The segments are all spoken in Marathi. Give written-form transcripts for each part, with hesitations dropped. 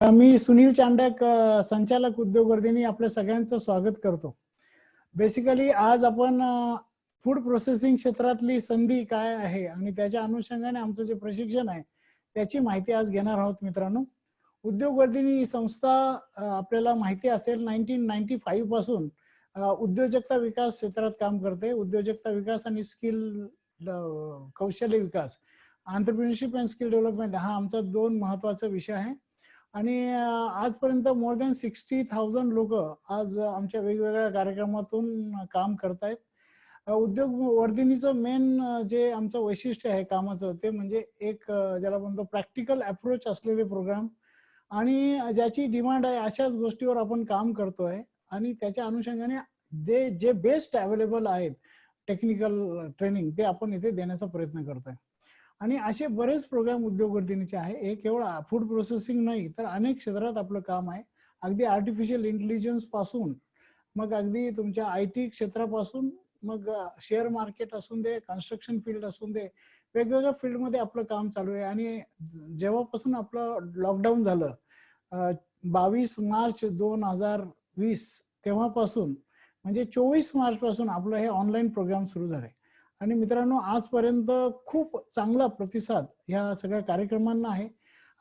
मी सुनील चांडक, संचालक उद्योगवर्धिनी आपल्या सगळ्यांचं स्वागत करतो. बेसिकली आज आपण फूड प्रोसेसिंग क्षेत्रातली संधी काय आहे आणि त्याच्या अनुषंगाने आमचं जे प्रशिक्षण आहे त्याची माहिती आज घेणार आहोत. मित्रांनो, उद्योगवर्धिनी ही संस्था आपल्याला माहिती असेल 1995 पासून उद्योजकता विकास क्षेत्रात काम करते. उद्योजकता विकास आणि स्किल कौशल्य विकास, एंटरप्रेन्योरशिप अँड स्किल डेव्हलपमेंट हा आमचा दोन महत्वाचा विषय आहे. आणि आजपर्यंत मोर दॅन 60,000 लोक आज आमच्या वेगवेगळ्या कार्यक्रमातून काम करतायत. उद्योग वर्धिनीचं मेन जे आमचं वैशिष्ट्य आहे कामाचं ते म्हणजे एक ज्याला म्हणतो प्रॅक्टिकल अप्रोच असलेले प्रोग्राम आणि ज्याची डिमांड आहे अशाच गोष्टीवर आपण काम करतोय आणि त्याच्या अनुषंगाने जे बेस्ट अवेलेबल आहेत टेक्निकल ट्रेनिंग ते आपण इथे देण्याचा प्रयत्न करतोय. आणि असे बरेच प्रोग्राम उद्योगवर्धिनीचे आहे. हे केवळ फूड प्रोसेसिंग नाही तर अनेक क्षेत्रात आपलं काम आहे. अगदी आर्टिफिशियल इंटेलिजन्स पासून मग अगदी तुमच्या IT क्षेत्रापासून मग शेअर मार्केट असून दे, कन्स्ट्रक्शन फील्ड असून दे, वेगवेगळ्या फील्डमध्ये आपलं काम चालू आहे. आणि जेव्हापासून आपलं लॉकडाऊन झालं 22 मार्च 2020 तेव्हापासून म्हणजे 24 मार्च पासून आपलं हे ऑनलाईन प्रोग्राम सुरू झाले. आणि मित्रांनो, आजपर्यंत खूप चांगला प्रतिसाद ह्या सगळ्या कार्यक्रमांना आहे.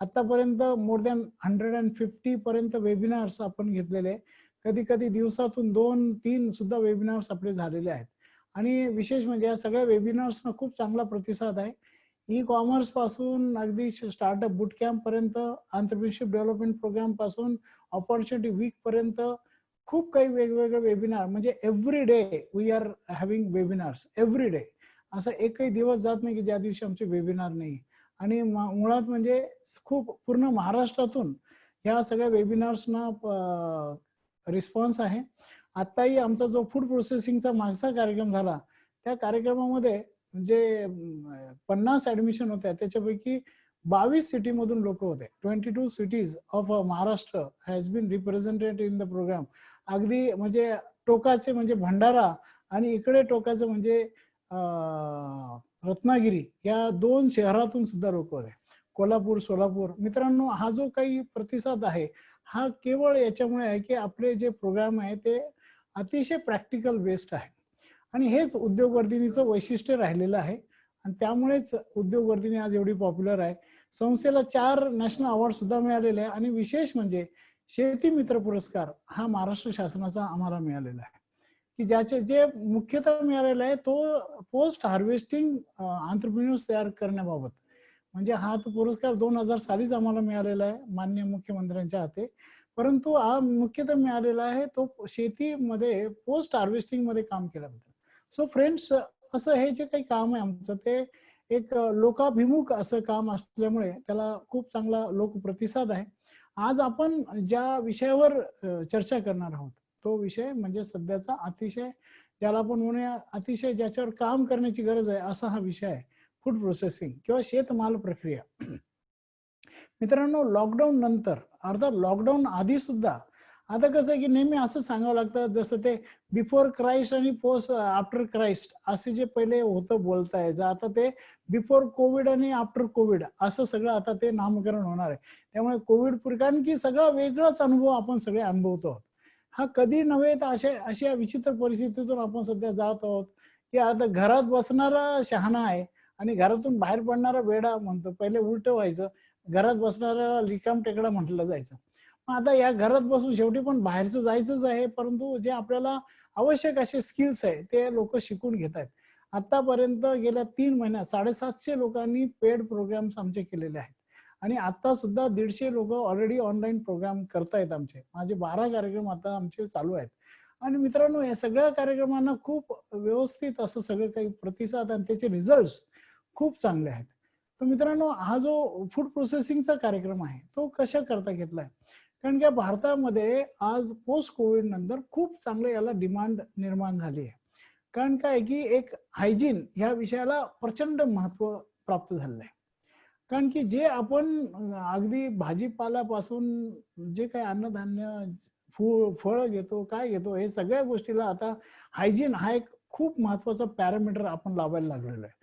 आतापर्यंत मोर दॅन 150 पर्यंत वेबिनार्स आपण घेतलेले. कधी कधी दिवसातून 2-3 सुद्धा वेबिनार्स आपले झालेले आहेत. आणि विशेष म्हणजे या सगळ्या वेबिनार्सना खूप चांगला प्रतिसाद आहे. ई कॉमर्स पासून अगदी स्टार्टअप बूट कॅम्प पर्यंत, एंटरप्रेन्योरशिप डेव्हलपमेंट प्रोग्राम पासून ऑपॉर्च्युनिटी वीक पर्यंत खूप काही वेगवेगळे वेबिनार. म्हणजे every day we are having webinars. Every day असा एकही दिवस जात नाही की ज्या दिवशी आमचे वेबिनार नाही. आणि मुळात म्हणजे खूप पूर्ण महाराष्ट्रातून ह्या सगळ्या वेबिनार्सना रिस्पॉन्स आहे. आताही आमचा जो फूड प्रोसेसिंगचा मागचा कार्यक्रम झाला त्या कार्यक्रमामध्ये म्हणजे 50 ऍडमिशन होत्या, त्याच्यापैकी 22 सिटीमधून लोक होते. 22 cities of Maharashtra has been represented in the programme. अगदी म्हणजे टोकाचे म्हणजे भंडारा आणि इकडे टोकाचं म्हणजे रत्नागिरी या 2 शहरातून सुद्धा लोक होते. कोल्हापूर, सोलापूर. मित्रांनो, हा जो काही प्रतिसाद आहे हा केवळ याच्यामुळे आहे की आपले जे प्रोग्राम आहे ते अतिशय प्रॅक्टिकल बेस्ड आहे. आणि हेच उद्योगवर्धिनीचं वैशिष्ट्य राहिलेलं आहे. आणि त्यामुळेच उद्योगवर्धिनी आज एवढी पॉप्युलर आहे. संस्थेला 4 नॅशनल अवॉर्ड सुद्धा मिळालेले आहे. आणि विशेष म्हणजे शेती मित्र पुरस्कार हा महाराष्ट्र शासनाचा आम्हाला मिळालेला आहे की ज्याचे जे मुख्यतः मिळालेला आहे तो पोस्ट हार्वेस्टिंग एंटरप्रेन्योर्स तयार करण्याबाबत. म्हणजे हा तो पुरस्कार 2000 सालीच आम्हाला मिळालेला आहे माननीय मुख्यमंत्र्यांच्या हाते. परंतु हा मुख्यतः मिळालेला आहे तो शेतीमध्ये पोस्ट हार्वेस्टिंग मध्ये काम केल्याबद्दल. सो फ्रेंड्स, असं हे जे काही काम आहे आमचं ते एक लोकाभिमुख असं काम असल्यामुळे त्याला खूप चांगला लोकप्रतिसाद आहे. आज आपण ज्या विषयावर चर्चा करणार आहोत तो विषय म्हणजे सध्याचा अतिशय ज्याला आपण म्हणूया अतिशय ज्याच्यावर काम करण्याची गरज आहे असा हा विषय आहे, फूड प्रोसेसिंग किंवा शेतमाल प्रक्रिया. मित्रांनो, लॉकडाऊन नंतर अर्थात लॉकडाऊन आधी सुद्धा आता कसं आहे की नेहमी असं सांगावं लागतं जसं ते बिफोर क्राइस्ट आणि पोस्ट आफ्टर क्राइस्ट असे जे पहिले होतं बोलता यायचं, आता ते बिफोर कोविड आणि आफ्टर कोविड असं सगळं आता ते नामकरण होणार आहे. त्यामुळे कोविड कारण की सगळा वेगळाच अनुभव आपण सगळे अनुभवतो आहोत. हा कधी नव्हे तर अशा विचित्र परिस्थितीतून आपण सध्या जात आहोत की आता घरात बसणारा शहाणा आहे आणि घरातून बाहेर पडणारा वेडा म्हणतो. पहिले उलट व्हायचं, घरात बसणारा रिकाम टेकडा म्हटलं जायचं. मग आता या घरात बसून शेवटी पण बाहेरचं जायचंच आहे, परंतु जे आपल्याला आवश्यक असे स्किल्स आहे ते लोक शिकून घेत आहेत. आतापर्यंत गेल्या 3 महिन्यात 750 लोकांनी पेड प्रोग्राम्स आमचे केलेले आहेत. आणि आता सुद्धा 150 लोक ऑलरेडी ऑनलाईन प्रोग्राम करतायत आमचे. माझे 12 कार्यक्रम आता आमचे चालू आहेत. आणि मित्रांनो, या सगळ्या कार्यक्रमांना खूप व्यवस्थित असं सगळं काही प्रतिसाद आणि त्याचे रिझल्ट खूप चांगले आहेत. तर मित्रांनो, हा जो फूड प्रोसेसिंगचा कार्यक्रम आहे तो कशा करता घेतलाय, कारण की भारतामध्ये आज पोस्ट कोविड नंतर खूप चांगलं याला डिमांड निर्माण झाली आहे. कारण काय की एक हायजीन ह्या विषयाला प्रचंड महत्व प्राप्त झालेलं आहे. कारण की जे आपण अगदी भाजीपाल्यापासून जे काही अन्नधान्य फळ घेतो काय घेतो हे सगळ्या गोष्टीला आता हायजीन हा एक खूप महत्वाचा पॅरामीटर आपण लावायला लागलेला आहे.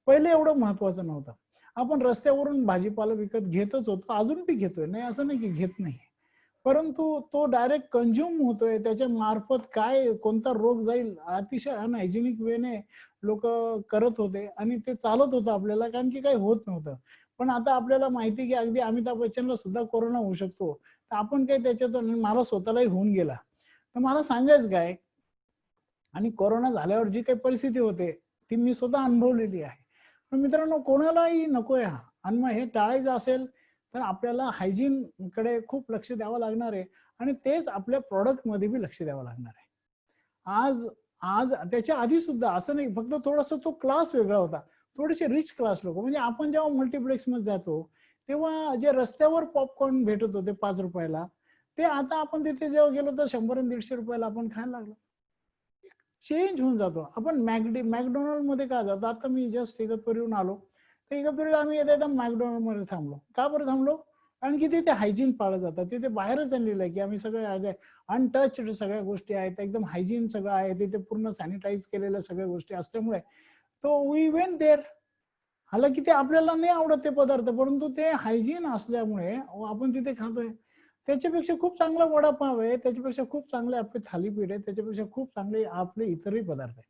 पहिले एवढं महत्वाचं नव्हतं. आपण रस्त्यावरून भाजीपाला विकत घेतच होतो, अजून बी घेतोय, नाही असं नाही की घेत नाही. परंतु तो डायरेक्ट कंझ्युम होतोय, त्याच्या मार्फत काय कोणता रोग जाईल अतिशय अनहायजेनिक वेने लोक करत होते आणि ते चालत होतं आपल्याला, कारण की काही होत नव्हतं. पण आता आपल्याला माहिती की अगदी अमिताभ बच्चनला सुद्धा कोरोना होऊ शकतो, तर आपण काही त्याच्यातून, मला स्वतःलाही होऊन गेला, तर मला सांगायचं काय, आणि कोरोना झाल्यावर जी काही परिस्थिती होते ती मी स्वतः अनुभवलेली आहे. तर मित्रांनो, कोणालाही नकोय हा. आणि मग हे टाळायचं असेल तर आपल्याला हायजीन कडे खूप लक्ष द्यावं लागणार आहे आणि तेच आपल्या प्रॉडक्ट मध्ये बी लक्ष द्यावं लागणार आहे. आज आज त्याच्या आधी सुद्धा असं नाही, फक्त थोडासा तो क्लास वेगळा होता. थोडेसे रिच क्लास लोक, म्हणजे आपण जेव्हा मल्टीप्लेक्स मध्ये जातो तेव्हा जे रस्त्यावर पॉपकॉर्न भेटत होते 5 रुपयाला, ते आता आपण तिथे जेव्हा गेलो तर 100 आणि 150 रुपयाला आपण खायला लागलो. चेंज होऊन जातो. आपण मॅकडोनल्ड मध्ये का जातो, आता मी जस्ट इगतपुरीहून आलो, तर इगतपुरीला आम्ही येता येता मॅकडोनल्ड मध्ये थांबलो. का बरं थांबलो? कारण की तिथे हायजीन पाळलं जातं. तिथे बाहेरच त्यांनी लिहिलंय की आम्ही सगळे अनटच्ड सगळ्या गोष्टी आहेत, एकदम हायजीन सगळं आहे तिथे, पूर्ण सॅनिटाईज केलेल्या सगळ्या गोष्टी असल्यामुळे तो वी वेंट देअर. हालाकी ते आपल्याला नाही आवडत ते पदार्थ, परंतु ते हायजीन असल्यामुळे आपण तिथे खातोय. त्याच्यापेक्षा खूप चांगला वडापाव आहे, त्याच्यापेक्षा खूप चांगले आपले थालीपीठ आहे, त्याच्यापेक्षा खूप चांगले आपले इतरही पदार्थ आहे.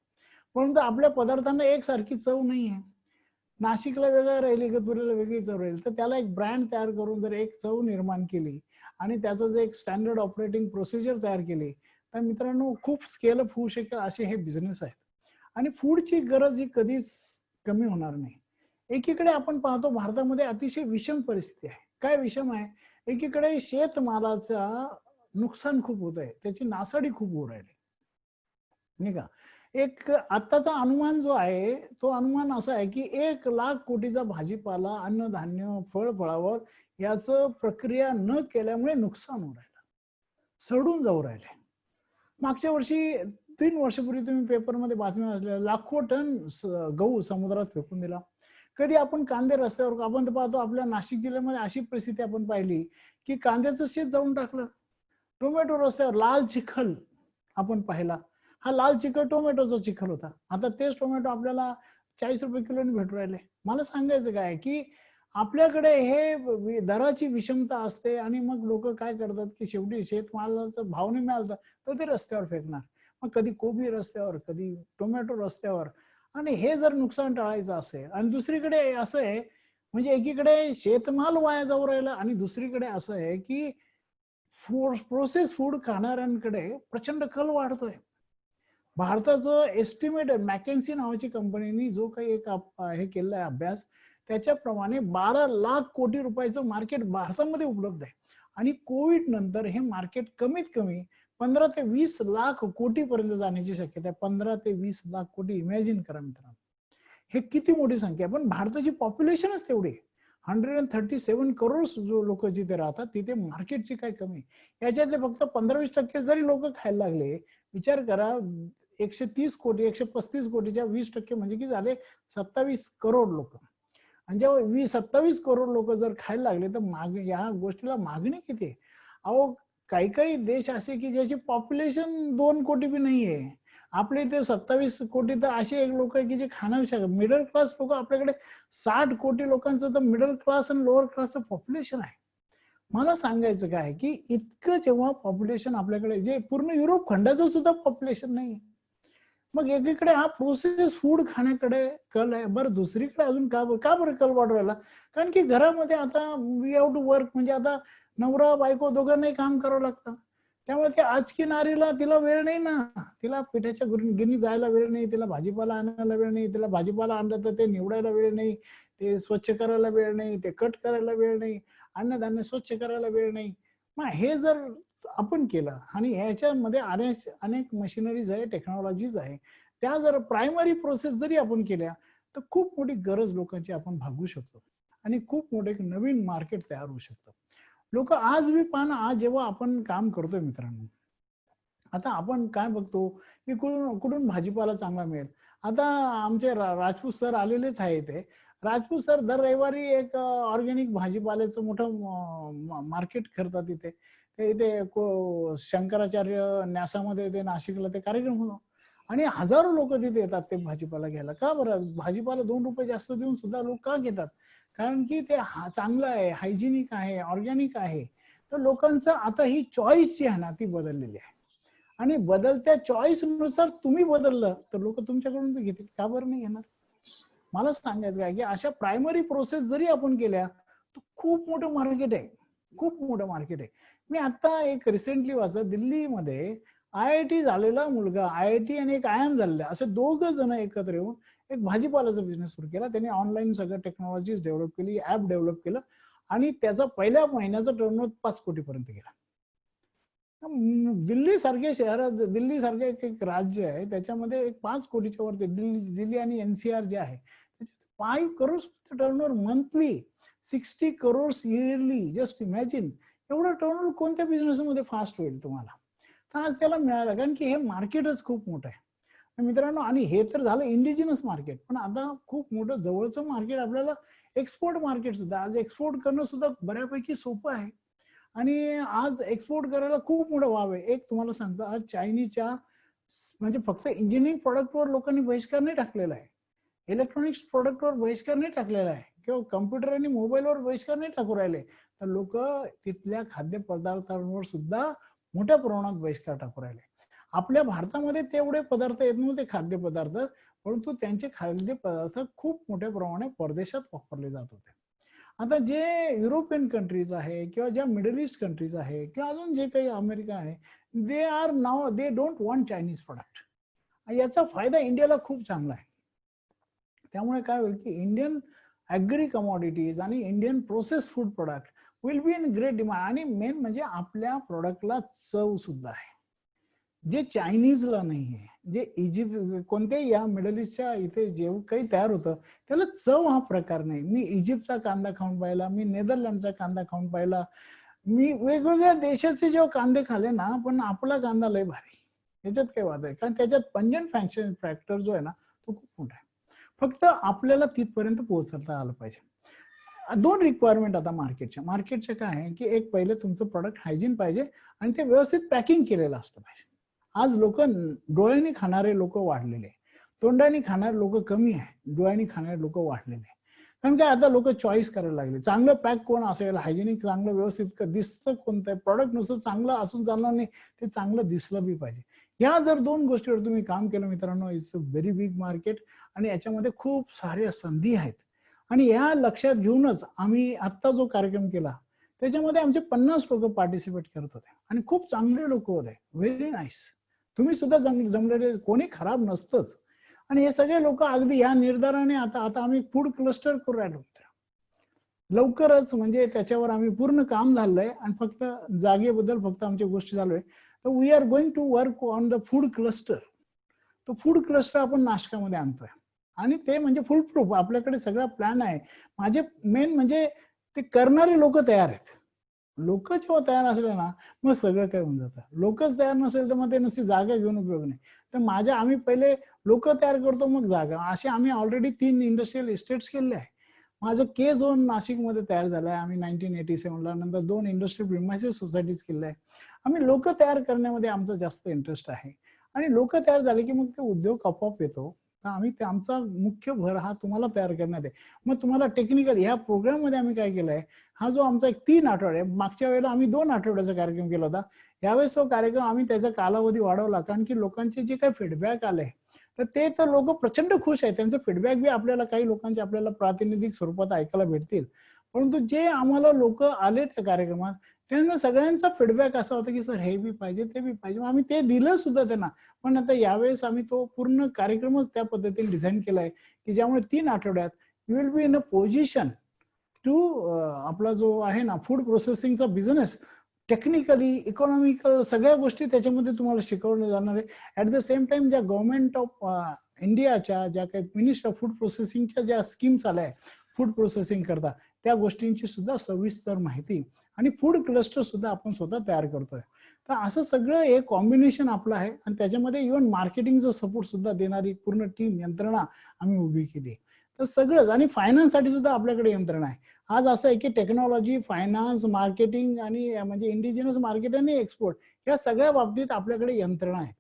परंतु आपल्या पदार्थांना एकसारखी चव नाही आहे. नाशिकला वेगळं राहील, इगतपुरीला वेगळी चव राहील. तर त्याला एक ब्रँड तयार करून जर एक चव निर्माण केली आणि त्याचं जे एक स्टँडर्ड ऑपरेटिंग प्रोसिजर तयार केली, तर मित्रांनो खूप स्केल अप होऊ शकेल असे हे बिझनेस आहेत. आणि फूडची गरज ही कधीच कमी होणार नाही. एकीकडे आपण पाहतो भारतामध्ये अतिशय विषम परिस्थिती आहे. काय विषम आहे? एकीकडे शेतमालाचा नुकसान खूप होत आहे, त्याची नासाडी खूप होऊ राहिली, नाही का? एक आत्ताचा अनुमान जो आहे, तो अनुमान असा आहे की 1 लाख कोटीचा भाजीपाला, अन्नधान्य, फळफळावर याचं प्रक्रिया न केल्यामुळे नुकसान होऊ राहिलं, सडून जाऊ राहिले. मागच्या वर्षी 3 वर्षापूर्वी तुम्ही पेपरमध्ये बातम्या वाचल्या, लाखो टन गहू समुद्रात फेकून दिला. कधी आपण कांदे रस्त्यावर, आपण तर पाहतो आपल्या नाशिक जिल्ह्यामध्ये अशी परिस्थिती आपण पाहिली की कांद्याचं शेत जाऊन टाकलं, टोमॅटो रस्त्यावर लाल चिखल आपण पाहिला. हा लाल चिखल टोमॅटोचा चिखल होता. आता तेच टोमॅटो आपल्याला 40 रुपये किलोने भेटू राहिले. मला सांगायचं काय की आपल्याकडे हे दराची विषमता असते आणि मग लोक काय करतात की शेवटी शेतमालाचा भाव नाही मिळाला तर ते रस्त्यावर फेकणार. मग कधी कोबी रस्त्यावर, कधी टोमॅटो रस्त्यावर. आणि हे जर नुकसान टाळायचं असेल, आणि दुसरीकडे असं आहे, म्हणजे एकीकडे शेतमाल वाया जाऊ राहिला आणि दुसरीकडे असं आहे की प्रोसेस फूड खाणाऱ्यांकडे प्रचंड कल वाढतोय. भारताचं एस्टिमेट मॅकेन्सी नावाची कंपनीने जो काही एक हे केलेला आहे अभ्यास, त्याच्याप्रमाणे 12 लाख कोटी रुपयाचं मार्केट भारतामध्ये उपलब्ध आहे. आणि कोविड नंतर हे मार्केट कमीत कमी 15 ते 20 लाख कोटी पर्यंत जाण्याची शक्यता आहे. 15 ते 20 लाख कोटी, इमॅजिन करा मित्रांनो, हे किती मोठी संख्या आहे. पण भारताची पॉप्युलेशनच तेवढी, 137 करोड जो लोक जिथे राहतात, तिथे मार्केटची काय कमी. याच्यातले फक्त 15-20% जरी लोक खायला लागले, विचार करा, 130 कोटी, 135 कोटीच्या 20% म्हणजे की झाले 27 करोड लोक. आणि जेव्हा 27 करोड लोक जर खायला लागले तर या गोष्टीला मागणी किती आहे? अहो, काही काही देश असे की ज्याची पॉप्युलेशन 2 कोटी बी नाहीये. आपले इथे 27 कोटी तर असे एक लोक आहे की जे खाणं शकतात. मिडल क्लास लोक आपल्याकडे 60 कोटी लोकांचं तर मिडल क्लास आणि लोअर क्लासचं पॉप्युलेशन आहे. मला सांगायचं काय की इतकं जेव्हा पॉप्युलेशन आपल्याकडे, जे पूर्ण युरोप खंडाचं सुद्धा पॉप्युलेशन नाही, मग एकीकडे हा प्रोसेस फूड खाण्याकडे कल आहे. बरं, दुसरीकडे अजून का बरं कल वाढवायला? कारण की घरामध्ये आता वी हॅव टू वर्क, म्हणजे आता नवरा बायको दोघांनाही काम करावं लागतं. त्यामुळे ते आजकी नारीला, तिला वेळ नाही ना, तिला पिठाच्या गिरणी जायला वेळ नाही, तिला भाजीपाला आणायला वेळ नाही, तिला भाजीपाला आणलं तर ते निवडायला वेळ नाही, ते स्वच्छ करायला वेळ नाही, ते कट करायला वेळ नाही, अन्नधान्य स्वच्छ करायला वेळ नाही. मग हे जर आपण केलं आणि ह्याच्यामध्ये अनेक मशिनरीज आहे, टेक्नॉलॉजीज आहे, त्या जर प्रायमरी प्रोसेस जरी आपण केल्या तर खूप मोठी गरज लोकांची आपण भागवू शकतो आणि खूप मोठे नवीन मार्केट तयार होऊ शकतं. लोक आज बी पाहणं, आज जेव्हा आपण काम करतोय मित्रांनो, आता आपण काय बघतो की कुठून कुठून भाजीपाला चांगला मिळेल. आता आमचे राजपूत सर आलेलेच आहे इथे. राजपूत सर दर रविवारी एक ऑर्गॅनिक भाजीपाल्याचं मोठं मार्केट करतात इथे. ते इथे शंकराचार्य न्यासामध्ये ते नाशिकला ते कार्यक्रम होतो आणि हजारो लोक तिथे येतात ते भाजीपाला घ्यायला. का बरं? भाजीपाला 2 रुपये जास्त देऊन सुद्धा लोक का घेतात? कारण की ते चांगलं आहे, हायजिनिक आहे, ऑर्गॅनिक आहे. तर लोकांचं आता ही चॉईस जी आहे ना ती बदललेली आहे. आणि बदलत्या चॉईस नुसार तुम्ही बदललं तर लोक तुमच्याकडून बी घेतील, का बरं नाही घेणार? मला सांगायचं काय की अशा प्रायमरी प्रोसेस जरी आपण केल्या तर खूप मोठं मार्केट आहे, खूप मोठं मार्केट आहे. मी आता एक रिसेंटली वाचलं, दिल्लीमध्ये IIT झालेला मुलगा, IIT आणि एक IIM झालेला, असे दोघं जण एकत्र येऊन एक भाजीपाल्याचा बिझनेस सुरू केला. त्यांनी ऑनलाईन सगळं टेक्नॉलॉजी डेव्हलप केली, ऍप डेव्हलप केलं आणि त्याचा पहिल्या महिन्याचा टर्नओव्हर 5 कोटीपर्यंत गेला. दिल्ली सारख्या शहरात, दिल्ली सारखं एक राज्य आहे त्याच्यामध्ये एक 5 कोटीच्या वरती, दिल्ली आणि NCR जे आहे 5 crore turnover monthly, 60 crore yearly. Just imagine, एवढं टर्नओव्हर कोणत्या बिझनेसमध्ये फास्ट होईल तुम्हाला? तर आज त्याला मिळालं, कारण की हे मार्केटच खूप मोठं आहे मित्रांनो. आणि हे तर झालं इंडिजिनस मार्केट, पण आता खूप मोठं जवळचं मार्केट आपल्याला एक्सपोर्ट मार्केट सुद्धा, आज एक्सपोर्ट करणं सुद्धा बऱ्यापैकी सोपं आहे. आणि आज एक्सपोर्ट करायला खूप मोठा वाव आहे. एक तुम्हाला सांगतो, आज चायनीच्या म्हणजे फक्त इंजिनिअरिंग प्रोडक्टवर लोकांनी बहिष्कार नाही टाकलेला आहे, इलेक्ट्रॉनिक्स प्रोडक्टवर बहिष्कार नाही टाकलेला आहे, किंवा कम्प्युटर आणि मोबाईलवर बहिष्कार नाही टाकू राहिले, तर लोक तिथल्या खाद्यपदार्थांवर सुद्धा मोठ्या प्रमाणात बहिष्कार टाकू राहिले. आपल्या भारतामध्ये तेवढे पदार्थ येत नव्हते खाद्यपदार्थ, परंतु त्यांचे खाद्यपदार्थ खूप मोठ्या प्रमाणात परदेशात वापरले जात होते. आता जे युरोपियन कंट्रीज आहे किंवा ज्या मिडल ईस्ट कंट्रीज आहे किंवा अजून जे काही अमेरिका आहे, they are now, they don't want Chinese product. याचा फायदा इंडियाला खूप चांगला आहे. त्यामुळे काय होईल की इंडियन ऍग्री कमॉडिटीज आणि Indian process food product will be in great demand. आणि मेन म्हणजे आपल्या प्रोडक्टला चव सुद्धा आहे, जे चायनीजला नाही आहे, जे इजिप्त कोणत्याही या मिडल ईस्टच्या इथे जे काही तयार होतं त्याला चव हा प्रकार नाही. मी इजिप्तचा कांदा खाऊन पाहिला, मी नेदरलँडचा कांदा खाऊन पाहिला, मी वेगवेगळ्या देशाचे जेव्हा कांदे खाले ना, पण आपला कांदा लय भारी, याच्यात काही वाद आहे, कारण त्याच्यात पंजन फॅक्टर जो आहे ना तो खूप मोठा आहे. फक्त आपल्याला तिथपर्यंत पोहोचता आलं पाहिजे. 2 रिक्वायरमेंट आता मार्केटच्या काय आहे की एक, पहिले तुमचं प्रोडक्ट हायजीन पाहिजे आणि ते व्यवस्थित पॅकिंग केलेलं असलं पाहिजे. आज लोक डोळ्यांनी खाणारे लोक वाढलेले, तोंडाने खाणारे लोक कमी आहे, डोळ्यांनी खाणारे लोक वाढलेले. कारण काय, आता लोक चॉईस करायला लागले, चांगलं पॅक कोण असेल, हायजेनिक चांगलं व्यवस्थित दिसतं कोणतं प्रॉडक्ट, नुसतं चांगलं असून चालणार नाही, ते चांगलं दिसलं बी पाहिजे. या जर 2 गोष्टीवर तुम्ही काम केलं मित्रांनो, it's a very big market आणि याच्यामध्ये खूप साऱ्या संधी आहेत. आणि या लक्षात घेऊनच आम्ही आत्ता जो कार्यक्रम केला त्याच्यामध्ये आमचे 50 लोक पार्टिसिपेट करत होते आणि खूप चांगले लोक होते, व्हेरी नाईस. तुम्ही सुद्धा जमलेले, कोणी खराब नसतंच. आणि हे सगळे लोक अगदी या निर्धाराने आता आता आम्ही फूड क्लस्टर करू राहिलो लवकरच, म्हणजे त्याच्यावर आम्ही पूर्ण काम झालंय आणि फक्त जागेबद्दल फक्त आमच्या गोष्टी चालू आहे. तर we are going to work on the food cluster. तो फूड क्लस्टर आपण नाशकामध्ये आणतोय आणि ते म्हणजे फुल प्रूफ आपल्याकडे सगळा प्लॅन आहे. माझे मेन म्हणजे ते करणारे लोक तयार आहेत. लोक जेव्हा तयार असले ना मग सगळं काय होऊन जातं. लोकच तयार नसेल तर मग ते नुसती जागा घेऊन उपयोग नाही. तर आम्ही पहिले लोक तयार करतो मग जागा, असे आम्ही ऑलरेडी 3 इंडस्ट्रियल इस्टेट्स केले आहे. माझं के झोन नाशिकमध्ये तयार झालं आहे आम्ही 1987 ला. नंतर 2 इंडस्ट्रियल प्रिमायसेस सोसायटीज केल्या आहे. आम्ही लोक तयार करण्यामध्ये आमचा जास्त इंटरेस्ट आहे आणि लोक तयार झाले की मग ते उद्योग आपोआप येतो. तर आम्ही आमचा मुख्य भर हा तुम्हाला तयार करण्यात आहे. मग तुम्हाला टेक्निकल ह्या प्रोग्राम मध्ये आम्ही काय केलंय, हा जो आमचा एक 3 आठवडे, मागच्या वेळेला आम्ही 2 आठवड्याचा कार्यक्रम केला होता, यावेळेस तो कार्यक्रम आम्ही त्याचा कालावधी वाढवला, कारण की लोकांचे जे काही फीडबॅक आले तर ते तर लोक प्रचंड खुश आहेत. त्यांचं फीडबॅक बी आपल्याला, काही लोकांचे आपल्याला प्रातिनिधिक स्वरूपात ऐकायला भेटतील. परंतु जे आम्हाला लोक आले त्या कार्यक्रमात त्यांना सगळ्यांचा फीडबॅक असा होता की सर हे बी पाहिजे, ते बी पाहिजे. आम्ही ते दिलं सुद्धा त्यांना. पण आता यावेळेस आम्ही तो पूर्ण कार्यक्रमच त्या पद्धतीने डिझाईन केलाय की ज्यामुळे 3 आठवड्यात you will be in a position to, आपला जो आहे ना फूड प्रोसेसिंगचा बिझनेस, टेक्निकली, इकॉनॉमिकल सगळ्या गोष्टी त्याच्यामध्ये तुम्हाला शिकवल्या जाणार आहे. ऍट द सेम टाइम ज्या गव्हर्नमेंट ऑफ इंडियाच्या ज्या काही मिनिस्टर ऑफ फूड प्रोसेसिंगच्या ज्या स्कीम्स आल्या फूड प्रोसेसिंग करता, त्या गोष्टींची सुद्धा सविस्तर माहिती आणि फूड क्लस्टर सुद्धा आपण स्वतः तयार करतोय. तर असं सगळं एक कॉम्बिनेशन आपलं आहे आणि त्याच्यामध्ये इव्हन मार्केटिंगचा सपोर्ट सुद्धा देणारी पूर्ण टीम, यंत्रणा आम्ही उभी केली. तर सगळंच, आणि फायनान्स साठी सुद्धा आपल्याकडे यंत्रणा आहे. आज असं आहे की टेक्नॉलॉजी, फायनान्स, मार्केटिंग आणि म्हणजे इंडिजिनस मार्केट आणि एक्सपोर्ट या सगळ्या बाबतीत आपल्याकडे यंत्रणा आहेत.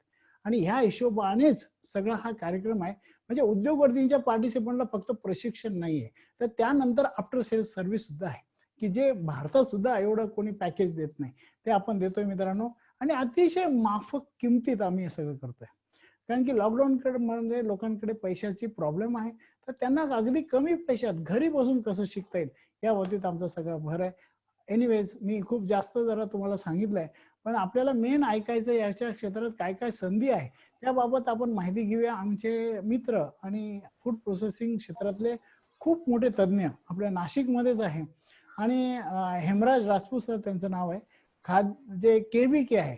आणि ह्या हिशोबानेच सगळा हा कार्यक्रम आहे. म्हणजे उद्योगवर्तींच्या पार्टिसिपंटला फक्त प्रशिक्षण नाहीये, तर त्यानंतर आफ्टर सेल्स सर्व्हिस सुद्धा आहे, की जे भारतात सुद्धा एवढं कोणी पॅकेज देत नाही, ते आपण देतोय मित्रांनो. आणि अतिशय माफक किमतीत आम्ही हे सगळं करतोय. कारण की लॉकडाऊनकडे म्हणजे लोकांकडे पैशाची प्रॉब्लेम आहे, तर त्यांना अगदी कमी पैशात घरी बसून कसं शिकता येईल या बाबतीत आमचा सगळा भर आहे. एनिवेज मी खूप जास्त जरा तुम्हाला सांगितलंय, पण आपल्याला मेन ऐकायचं याच्या क्षेत्रात काय काय संधी आहे त्याबाबत आपण माहिती घेऊया. आमचे मित्र आणि फूड प्रोसेसिंग क्षेत्रातले खूप मोठे तज्ज्ञ आपल्या नाशिकमध्येच आहे आणि हेमराज राजपूत सर त्यांचं नाव आहे. जे KVK आहे,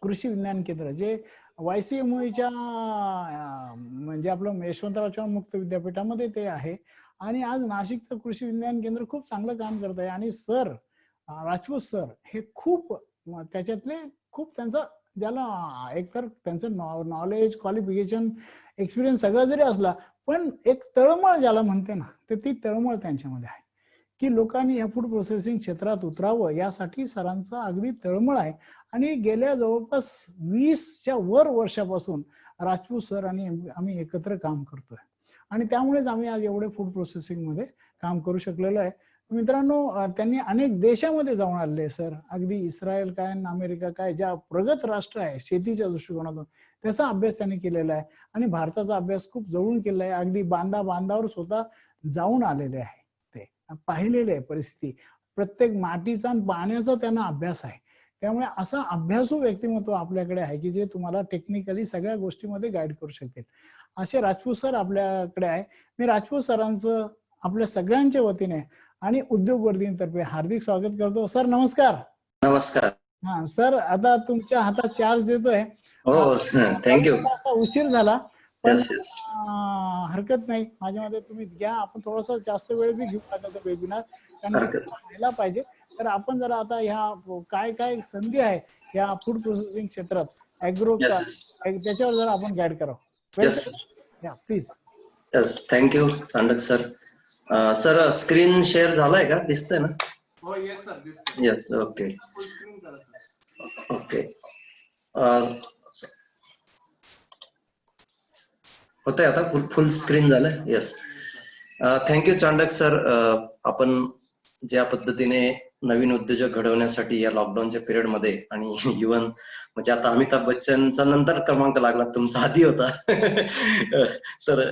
कृषी विज्ञान केंद्र, जे YCMOEच्या म्हणजे आपलं यशवंतराव चव्हाण मुक्त विद्यापीठामध्ये ते आहे. आणि आज नाशिकचं कृषी विज्ञान केंद्र खूप चांगलं काम करत आहे. आणि सर राजपूत सर हे खूप त्याच्यातले खूप त्यांचा ज्याला एकतर त्यांचं नॉलेज, क्वालिफिकेशन, एक्सपिरियन्स सगळं जरी असला, पण एक तळमळ ज्याला म्हणते ना, तर ती तळमळ त्यांच्यामध्ये आहे की लोकांनी या फूड प्रोसेसिंग क्षेत्रात उतरावं, यासाठी सरांचा अगदी तळमळ आहे. आणि गेल्या जवळपास 20च्या वर वर्षापासून राजपूत सर आणि आम्ही एकत्र काम करतोय आणि त्यामुळेच आम्ही आज एवढे फूड प्रोसेसिंग मध्ये काम करू शकलेलो आहे. मित्रांनो, त्यांनी अनेक देशामध्ये जाऊन आलेले सर, अगदी इस्रायल काय, अमेरिका काय, ज्या प्रगत राष्ट्र आहे शेतीच्या दृष्टिकोनातून, त्याचा अभ्यास त्यांनी केलेला आहे आणि भारताचा अभ्यास खूप जवळून केलेला आहे. अगदी बांधावर स्वतः जाऊन आलेले आहे, ते पाहिलेले आहे परिस्थिती, प्रत्येक मातीचा आणि पाण्याचा त्यांना अभ्यास आहे. त्यामुळे असा अभ्यासू व्यक्तिमत्व आपल्याकडे आहे की जे तुम्हाला टेक्निकली सगळ्या गोष्टीमध्ये गाईड करू शकतील. असे राजपूत सर आपल्याकडे आहे. मी राजपूत सरांचं आपल्या सगळ्यांच्या वतीने आणि उद्योगवर्तींतर्फे हार्दिक स्वागत करतो. सर नमस्कार. नमस्कार. हा सर, आता तुमच्या हातात चार्ज देतोय. हो, थँक्यू. असा उशीर झाला, पण येस येस, हरकत नाही, माझ्या मध्ये तुम्ही घ्या. आपण थोडासा जास्त वेळ बी घेऊ टाकायचा वेबिनार, कारण की हरकत व्हायला पाहिजे. तर आपण जरा आता ह्या काय काय संधी आहे या फूड प्रोसेसिंग क्षेत्रात, ऍग्रो येस त्याच्यावर जरा आपण गाईड करावं. येस वेलकम, या please. Yes, thank you Chandak sir. Sir screen share झालाय का, दिसतंय ना? हो, येस सर, दिसतंय. येस, ओके फुल स्क्रीन करा सर. ओके. होतंय आता, फुल स्क्रीन झालंय. Yes, thank you Chandak sir. आपण ज्या पद्धतीने नवीन उद्योजक घडवण्यासाठी या लॉकडाऊनच्या पिरियड मध्ये, आणि इव्हन म्हणजे आता अमिताभ बच्चनचा नंतर क्रमांक लागला, तुमचा आधी होता. तर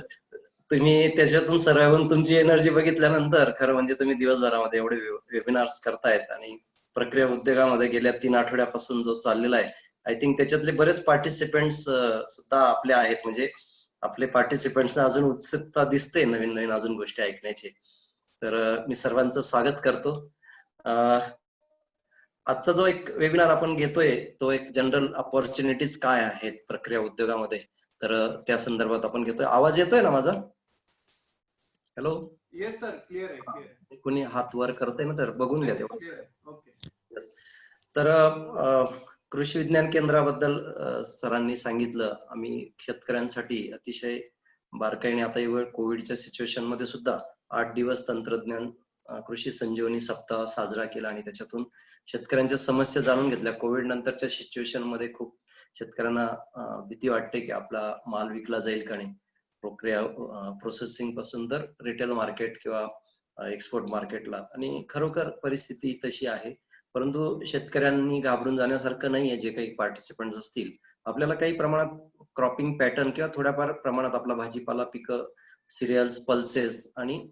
तुम्ही त्याच्यातून सर्वांहून तुमची एनर्जी बघितल्यानंतर खरं म्हणजे तुम्ही दिवसभरामध्ये एवढे वेबिनार्स करतायत आणि प्रक्रिया उद्योगामध्ये गेल्या 3 आठवड्यापासून जो चाललेला आहे, आय थिंक त्याच्यातले बरेच पार्टिसिपेंट्स सुद्धा आपले आहेत. म्हणजे आपले पार्टिसिपेंट्सना अजून उत्सुकता दिसते नवीन नवीन अजून गोष्टी ऐकण्याची. तर मी सर्वांचं स्वागत करतो. आजचा जो एक वेबिनार आपण घेतोय तो एक जनरल अपॉर्च्युनिटीज काय आहेत प्रक्रिया उद्योगामध्ये, तर त्या संदर्भात आपण घेतोय. आवाज येतोय ना माझा? हॅलो? येस सर, क्लिअर आहे, क्लिअर आहे. कोणी हात वर करतंय ना, तर बघून घ्या तेव्हा. ओके. तर कृषी विज्ञान केंद्राबद्दल सरांनी सांगितलं. आम्ही शेतकऱ्यांसाठी अतिशय बारकाईने, आता वेळ कोविडच्या सिच्युएशन मध्ये सुद्धा 8 दिवस तंत्रज्ञान कृषी संजीवनी सप्ताह साजरा केला आणि त्याच्यातून शेतकऱ्यांच्या समस्या जाणून घेतल्या. कोविड नंतरच्या सिच्युएशन मध्ये खूप शेतकऱ्यांना भीती वाटते की आपला माल विकला जाईल का नाही, प्रक्रिया प्रोसेसिंग पासून तर रिटेल मार्केट किंवा एक्सपोर्ट मार्केटला. आणि खरोखर परिस्थिती तशी आहे, परंतु शेतकऱ्यांनी घाबरून जाण्यासारखं नाहीये. जे काही पार्टिसिपंट असतील, आपल्याला काही प्रमाणात क्रॉपिंग पॅटर्न किंवा थोड्याफार प्रमाणात आपला भाजीपाला पिकं, सिरियल्स, पल्सेस आणि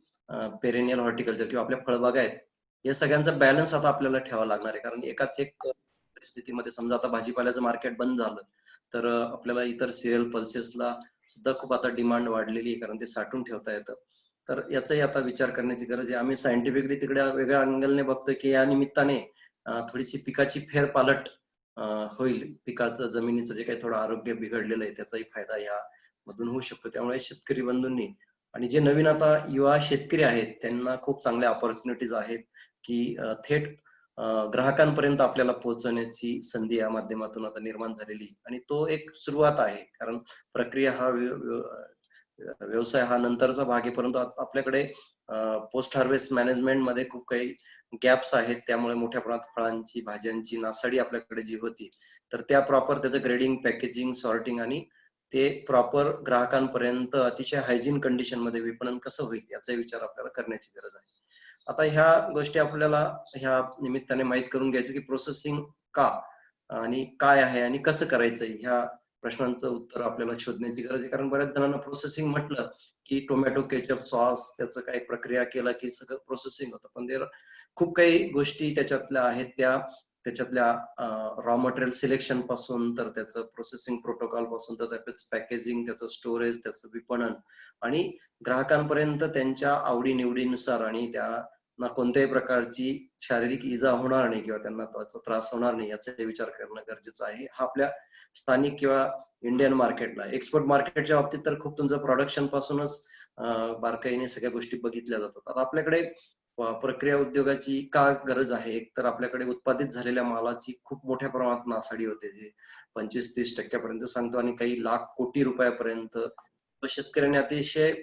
पेरेनियल हॉर्टिकल्चर किंवा आपल्या फळबागा आहेत, या सगळ्यांचा बॅलन्स आता आपल्याला ठेवावा लागणार आहे. कारण एकाच एक परिस्थितीमध्ये समजा आता भाजीपाल्याचं मार्केट बंद झालं तर आपल्याला इतर सिरियल पल्सेसला सुद्धा खूप आता डिमांड वाढलेली आहे, कारण ते साठवून ठेवता येतं. तर याचाही आता विचार करण्याची गरज आहे. आम्ही सायंटिफिकली तिकडे वेगळ्या अँगलने बघतोय की या निमित्ताने थोडीशी पिकाची फेरपालट होईल. पिकाचं, जमिनीचं जे काही थोडं आरोग्य बिघडलेलं आहे त्याचाही फायदा या मधून होऊ शकतो. त्यामुळे शेतकरी बंधूंनी आणि जे नवीन आता युवा शेतकरी आहेत त्यांना खूप चांगल्या अपॉर्च्युनिटीज आहेत की थेट ग्राहकांपर्यंत आपल्याला पोहोचण्याची संधी या माध्यमातून आता निर्माण झालेली. आणि तो एक सुरुवात आहे, कारण प्रक्रिया हा व्यवसाय हा नंतरचा भाग आहे, परंतु आपल्याकडे पोस्ट हार्वेस्ट मॅनेजमेंट मध्ये खूप काही गॅप्स आहेत, त्यामुळे मोठ्या प्रमाणात फळांची, भाज्यांची नासाडी आपल्याकडे जी होती, तर त्या प्रॉपर त्याचं ग्रेडिंग, पॅकेजिंग, सॉर्टिंग आणि ते प्रॉपर ग्राहकांपर्यंत अतिशय हायजीन कंडिशन मध्ये विपणन कसं होईल याचा विचार आपल्याला करण्याची गरज आहे. आता ह्या गोष्टी आपल्याला ह्या निमित्ताने माहीत करून घ्यायचं की प्रोसेसिंग का आणि काय आहे आणि कसं करायचंय, ह्या प्रश्नांचं उत्तर आपल्याला शोधण्याची गरज आहे. कारण बऱ्याच जणांना प्रोसेसिंग म्हटलं की टोमॅटो केचप सॉस त्याचं काही प्रक्रिया केला की सगळं प्रोसेसिंग होतं, पण ते खूप काही गोष्टी त्याच्यातल्या आहेत, त्याच्यातल्या रॉ मटेरियल सिलेक्शन पासून तर त्याचं प्रोसेसिंग प्रोटोकॉल पासून तर त्याचं पॅकेजिंग, त्याचं स्टोरेज, त्याचं विपणन आणि ग्राहकांपर्यंत त्यांच्या आवडीनिवडीनुसार आणि त्यांना कोणत्याही प्रकारची शारीरिक इजा होणार नाही किंवा त्यांना त्याचा त्रास होणार नाही याचा विचार करणं गरजेचं आहे. हा आपल्या स्थानिक किंवा इंडियन मार्केटला, एक्सपोर्ट मार्केटच्या बाबतीत तर खूप तुमचं प्रोडक्शन पासूनच बारकाईने सगळ्या गोष्टी बघितल्या जातात. आता आपल्याकडे प्रक्रिया उद्योगाची का गरज आहे, एक तर आपल्याकडे उत्पादित झालेल्या मालाची खूप मोठ्या प्रमाणात नासाडी होते, जे 25-30% सांगतो आणि काही लाख कोटी रुपयापर्यंत शेतकऱ्यांनी अतिशय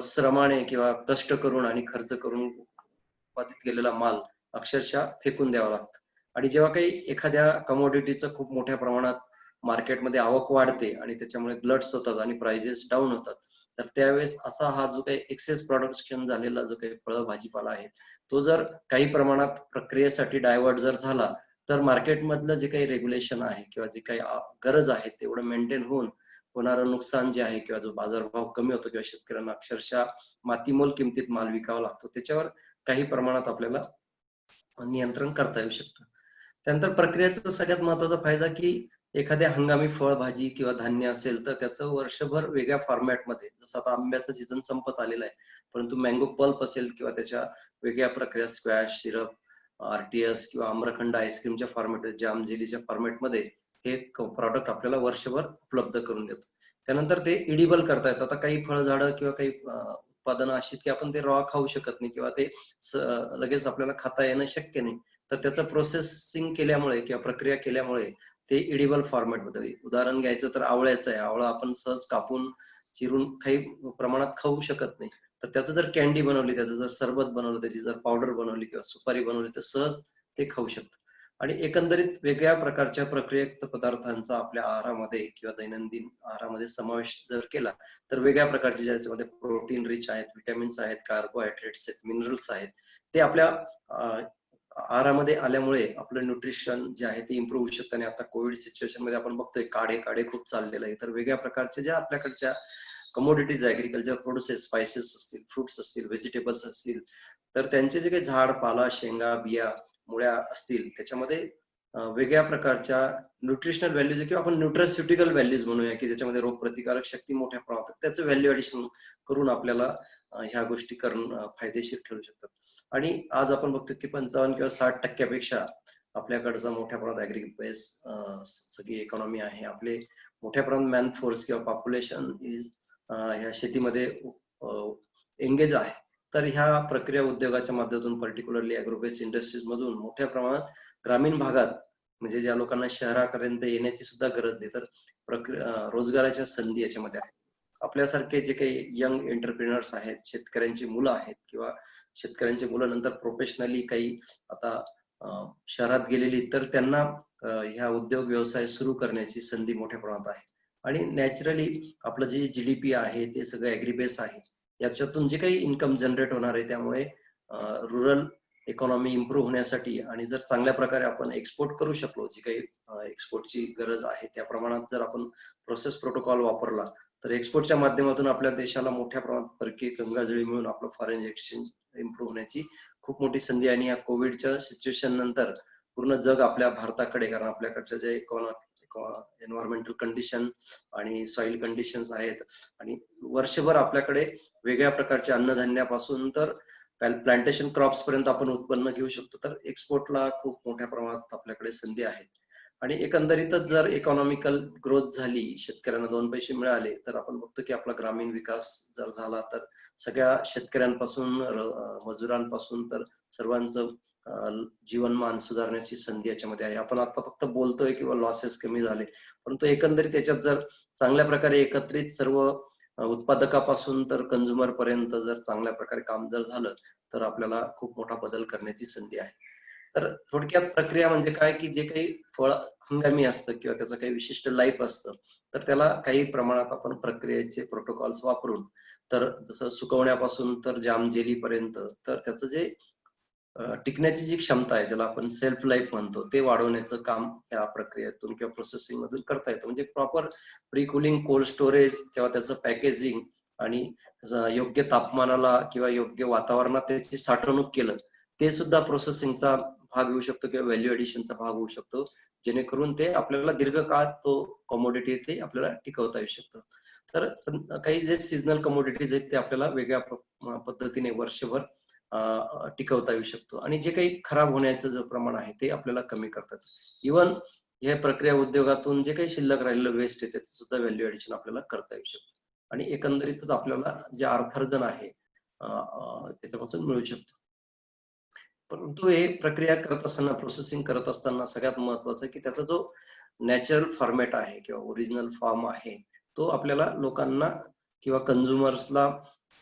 श्रमाने किंवा कष्ट करून आणि खर्च करून उत्पादित केलेला माल अक्षरशः फेकून द्यावा लागतो. आणि जेव्हा काही एखाद्या कमोडिटीचं खूप मोठ्या प्रमाणात मार्केटमध्ये आवक वाढते आणि त्याच्यामुळे ग्लट्स होतात आणि प्राइजेस डाऊन होतात, तर त्यावेळेस असा हा जो काही एक्सेस प्रोडक्शन झालेला जो काही फळं भाजीपाला आहे, तो जर काही प्रमाणात प्रक्रियेसाठी डायव्हर्ट जर झाला, तर मार्केटमधलं जे काही रेग्युलेशन आहे किंवा जे काही गरज आहे तेवढं मेंटेन होऊन होणारं नुकसान जे आहे किंवा जो बाजारभाव कमी होतो किंवा शेतकऱ्यांना अक्षरशः मातीमोल किमतीत माल विकावा लागतो, त्याच्यावर काही प्रमाणात आपल्याला नियंत्रण करता येऊ शकतं. त्यानंतर प्रक्रियेचा सगळ्यात महत्वाचा फायदा की एखाद्या हंगामी फळभाजी किंवा धान्य असेल तर त्याचं वर्षभर वेगळ्या फॉर्मॅटमध्ये, जसं आता आंब्याचं सीझन संपत आलेलं आहे, परंतु मँगो पल्प असेल किंवा त्याच्या वेगळ्या प्रक्रिया स्क्वॅश, सिरप, आरटीएस किंवा आम्रखंड आईस्क्रीमच्या फॉर्मॅट, जाम जेलीच्या फॉर्मॅटमध्ये हे प्रॉडक्ट आपल्याला वर्षभर उपलब्ध करून देतो. त्यानंतर ते इडिबल करता येतात. आता काही फळझाडं किंवा काही उत्पादनं अशी की आपण ते रॉ खाऊ शकत नाही किंवा ते लगेच आपल्याला खाता येणं शक्य नाही, तर त्याचं प्रोसेसिंग केल्यामुळे किंवा प्रक्रिया केल्यामुळे ते इडिबल फॉर्मॅटमध्ये, उदाहरण घ्यायचं तर आवळ्याचं आहे, आवळा आपण सहज कापून चिरून काही प्रमाणात खाऊ शकत नाही, तर त्याचं जर कॅन्डी बनवली, त्याचं जर सरबत बनवलं, त्याची जर पावडर बनवली किंवा सुपारी बनवली तर सहज ते खाऊ शकतं. आणि एकंदरीत वेगळ्या प्रकारच्या प्रक्रियायुक्त पदार्थांचा आपल्या आहारामध्ये किंवा दैनंदिन आहारामध्ये समावेश जर केला, तर वेगळ्या प्रकारचे ज्याच्यामध्ये प्रोटीन रिच आहेत, विटॅमिन्स आहेत, कार्बोहायड्रेट्स आहेत, मिनरल्स आहेत, ते आपल्या आहारामध्ये आल्यामुळे आपलं न्यूट्रिशन जे आहे ते इम्प्रूव्ह होऊ शकतं. आणि आता कोविड सिच्युएशन मध्ये आपण बघतोय काढे खूप चाललेलं आहे, तर वेगळ्या प्रकारच्या ज्या आपल्याकडच्या कमोडिटीज, ऍग्रिकल्चर प्रोड्युसेस, स्पायसेस असतील, फ्रुट्स असतील, व्हेजिटेबल्स असतील, तर त्यांचे जे काही झाड, पाला, शेंगा, बिया, मुळ्या असतील, त्याच्यामध्ये वेगळ्या प्रकारच्या न्यूट्रिशनल व्हॅल्यूज किंवा आपण न्यूट्रास्युटिकल व्हॅल्यूज म्हणूया की ज्याच्यामध्ये रोगप्रतिकारक शक्ती मोठ्या प्रमाणात, त्याचं व्हॅल्यू ऍडिशन करून आपल्याला ह्या गोष्टी करणं फायदेशीर ठरू शकतात. आणि आज आपण बघतो की 55 किंवा 60% आपल्याकडचा मोठ्या प्रमाणात ऍग्री बेस सगळी इकॉनॉमी आहे. आपले मोठ्या प्रमाणात मॅन फोर्स किंवा पॉप्युलेशन इज ह्या शेतीमध्ये एंगेज आहे. तर ह्या प्रक्रिया उद्योगाच्या माध्यमातून, पर्टिक्युलरली ऍग्रोबेस इंडस्ट्रीज मधून मोठ्या प्रमाणात ग्रामीण भागात, म्हणजे ज्या लोकांना शहरापर्यंत येण्याची सुद्धा गरज नाही, तर रोजगाराच्या संधी याच्यामध्ये आहेत. आपल्यासारखे जे काही यंग एंटरप्रिनर्स आहेत, शेतकऱ्यांची मुलं आहेत किंवा शेतकऱ्यांची मुलं नंतर प्रोफेशनली काही आता शहरात गेलेली, तर त्यांना ह्या उद्योग व्यवसाय सुरू करण्याची संधी मोठ्या प्रमाणात आहे. आणि नॅचरली आपलं जे जीडीपी आहे ते सगळं ऍग्रीबेस आहे, याच्यातून जे काही इन्कम जनरेट होणार आहे, त्यामुळे रुरल इकॉनॉमी इम्प्रूव्ह होण्यासाठी आणि जर चांगल्या प्रकारे आपण एक्सपोर्ट करू शकलो, जी काही एक्सपोर्टची गरज आहे त्या प्रमाणात जर आपण प्रोसेस प्रोटोकॉल वापरला, तर एक्सपोर्टच्या माध्यमातून आपल्या देशाला मोठ्या प्रमाणात परकीय गंगाजळी मिळून आपलं फॉरेन एक्सचेंज इम्प्रूव्ह होण्याची खूप मोठी संधी. आणि या कोविडच्या सिच्युएशन नंतर पूर्ण जग आपल्या भारताकडे, कारण आपल्याकडच्या जे एन्व्हायरमेंटल कंडिशन आणि सॉइल कंडिशन्स आहेत आणि वर्षभर आपल्याकडे वेगळ्या प्रकारच्या अन्नधान्यापासून तर प्लांटेशन क्रॉप्स पर्यंत आपण उत्पन्न घेऊ शकतो, तर एक्सपोर्टला खूप मोठ्या प्रमाणात आपल्याकडे संधी आहेत. आणि एकंदरीतच जर इकॉनॉमिकल ग्रोथ झाली, शेतकऱ्यांना 2 पैसे मिळाले, तर आपण बघतो की आपला ग्रामीण विकास जर झाला, तर सगळ्या शेतकऱ्यांपासून मजुरांपासून तर सर्वांचं जीवनमान सुधारण्याची संधी याच्यामध्ये आहे. आपण आता फक्त बोलतोय किंवा लॉसेस कमी झाले, परंतु एकंदरीत याच्यात जर चांगल्या प्रकारे एकत्रित सर्व उत्पादकापासून तर कंझ्युमर पर्यंत जर चांगल्या प्रकारे काम जर झालं तर आपल्याला खूप मोठा बदल करण्याची संधी आहे. तर थोडक्यात प्रक्रिया म्हणजे काय, की जे काही फळ हंगामी असतं किंवा त्याचं काही विशिष्ट लाईफ असतं, तर त्याला काही प्रमाणात आपण प्रक्रियेचे प्रोटोकॉल्स वापरून, तर जसं सुकवण्यापासून तर जाम जेली पर्यंत, तर त्याचं जे टिकण्याची जी क्षमता आहे, ज्याला आपण सेल्फ लाईफ म्हणतो, ते वाढवण्याचं काम या प्रक्रियेतून किंवा प्रोसेसिंग मधून करता येतं. म्हणजे proper pre cooling, cold storage किंवा त्याचं पॅकेजिंग आणि योग्य तापमानाला किंवा योग्य वातावरणात त्याची साठवणूक केलं, ते सुद्धा प्रोसेसिंगचा भाग येऊ शकतो किंवा व्हॅल्यू एडिशनचा भाग होऊ शकतो. जेणेकरून ते आपल्याला दीर्घकाळ तो कमोडिटी ते आपल्याला टिकवता येऊ शकतो. तर काही जे सीजनल कमोडिटीज आहेत ते आपल्याला वेगळ्या पद्धतीने वर्षभर टिकवता येऊ शकतो आणि जे काही खराब होण्याचं जे प्रमाण आहे ते आपल्याला कमी करतात. इव्हन हे प्रक्रिया उद्योगातून जे काही शिल्लक राहिलेलं वेस्ट आहे त्याचं सुद्धा व्हॅल्यू एडिशन आपल्याला करता येऊ शकतं आणि एकंदरीतच आपल्याला जे अर्थार्जन आहे त्याच्यापासून मिळू शकतो. परंतु हे प्रक्रिया करत असताना, प्रोसेसिंग करत असताना सगळ्यात महत्वाचं की त्याचा जो नॅचरल फॉर्मॅट आहे किंवा ओरिजिनल फॉर्म आहे, तो आपल्याला लोकांना किंवा कंझ्युमर्सला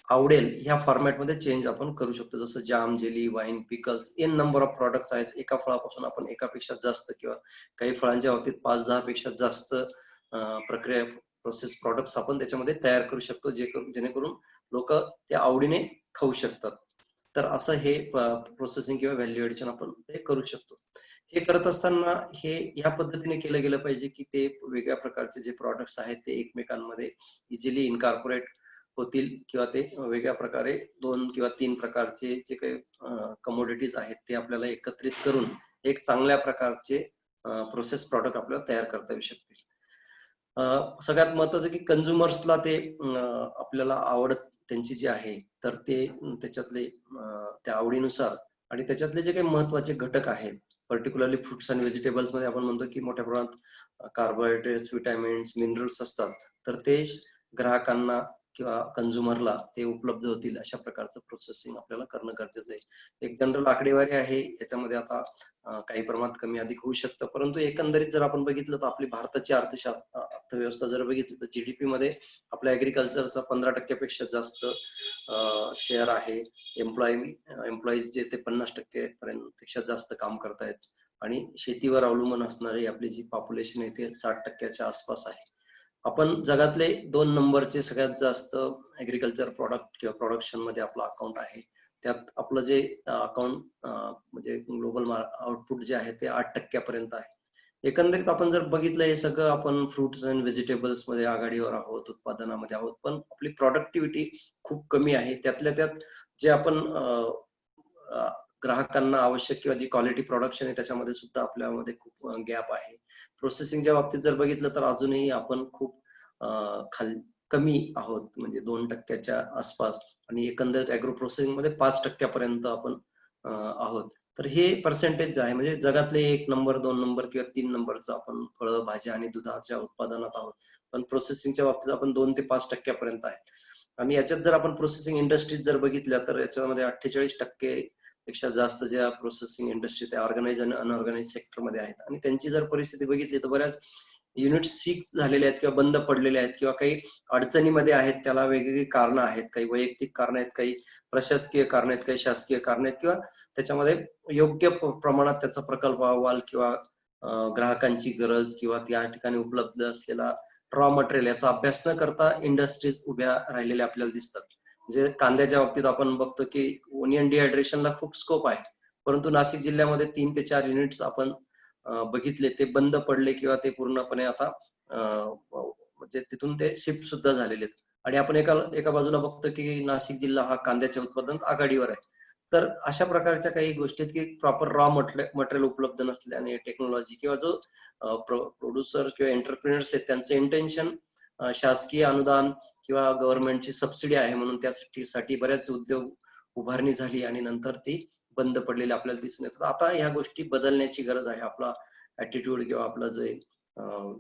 आवडेल ह्या फॉर्मॅटमध्ये चेंज आपण करू शकतो. जसं jam, jelly, wine, pickles in number of products आहेत. एका फळापासून आपण एकापेक्षा जास्त किंवा काही फळांच्या बाबतीत 5-10 पेक्षा जास्त प्रक्रिया प्रोसेस प्रॉडक्ट्स आपण त्याच्यामध्ये तयार करू शकतो, जेणेकरून लोक ते आवडीने खाऊ शकतात. तर असं हे प्रोसेसिंग किंवा व्हॅल्यू एडिशन आपण ते करू शकतो. हे करत असताना हे ह्या पद्धतीने केलं गेलं पाहिजे की ते वेगळ्या प्रकारचे जे प्रॉडक्ट्स आहेत ते एकमेकांमध्ये इझिली इनकॉर्पोरेट होतील किंवा ते वेगळ्या प्रकारे 2 किंवा 3 प्रकारचे जे काही कमोडिटीज आहेत ते आपल्याला एकत्रित करून एक चांगल्या प्रकारचे प्रोसेस प्रॉडक्ट आपल्याला तयार करता येऊ शकतील. सगळ्यात महत्वाचं की कंझ्युमर्सला ते आपल्याला आवडत त्यांची जी आहे तर ते त्याच्यातले त्या आवडीनुसार आणि त्याच्यातले जे काही महत्वाचे घटक आहेत, पर्टिक्युलरली फ्रुट्स अँड व्हेजिटेबल्स मध्ये आपण म्हणतो की मोठ्या प्रमाणात कार्बोहायड्रेट्स, विटॅमिन्स, मिनरल्स असतात, तर ते ग्राहकांना किंवा कंझ्युमरला ते उपलब्ध होतील अशा प्रकारचं प्रोसेसिंग आपल्याला करणं गरजेचं आहे. एक जनरल आकडेवारी आहे, याच्यामध्ये आता काही प्रमाणात कमी अधिक होऊ शकतं, परंतु एकंदरीत जर आपण बघितलं तर आपली भारताची अर्थव्यवस्था जर बघितली तर जीडीपी मध्ये आपल्या ऍग्रिकल्चरचा 15% पेक्षा जास्त शेअर आहे. एम्प्लॉईज जे ते 50% पेक्षा जास्त काम करतायत आणि शेतीवर अवलंबून असणारी आपली जी पॉप्युलेशन आहे ते 60%च्या आसपास आहे. आपण जगातले 2 नंबरचे सगळ्यात जास्त ऍग्रिकल्चर प्रॉडक्ट किंवा प्रोडक्शन मध्ये आपलं अकाउंट आहे. त्यात आपलं जे अकाउंट म्हणजे ग्लोबल आउटपुट जे आहे ते 8% पर्यंत आहे. एकंदरीत आपण जर बघितलं हे सगळं आपण फ्रुट्स अँड व्हेजिटेबल्स मध्ये आघाडीवर आहोत, उत्पादनामध्ये आहोत, पण आपली प्रॉडक्टिव्हिटी खूप कमी आहे. त्यातल्या त्यात जे आपण ग्राहकांना आवश्यक किंवा जी क्वालिटी प्रोडक्शन आहे त्याच्यामध्ये सुद्धा आपल्यामध्ये खूप गॅप आहे. प्रोसेसिंगच्या बाबतीत जर बघितलं तर अजूनही आपण खूप कमी आहोत, म्हणजे 2%च्या आसपास आणि एकंदरीत अॅग्रो प्रोसेसिंग मध्ये 5% पर्यंत आपण आहोत. तर हे पर्सेंटेज आहे, म्हणजे जगातले 1 नंबर, 2 नंबर किंवा 3 नंबरचं आपण फळं, भाज्या आणि दुधाच्या उत्पादनात आहोत. पण प्रोसेसिंगच्या बाबतीत आपण 2 ते 5% पर्यंत आहे. आणि याच्यात जर आपण प्रोसेसिंग इंडस्ट्रीज जर बघितल्या तर याच्यामध्ये 48% पेक्षा जास्त ज्या प्रोसेसिंग इंडस्ट्री त्या ऑर्गनाइज आणि अनऑर्गनाइज सेक्टरमध्ये आहेत. आणि त्यांची जर परिस्थिती बघितली तर बऱ्याच युनिट सीज झालेले आहेत किंवा बंद पडलेले आहेत किंवा काही अडचणीमध्ये आहेत. त्याला वेगवेगळी कारणं आहेत, काही वैयक्तिक कारणं आहेत, काही प्रशासकीय कारणं आहेत, काही शासकीय कारणं आहेत किंवा त्याच्यामध्ये योग्य प्रमाणात त्याचा प्रकल्प अहवाल किंवा ग्राहकांची गरज किंवा त्या ठिकाणी उपलब्ध असलेला रॉ मटेरियल याचा अभ्यास न करता इंडस्ट्रीज उभ्या राहिलेल्या आपल्याला दिसतात. म्हणजे कांद्याच्या बाबतीत आपण बघतो की ओनियन डिहायड्रेशनला खूप स्कोप आहे, परंतु नाशिक जिल्ह्यामध्ये 3 ते 4 युनिट्स आपण बघितले ते बंद पडले किंवा ते पूर्णपणे आता म्हणजे तिथून ते शिफ्ट सुद्धा झालेले आहेत. आणि आपण एका बाजूला बघतो की नाशिक जिल्हा हा कांद्याच्या उत्पादनात आघाडीवर आहे. तर अशा प्रकारच्या काही गोष्टी की प्रॉपर रॉ मटेरियल उपलब्ध नसल्याने टेक्नॉलॉजी किंवा जो प्रोड्युसर किंवा एंटरप्रिनर्स आहेत त्यांचं इंटेन्शन शासकीय अनुदान किंवा गव्हर्नमेंटची सबसिडी आहे म्हणून त्यासाठी बऱ्याच उद्योग उभारणी झाली आणि नंतर ती बंद पडलेली आपल्याला दिसून येतात. आता ह्या गोष्टी बदलण्याची गरज आहे. आपला ऍटिट्यूड किंवा आपला जो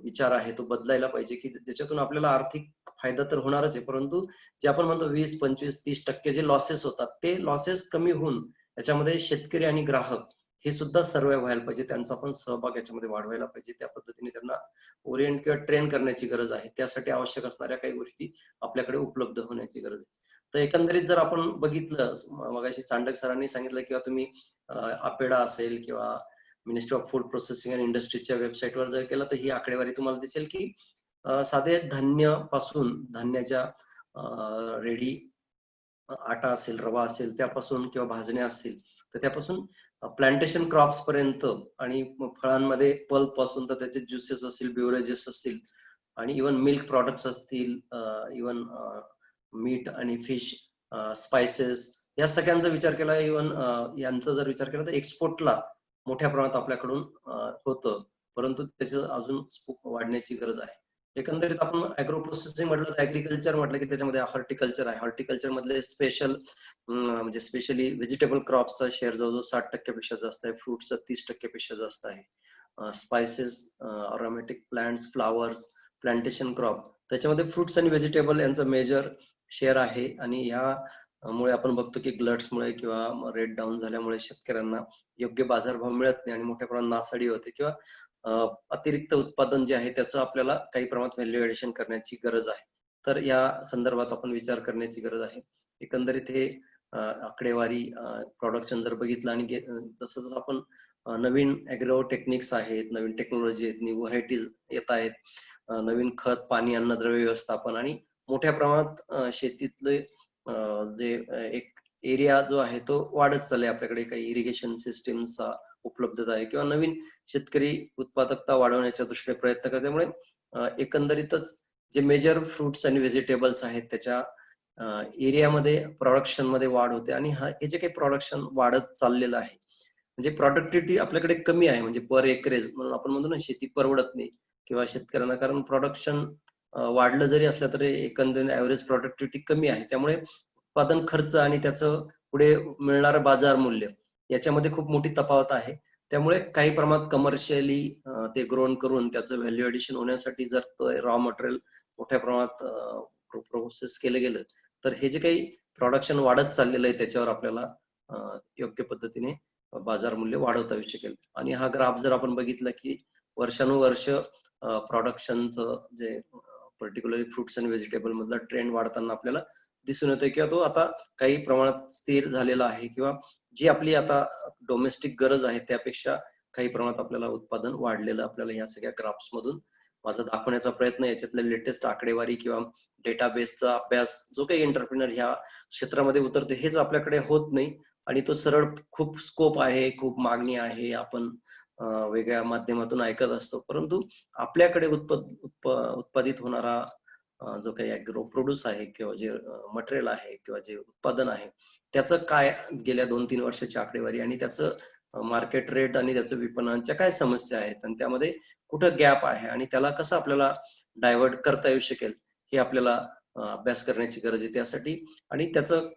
विचार आहे तो बदलायला पाहिजे की त्याच्यातून आपल्याला आर्थिक फायदा तर होणारच आहे, परंतु जे आपण म्हणतो 20, 25, 30% जे लॉसेस होतात ते लॉसेस कमी होऊन त्याच्यामध्ये शेतकरी आणि ग्राहक हे सुद्धा सर्वे व्हायला पाहिजे, त्यांचा पण सहभाग याच्यामध्ये वाढवायला पाहिजे. त्या पद्धतीने त्यांना ओरिएंट किंवा ट्रेन करण्याची गरज आहे. त्यासाठी आवश्यक असणाऱ्या काही गोष्टी आपल्याकडे उपलब्ध होण्याची गरज आहे. तर एकंदरीत जर आपण बघितलं, मगाशी चांडक सरांनी सांगितलं किंवा तुम्ही अपेडा असेल किंवा ministry of food processing and इंडस्ट्रीजच्या वेबसाईटवर जर केलं तर ही आकडेवारी तुम्हाला दिसेल की साधे धान्य पासून, धान्याच्या रेडी आटा असेल, रवा असेल त्यापासून किंवा भाजण्या असतील तर त्यापासून प्लांटेशन क्रॉप्स पर्यंत आणि फळांमध्ये पल्प पासून तर त्याचे ज्युसेस असतील, बिव्हरेजेस असतील आणि इव्हन मिल्क प्रॉडक्ट्स असतील, इव्हन मीट आणि फिश, स्पायसेस, या सगळ्यांचा विचार केला, इव्हन यांचा जर विचार केला तर एक्सपोर्टला मोठ्या प्रमाणात आपल्याकडून होतं, परंतु त्याचं अजून स्कोप वाढण्याची गरज आहे. एकंदरीत आपण अॅग्रो प्रोसेसिंग म्हटलं तर ऍग्रिकल्चर म्हटलं की त्याच्यामध्ये हॉर्टिकल्चर आहे. हॉर्टिकल्चर मधले स्पेशल म्हणजे स्पेशली व्हेजिटेबल क्रॉपचा शेअर जवळजवळ 60% पेक्षा जास्त आहे, फ्रुट्सचा 30% पेक्षा जास्त आहे, spices, aromatic plants, flowers, plantation crop, त्याच्यामध्ये फ्रुट्स आणि व्हेजिटेबल यांचं मेजर शेअर आहे. आणि यामुळे आपण बघतो की ग्लट्समुळे किंवा रेट डाऊन झाल्यामुळे शेतकऱ्यांना योग्य बाजारभाव मिळत नाही आणि मोठ्या प्रमाणात नासाडी होते किंवा अतिरिक्त उत्पादन जे आहे त्याचं आपल्याला काही प्रमाणात व्हॅल्यू ऍडिशन करण्याची गरज आहे. तर या संदर्भात आपण विचार करण्याची गरज आहे. एकंदरीत हे आकडेवारी प्रोडक्शन जर बघितलं आणि जसं जसं आपण नवीन ऍग्रो टेक्निक्स आहेत, नवीन टेक्नॉलॉजी आहेत, न्यू व्हरायटीज येत आहेत, नवीन खत, पाणी, अन्नद्रव्य व्यवस्थापन आणि मोठ्या प्रमाणात शेतीतले जे एक एरिया जो आहे तो वाढत चाललाय. आपल्याकडे काही इरिगेशन सिस्टीमचा उपलब्धता आहे किंवा नवीन शेतकरी उत्पादकता वाढवण्याच्या दृष्टीने प्रयत्न करतात. त्यामुळे एकंदरीतच जे मेजर फ्रुट्स आणि व्हेजिटेबल्स आहेत त्याच्या एरियामध्ये प्रोडक्शन मध्ये वाढ होते आणि हे जे काही प्रोडक्शन वाढत चाललेलं आहे म्हणजे प्रोडक्टिव्हिटी आपल्याकडे कमी आहे, म्हणजे पर एकरेज म्हणून आपण म्हणतो ना शेती परवडत नाही किंवा शेतकऱ्यांना, कारण प्रोडक्शन वाढलं जरी असलं तरी एकंदरीत ऍव्हरेज प्रोडक्टिव्हिटी कमी आहे. त्यामुळे उत्पादन खर्च आणि त्याचं पुढे मिळणारं बाजार मूल्य याच्यामध्ये खूप मोठी तफावत आहे. त्यामुळे काही प्रमाणात कमर्शियली ते ग्रोन करून त्याचं व्हॅल्यू ऍडिशन होण्यासाठी जर तो रॉ मटेरियल मोठ्या प्रमाणात प्रोसेस केलं गेलं तर हे जे काही प्रोडक्शन वाढत चाललेलं आहे त्याच्यावर आपल्याला योग्य पद्धतीने बाजार मूल्य वाढवता येऊ शकेल. आणि हा ग्राफ जर आपण बघितला की वर्षानुवर्ष प्रोडक्शनचं जे पर्टिक्युलरली फ्रुट्स आणि व्हेजिटेबल मधला ट्रेंड वाढताना आपल्याला दिसून येतोय किंवा तो आता काही प्रमाणात स्थिर झालेला आहे किंवा जी आपली आता डोमेस्टिक गरज आहे त्यापेक्षा काही प्रमाणात आपल्याला उत्पादन वाढलेलं आपल्याला या सगळ्या ग्राफ्स मधून माझा दाखवण्याचा प्रयत्न आहे. याच्यातल्या लेटेस्ट आकडेवारी किंवा डेटाबेसचा अभ्यास जो काही एंटरप्रिनर ह्या क्षेत्रामध्ये उतरते हेच आपल्याकडे होत नाही आणि तो सरळ खूप स्कोप आहे, खूप मागणी आहे, आपण वेगळ्या माध्यमातून ऐकत असतो, परंतु आपल्याकडे उत्पादित होणारा जो काही अॅग्रो प्रोड्यूस आहे किंवा जे मटेरियल आहे किंवा जे उत्पादन आहे त्याचं काय गेल्या 2-3 वर्षाची आकडेवारी आणि त्याचं मार्केट रेट आणि त्याचं विपणनाच्या काय समस्या आहेत आणि त्यामध्ये कुठं गॅप आहे आणि त्याला कसं आपल्याला डायव्हर्ट करता येऊ शकेल हे आपल्याला अभ्यास करण्याची गरज आहे त्यासाठी. आणि त्याचं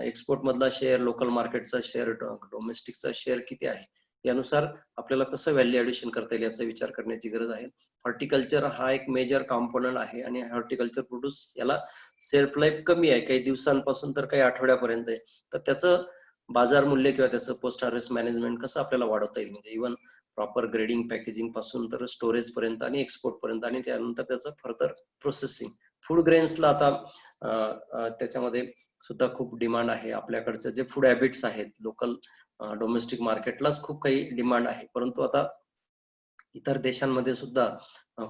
एक्सपोर्ट मधला शेअर, लोकल मार्केटचा शेअर, डोमेस्टिकचा शेअर किती आहे यानुसार आपल्याला कसं व्हॅल्यू ऍडिशन करता येईल याचा विचार करण्याची गरज आहे. हॉर्टिकल्चर हा एक मेजर कॉम्पोनंट आहे आणि हॉर्टिकल्चर प्रोड्यूस याला सेल्फ लाईफ कमी आहे, काही दिवसांपासून तर काही आठवड्यापर्यंत आहे. तर त्याचं बाजार मूल्य किंवा त्याचं पोस्ट हार्वेस्ट मॅनेजमेंट कसं आपल्याला वाढवता येईल, म्हणजे इव्हन प्रॉपर ग्रेडिंग, पॅकेजिंग पासून तर स्टोरेज पर्यंत आणि एक्सपोर्ट पर्यंत आणि त्यानंतर त्याचं फर्दर प्रोसेसिंग. फूड ग्रेन्सला आता त्याच्यामध्ये सुद्धा खूप डिमांड आहे. आपल्याकडचे जे फूड हॅबिट्स आहेत लोकल डोमेस्टिक मार्केटलाच खूप काही डिमांड आहे, परंतु आता इतर देशांमध्ये सुद्धा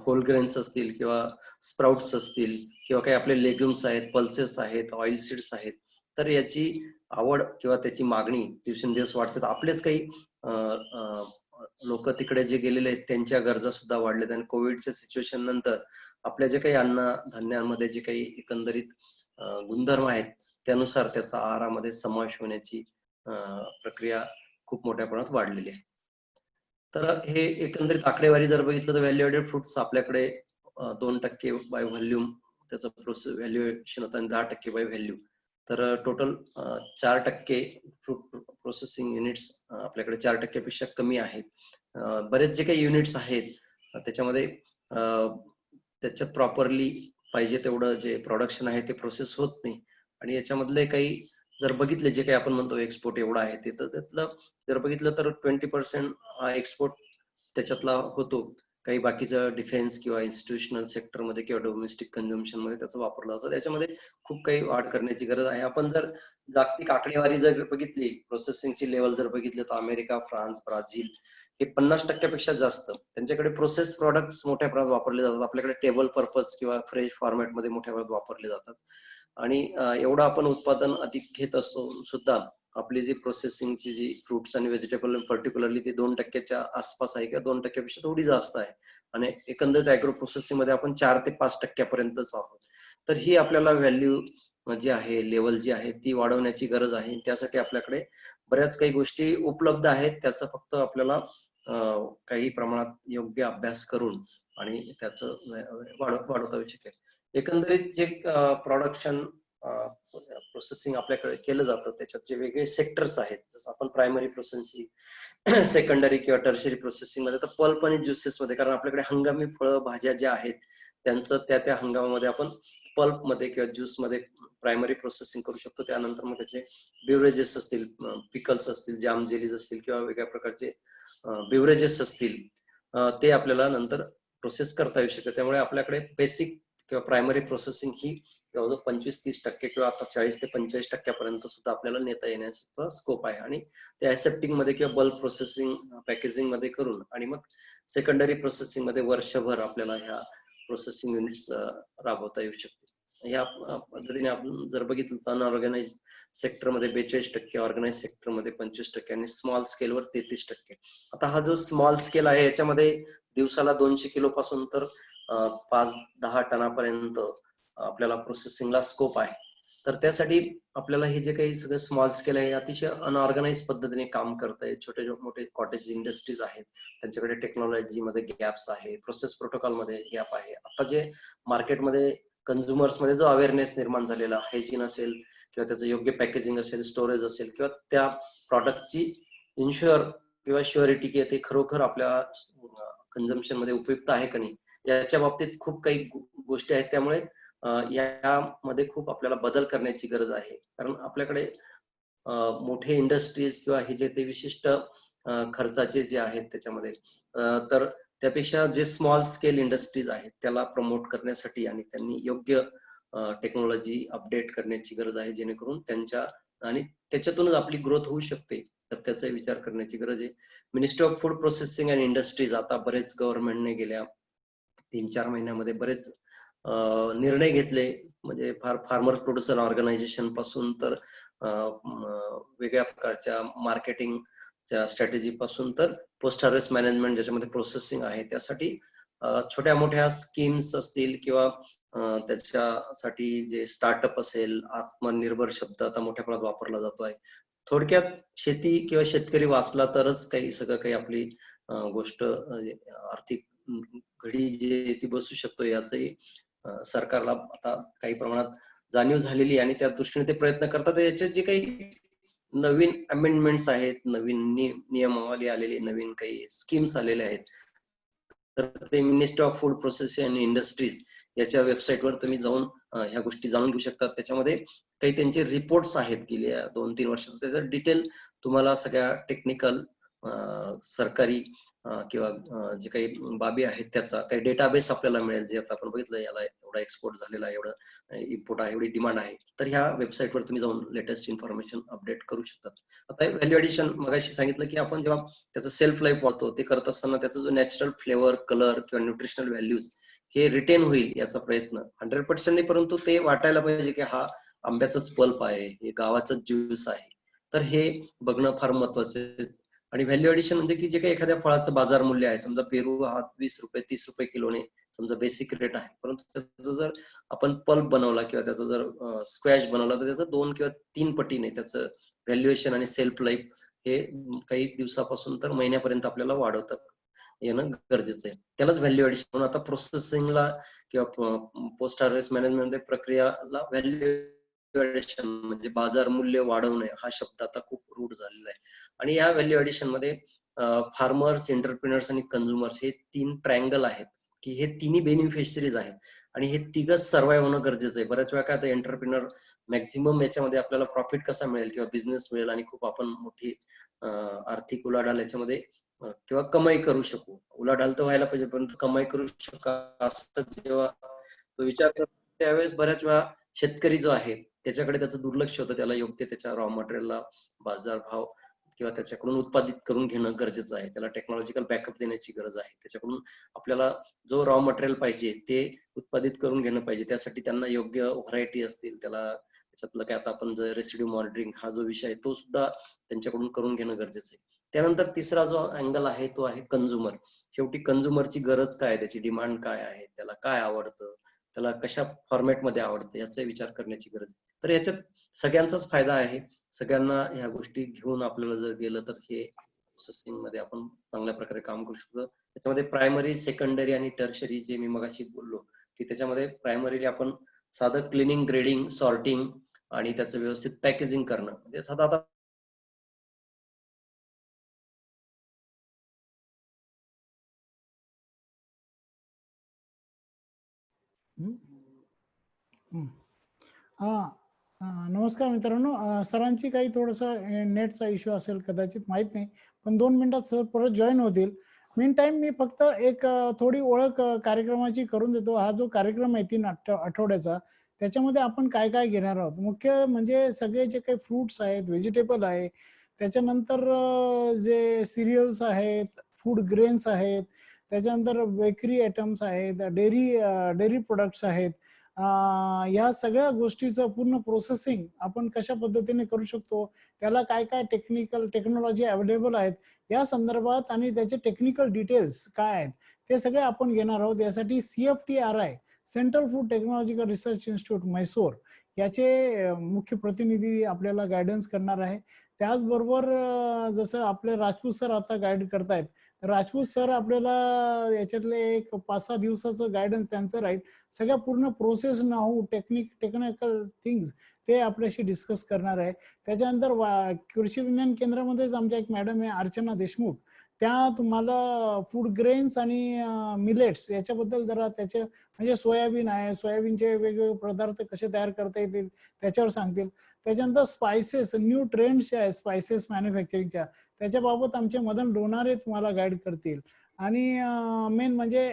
होल ग्रेन्स असतील किंवा स्प्राउट्स असतील किंवा काही आपले लेग्युम्स आहेत, पल्सेस आहेत, ऑइल सीड्स आहेत, तर याची आवड किंवा त्याची मागणी दिवसेंदिवस वाढते. आपलेच काही लोक तिकडे जे गेलेले आहेत त्यांच्या गरजा सुद्धा वाढल्यात आणि कोविडच्या सिच्युएशन नंतर आपल्या जे काही अन्न धान्यांमध्ये जे काही एकंदरीत गुणधर्म आहेत त्यानुसार त्याचा आहारामध्ये समावेश होण्याची प्रक्रिया खूप मोठ्या प्रमाणात वाढलेली आहे. तर हे एकंदरीत आकडेवारी जर बघितलं तर व्हॅल्यू ऍडेड फ्रुट्स आपल्याकडे 2% बाय व्हॉल्यूम त्याचं प्रोसेस व्हॅल्युएशन होतं आणि 10% बाय व्हॅल्यू. तर टोटल 4% फ्रूट प्रोसेसिंग युनिट्स आपल्याकडे 4% पेक्षा कमी आहेत. बरेच जे काही युनिट्स आहेत त्याच्यामध्ये त्याच्यात प्रॉपरली पाहिजे तेवढं जे प्रोडक्शन आहे ते प्रोसेस होत नाही आणि याच्यामधले काही जर बघितले जे काही आपण म्हणतो एक्सपोर्ट एवढा आहे ते, तर त्यातलं जर बघितलं तर 20% हा एक्सपोर्ट त्याच्यातला होतो. काही बाकीचं डिफेन्स किंवा इन्स्टिट्यूशनल सेक्टरमध्ये किंवा डोमेस्टिक कन्झम्पशन मध्ये त्याचा वापरला जातो. त्याच्यामध्ये खूप काही वाढ करण्याची गरज आहे. आपण जर जागतिक आकडेवारी जर बघितली, प्रोसेसिंगची लेवल जर बघितली, तर अमेरिका, फ्रान्स, ब्राझील हे 50% जास्त त्यांच्याकडे प्रोसेस प्रॉडक्ट्स मोठ्या प्रमाणात वापरले जातात. आपल्याकडे टेबल पर्पज किंवा फ्रेश फॉर्मॅटमध्ये मोठ्या प्रमाणात वापरले जातात. आणि एवढं आपण उत्पादन अधिक घेत असतो सुद्धा आपली जी प्रोसेसिंगची जी फ्रुट्स आणि व्हेजिटेबल पर्टिक्युलरली ती 2%च्या आसपास आहे किंवा 2%पेक्षा थोडी जास्त आहे. आणि एकंदरीत ऍग्रो प्रोसेसिंग मध्ये आपण 4 ते 5%पर्यंतच आहोत. तर ही आपल्याला व्हॅल्यू जी आहे, लेवल जी आहे ती वाढवण्याची गरज आहे. त्यासाठी आपल्याकडे बऱ्याच काही गोष्टी उपलब्ध आहेत. त्याचं फक्त आपल्याला काही प्रमाणात योग्य अभ्यास करून आणि त्याचं वाढवता येऊ शकेल. एकंदरीत जे प्रोडक्शन प्रोसेसिंग आपल्याकडे केलं जातं त्याच्यात जे वेगळे सेक्टर्स आहेत, जसं आपण प्रायमरी प्रोसेसिंग, सेकंडरी किंवा टर्शरी प्रोसेसिंग मध्ये, तर पल्प आणि ज्युसेस मध्ये, कारण आपल्याकडे हंगामी फळं भाज्या ज्या आहेत त्यांचं त्या हंगामामध्ये आपण पल्प मध्ये किंवा ज्यूस मध्ये प्रायमरी प्रोसेसिंग करू शकतो. त्यानंतर मग त्याचे बिवरेजेस असतील, पिकल्स असतील, जाम जेलीज असतील किंवा वेगळ्या प्रकारचे बिवरेजेस असतील, ते आपल्याला नंतर प्रोसेस करता येऊ शकते. त्यामुळे आपल्याकडे बेसिक किंवा प्रायमरी प्रोसेसिंग ही जवळजवळ 25-30% किंवा आता 40 ते 45% सुद्धा आपल्याला नेता येण्याचा स्कोप आहे. आणि ते ऍसेप्टिंग मध्ये किंवा बल्क प्रोसेसिंग, पॅकेजिंग मध्ये करून आणि मग सेकंडरी प्रोसेसिंग मध्ये वर्षभर आपल्याला ह्या प्रोसेसिंग युनिट्स राबवता येऊ शकते. या पद्धतीने आपण जर बघितलं तर अनऑर्गनाइज सेक्टरमध्ये 42%, ऑर्गनाइज सेक्टरमध्ये 25% आणि स्मॉल स्केलवर 33%. आता हा जो स्मॉल स्केल आहे याच्यामध्ये दिवसाला 200 किलो पासून तर 5-10 टनापर्यंत आपल्याला प्रोसेसिंगला स्कोप आहे. तर त्यासाठी आपल्याला हे जे काही सगळं स्मॉल स्केल आहे अतिशय अनऑर्गनाइज पद्धतीने काम करताय. छोटे मोठे कॉटेज इंडस्ट्रीज आहेत, त्यांच्याकडे टेक्नॉलॉजी मध्ये गॅप्स आहे, प्रोसेस प्रोटोकॉल मध्ये गॅप आहे. आता जे मार्केटमध्ये कन्झ्युमर्स मध्ये जो अवेअरनेस निर्माण झालेला, हायजीन असेल किंवा त्याचं योग्य पॅकेजिंग असेल, स्टोरेज असेल किंवा त्या प्रॉडक्टची इन्शुअर किंवा शुअरिटी की ते खरोखर आपल्या कन्झम्पशन मध्ये उपयुक्त आहे का नाही, याच्या बाबतीत खूप काही गोष्टी आहेत. त्यामुळे यामध्ये खूप आपल्याला बदल करण्याची गरज आहे. कारण आपल्याकडे मोठे इंडस्ट्रीज किंवा हे जे ते विशिष्ट खर्चाचे जे आहेत त्याच्यामध्ये, तर त्यापेक्षा जे स्मॉल स्केल इंडस्ट्रीज आहेत त्याला प्रमोट करण्यासाठी आणि त्यांनी योग्य टेक्नॉलॉजी अपडेट करण्याची गरज आहे, जेणेकरून त्यांच्या आणि त्याच्यातूनच आपली ग्रोथ होऊ शकते. तर त्याचा विचार करण्याची गरज आहे. Ministry of food processing and industries, आता बरेच गव्हर्नमेंटने गेल्या 3-4 महिन्यामध्ये बरेच निर्णय घेतले. म्हणजे फार्मर प्रोड्युसर ऑर्गनायझेशन पासून तर वेगळ्या प्रकारच्या मार्केटिंगच्या स्ट्रॅटेजी पासून तर पोस्ट हार्वेस्ट मॅनेजमेंट ज्याच्यामध्ये प्रोसेसिंग आहे त्यासाठी छोट्या मोठ्या स्कीम्स असतील किंवा त्याच्यासाठी जे स्टार्टअप असेल, आत्मनिर्भर शब्द आता मोठ्या प्रमाणात वापरला जातो आहे. थोडक्यात शेती किंवा शेतकरी वाचला तरच काही सगळं काही आपली गोष्ट आर्थिक घडी जी ती बसू शकतो, याचंही सरकारला आता काही प्रमाणात जाणीव झालेली आणि त्या दृष्टीने ते प्रयत्न करतात. याचे जे काही नवीन अमेंडमेंट्स आहेत, नवीन नियमावली आलेली, नवीन काही स्कीम्स आलेल्या आहेत, तर ते ministry of food processing and industries याच्या वेबसाईटवर तुम्ही जाऊन ह्या गोष्टी जाणून घेऊ शकतात. त्याच्यामध्ये काही त्यांचे रिपोर्ट्स आहेत गेल्या 2-3 वर्षात, त्याचं डिटेल तुम्हाला सगळ्या टेक्निकल सरकारी किंवा जे काही बाबी आहेत त्याचा काही डेटाबेस आपल्याला मिळेल. जे आता आपण बघितलं याला एवढा एक्सपोर्ट झालेला आहे, एवढं इम्पोर्ट आहे, एवढी डिमांड आहे, तर ह्या वेबसाईटवर तुम्ही जाऊन लेटेस्ट इन्फॉर्मेशन अपडेट करू शकतात. आता व्हॅल्यू ऍडिशन मगाशी सांगितलं की आपण जेव्हा त्याचं सेल्फ लाईफ वाढतो ते करत असताना त्याचा जो नॅचरल फ्लेवर, कलर किंवा न्यूट्रिशनल व्हॅल्यूज हे रिटेन होईल याचा प्रयत्न 100% नाही, परंतु ते वाटायला पाहिजे की हा आंब्याचाच पल्प आहे, हे गावाचाच ज्यूस आहे. तर हे बघणं फार महत्वाचं आहे. आणि व्हॅल्यू ऍडिशन म्हणजे की जे काही एखाद्या फळाचं बाजार मूल्य आहे, समजा पेरू हा 20 रुपये 30 रुपये किलोने समजा बेसिक रेट आहे, परंतु त्याचं जर आपण पल्प बनवला किंवा त्याचा जर स्क्वॅश बनवला तर त्याचं 2 किंवा 3 पटीने त्याचं व्हॅल्युएशन आणि सेल्फ लाईफ हे काही दिवसापासून तर महिन्यापर्यंत आपल्याला वाढवतात येणं गरजेचं आहे. त्यालाच व्हॅल्यू ऍडिशन म्हणून आता प्रोसेसिंगला किंवा पोस्ट हार्वेस्ट मॅनेजमेंट प्रक्रियाला व्हॅल्यू ऍडिशन म्हणजे बाजार मूल्य वाढवणे हा शब्द आता खूप रूढ झालेला आहे. आणि या व्हॅल्यू ऍडिशन मध्ये फार्मर्स, एंटरप्रिनर्स आणि कन्झ्युमर्स हे 3 ट्रायंगल आहेत की हे तिन्ही बेनिफिशरीज आहेत आणि हे तिघच सर्वाइव्ह होणं गरजेचं आहे. बऱ्याच वेळा काय एंटरप्रिनर मॅक्झिमम याच्यामध्ये आपल्याला प्रॉफिट कसा मिळेल किंवा बिझनेस मिळेल आणि खूप आपण मोठी आर्थिक उलाढाल याच्यामध्ये किंवा कमाई करू शकू. उलाढाल तर व्हायला पाहिजे, परंतु कमाई करू शकू असं जेव्हा तो विचार करतो त्यावेळेस बऱ्याच वेळा शेतकरी जो आहे त्याच्याकडे त्याचं दुर्लक्ष होतं. त्याला योग्य त्याच्या रॉ मटेरियलला बाजारभाव किंवा त्याच्याकडून उत्पादित करून घेणं गरजेचं आहे. त्याला टेक्नॉलॉजिकल बॅकअप देण्याची गरज आहे. त्याच्याकडून आपल्याला जो रॉ मटेरियल पाहिजे ते उत्पादित करून घेणं पाहिजे. त्यासाठी त्यांना योग्य व्हरायटी असतील, त्याला त्याच्यातलं काय आता आपण जर रेसिड्यू मॉनिटरिंग हा जो विषय आहे तो सुद्धा त्यांच्याकडून करून घेणं गरजेचं आहे. त्यानंतर तिसरा जो अँगल आहे तो आहे कंझ्युमर. शेवटी कंझ्युमरची गरज काय, त्याची डिमांड काय आहे, त्याला काय आवडतं, त्याला कशा फॉर्मॅटमध्ये आवडतं याचा विचार करण्याची गरज आहे. तर याच्यात सगळ्यांचाच फायदा आहे. सगळ्यांना ह्या गोष्टी घेऊन आपल्याला जर गेलं तर हे प्रोसेसिंग मध्ये आपण चांगल्या प्रकारे काम करू शकतो. त्याच्यामध्ये प्रायमरी, सेकंडरी आणि टर्शरी जे मी मगाशी बोललो की त्याच्यामध्ये प्रायमरीली आपण साधं क्लिनिंग, ग्रेडिंग, सॉर्टिंग आणि त्याचं व्यवस्थित पॅकेजिंग करणं म्हणजे साधा आता हा नमस्कार मित्रांनो, सरांची काही थोडंसं नेटचा इश्यू असेल कदाचित, माहित नाही, पण 2 मिनिटात सर परत जॉईन होतील. मीन टाइम मी फक्त एक थोडी ओळख कार्यक्रमाची करून देतो. हा जो कार्यक्रम आहे 3 आठवड्याचा, त्याच्यामध्ये आपण काय काय घेणार आहोत. मुख्य म्हणजे सगळे जे काही फ्रुट्स आहेत, व्हेजिटेबल आहे, त्याच्यानंतर जे सिरियल्स आहेत, फूड ग्रेन्स आहेत, त्याच्यानंतर बेकरी आयटम्स आहेत, डेअरी प्रोडक्ट्स आहेत. या सगळ्या गोष्टीचं पूर्ण प्रोसेसिंग आपण कशा पद्धतीने करू शकतो, त्याला काय काय टेक्नॉलॉजी अवेलेबल आहेत या संदर्भात आणि त्याचे टेक्निकल डिटेल्स काय आहेत ते सगळे आपण घेणार आहोत. यासाठी CFTRI, central food technological research institute Mysore, याचे मुख्य प्रतिनिधी आपल्याला गायडन्स करणार आहे. त्याचबरोबर जसं आपले राजपूत सर आता गाईड करतायत, राजपूत सर आपल्याला याच्यातले एक 5-6 दिवसाचं गायडन्स त्यांचं राहील. सगळ्या पूर्ण प्रोसेस नाऊ, टेक्निकल थिंग्स ते आपल्याशी डिस्कस करणार आहे. त्याच्यानंतर कृषी विज्ञान केंद्रामध्येच आमच्या एक मॅडम आहे अर्चना देशमुख, त्या तुम्हाला फूड ग्रेन्स आणि मिलेट्स याच्याबद्दल जरा त्याचे म्हणजे सोयाबीन आहे, सोयाबीनचे वेगवेगळे पदार्थ कसे तयार करता येतील त्याच्यावर सांगतील. त्याच्यानंतर स्पायसेस, न्यू ट्रेंड्स जे आहे स्पायसेस मॅन्युफॅक्चरिंगच्या, त्याच्याबाबत आमचे मदन डोनारे तुम्हाला गाईड करतील. आणि मेन म्हणजे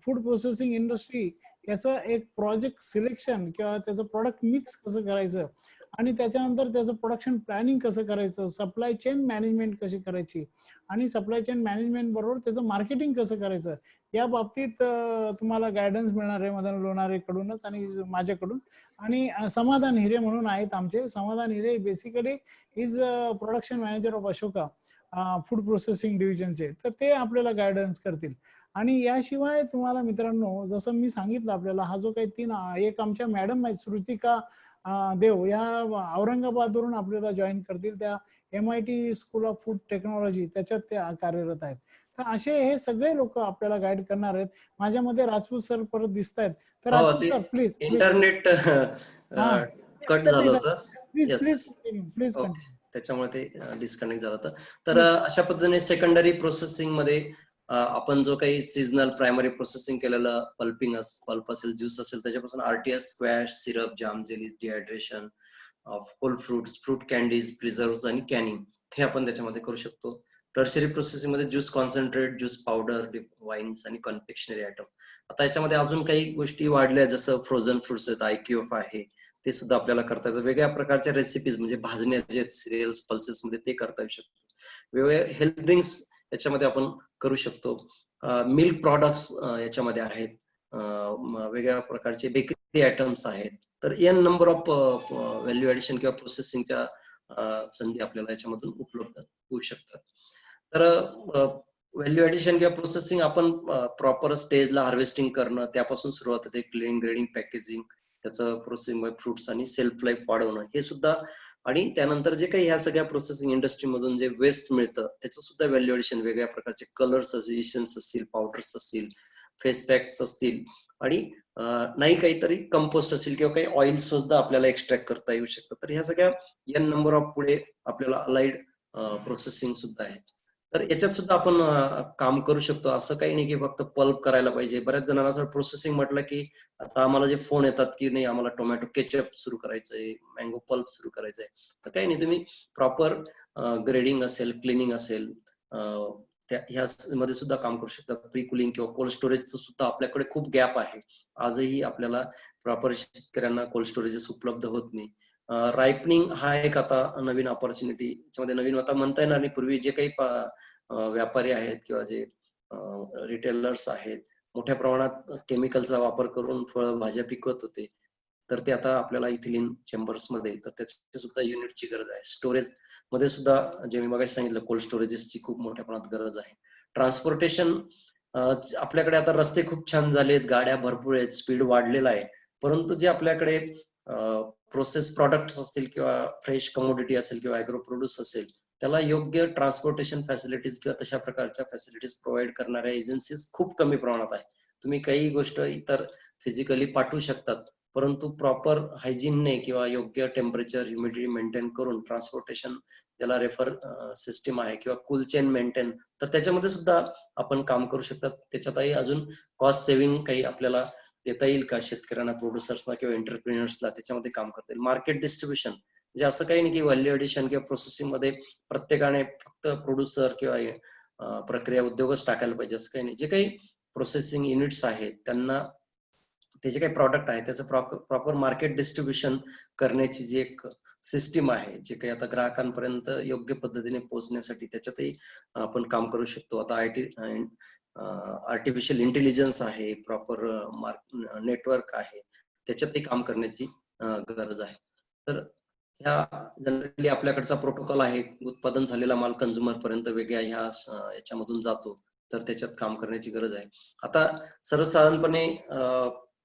फूड प्रोसेसिंग इंडस्ट्री याचं एक प्रोजेक्ट सिलेक्शन किंवा त्याचं प्रोडक्ट मिक्स कसं करायचं आणि त्याच्यानंतर त्याचं प्रोडक्शन प्लॅनिंग कसं करायचं, सप्लाय चेन मॅनेजमेंट कशी करायची आणि सप्लाय चेन मॅनेजमेंट बरोबर त्याचं मार्केटिंग कसं करायचं, या बाबतीत तुम्हाला गायडन्स मिळणार आहे मदन लोणारे कडूनच आणि माझ्याकडून. आणि समाधान हिरे म्हणून आहेत आमचे. Samadhan Hire basically is production manager of Ashoka food processing डिव्हिजनचे, तर ते आपल्याला गायडन्स करतील. आणि याशिवाय तुम्हाला मित्रांनो, जसं मी सांगितलं आपल्याला हा जो काही एक आमच्या मॅडम आहेत श्रुतिका देव, या औरंगाबादवरून आपल्याला जॉईन करतील. त्या MIT school of food technology त्याच्यात त्या कार्यरत आहेत. तर असे हे सगळे लोक आपल्याला गाईड करणार आहेत. माझ्यामध्ये राजपूत सर परत दिसत आहेत, तर हो राजपूत ते सर प्लीज इंटरनेट हा कट झालं होतं. Please yes please continue, please continue. त्याच्यामुळे ते डिस्कनेक्ट झालं होतं. तर अशा पद्धतीने सेकंडरी प्रोसेसिंग मध्ये आपण जो काही सीजनल प्रायमरी प्रोसेसिंग केलेलं पल्प असेल, ज्यूस असेल, त्याच्यापासून RTS, squash, syrup, jam, jelly, dehydration of whole fruits, fruit candies, preserve आणि कॅनिंग हे आपण त्याच्यामध्ये करू शकतो. टर्शरी प्रोसेसिंग मध्ये juice concentrate, juice powder, wines आणि कन्फेक्शनरी आयटम. आता याच्यामध्ये अजून काही गोष्टी वाढल्या, जसं फ्रोझन फ्रुट्स आहेत, IQF आहे, ते सुद्धा आपल्याला करता येतं. वेगळ्या प्रकारच्या रेसिपीज म्हणजे भाजण्या जे सिरियल्स, पल्सेस मध्ये ते करता येऊ शकतो. वेगवेगळे हेल्थ ड्रिंक्स याच्यामध्ये आपण करू शकतो. मिल्क प्रॉडक्ट्स याच्यामध्ये आहेत. वेगळ्या प्रकारचे बेकरी आयटम्स आहेत. तर N number of value addition किंवा प्रोसेसिंगच्या संधी आपल्याला याच्यामधून उपलब्ध होऊ शकतात. तर व्हॅल्यू ऍडिशन किंवा प्रोसेसिंग आपण प्रॉपर स्टेजला हार्वेस्टिंग करणं, त्यापासून सुरुवात होते. क्लीन, ग्रेडिंग, पॅकेजिंग, त्याचं प्रोसेसिंग फ्रुट्स आणि सेल्फ लाईफ वाढवणं हे सुद्धा. आणि त्यानंतर जे काही ह्या सगळ्या प्रोसेसिंग इंडस्ट्री मधून जे वेस्ट मिळतं त्याचं सुद्धा व्हॅल्यू ऍडिशन, वेगळ्या प्रकारचे कलर्स असतील, इसेन्स असतील, पावडर्स असतील, फेस पॅक्स असतील आणि नाही काहीतरी कंपोस्ट असेल किंवा काही ऑइल सुद्धा आपल्याला एक्स्ट्रॅक्ट करता येऊ शकतं. तर ह्या सगळ्या एन नंबर ऑफ पुढे आपल्याला अलाइड प्रोसेसिंग सुद्धा आहेत. तर याच्यात सुद्धा आपण काम करू शकतो. असं काही नाही की फक्त पल्प करायला पाहिजे. बऱ्याच जणांना असं प्रोसेसिंग म्हटलं की आता आम्हाला जे फोन येतात की नाही आम्हाला टोमॅटो केचप सुरू करायचंय, मँगो पल्प सुरू करायचंय. तर काही नाही तुम्ही प्रॉपर ग्रेडिंग असेल, क्लिनिंग असेल, त्या ह्या मध्ये सुद्धा काम करू शकता. प्री कुलिंग किंवा कोल्ड स्टोरेजचं सुद्धा आपल्याकडे खूप गॅप आहे. आजही आपल्याला प्रॉपर शेतकऱ्यांना कोल्ड स्टोरेजेस उपलब्ध होत नाही. रायपनिंग हा एक आता नवीन अपॉर्च्युनिटी याच्यामध्ये नवीन आता म्हणता येणार नाही. पूर्वी जे काही व्यापारी आहेत किंवा जे रिटेलर्स आहेत मोठ्या प्रमाणात केमिकलचा वापर करून फळ भाज्या पिकवत होते, तर ते आता आपल्याला इथिलीन चेंबर्स मध्ये तर त्याची सुद्धा युनिटची गरज आहे. स्टोरेज मध्ये सुद्धा जे मी मगाशी सांगितलं कोल्ड स्टोरेजेसची खूप मोठ्या प्रमाणात गरज आहे. ट्रान्सपोर्टेशन आपल्याकडे आता रस्ते खूप छान झालेत, गाड्या भरपूर आहेत, स्पीड वाढलेला आहे, परंतु जे आपल्याकडे प्रोसेस प्रॉडक्ट्स असतील किंवा फ्रेश कमोडिटी असेल किंवा ऍग्रो प्रोड्यूस असेल त्याला योग्य ट्रान्सपोर्टेशन फॅसिलिटीज किंवा तशा प्रकारच्या फॅसिलिटीज प्रोव्हाइड करणाऱ्या एजन्सीज खूप कमी प्रमाणात आहे. तुम्ही काही गोष्ट इतर फिजिकली पाठवू शकतात, परंतु प्रॉपर हायजीनने किंवा योग्य टेम्परेचर ह्युमिडिटी मेंटेन करून ट्रान्सपोर्टेशन ज्याला रेफर सिस्टीम आहे किंवा कूल चेन मेंटेन तर त्याच्यामध्ये सुद्धा आपण काम करू शकतात. त्याच्यातही अजून कॉस्ट सेव्हिंग काही आपल्याला देता येईल का शेतकऱ्यांना, प्रोड्युसर्सना किंवा एंटरप्रिनर्सला त्याच्यामध्ये काम करता येईल. मार्केट डिस्ट्रीब्युशन म्हणजे असं काही नाही की व्हॅल्यू एडिशन किंवा प्रोसेसिंग मध्ये प्रत्येकाने फक्त प्रोड्युसर किंवा प्रक्रिया उद्योगच टाकायला पाहिजे असं काही नाही. जे काही प्रोसेसिंग युनिट्स आहेत त्यांना ते जे काही प्रॉडक्ट आहे त्याचं प्रॉपर मार्केट डिस्ट्रीब्युशन करण्याची जी एक सिस्टीम आहे, जे काही आता ग्राहकांपर्यंत योग्य पद्धतीने पोहोचण्यासाठी त्याच्यातही आपण काम करू शकतो. आता आर्टिफिशियल इंटेलिजन्स आहे, प्रॉपर नेटवर्क आहे, त्याच्यातही काम करण्याची गरज आहे. तर ह्या जनरली आपल्याकडचा प्रोटोकॉल आहे, उत्पादन झालेला माल कंझ्युमर पर्यंत वेगळ्या ह्या याच्यामधून जातो, तर त्याच्यात काम करण्याची गरज आहे. आता सर्वसाधारणपणे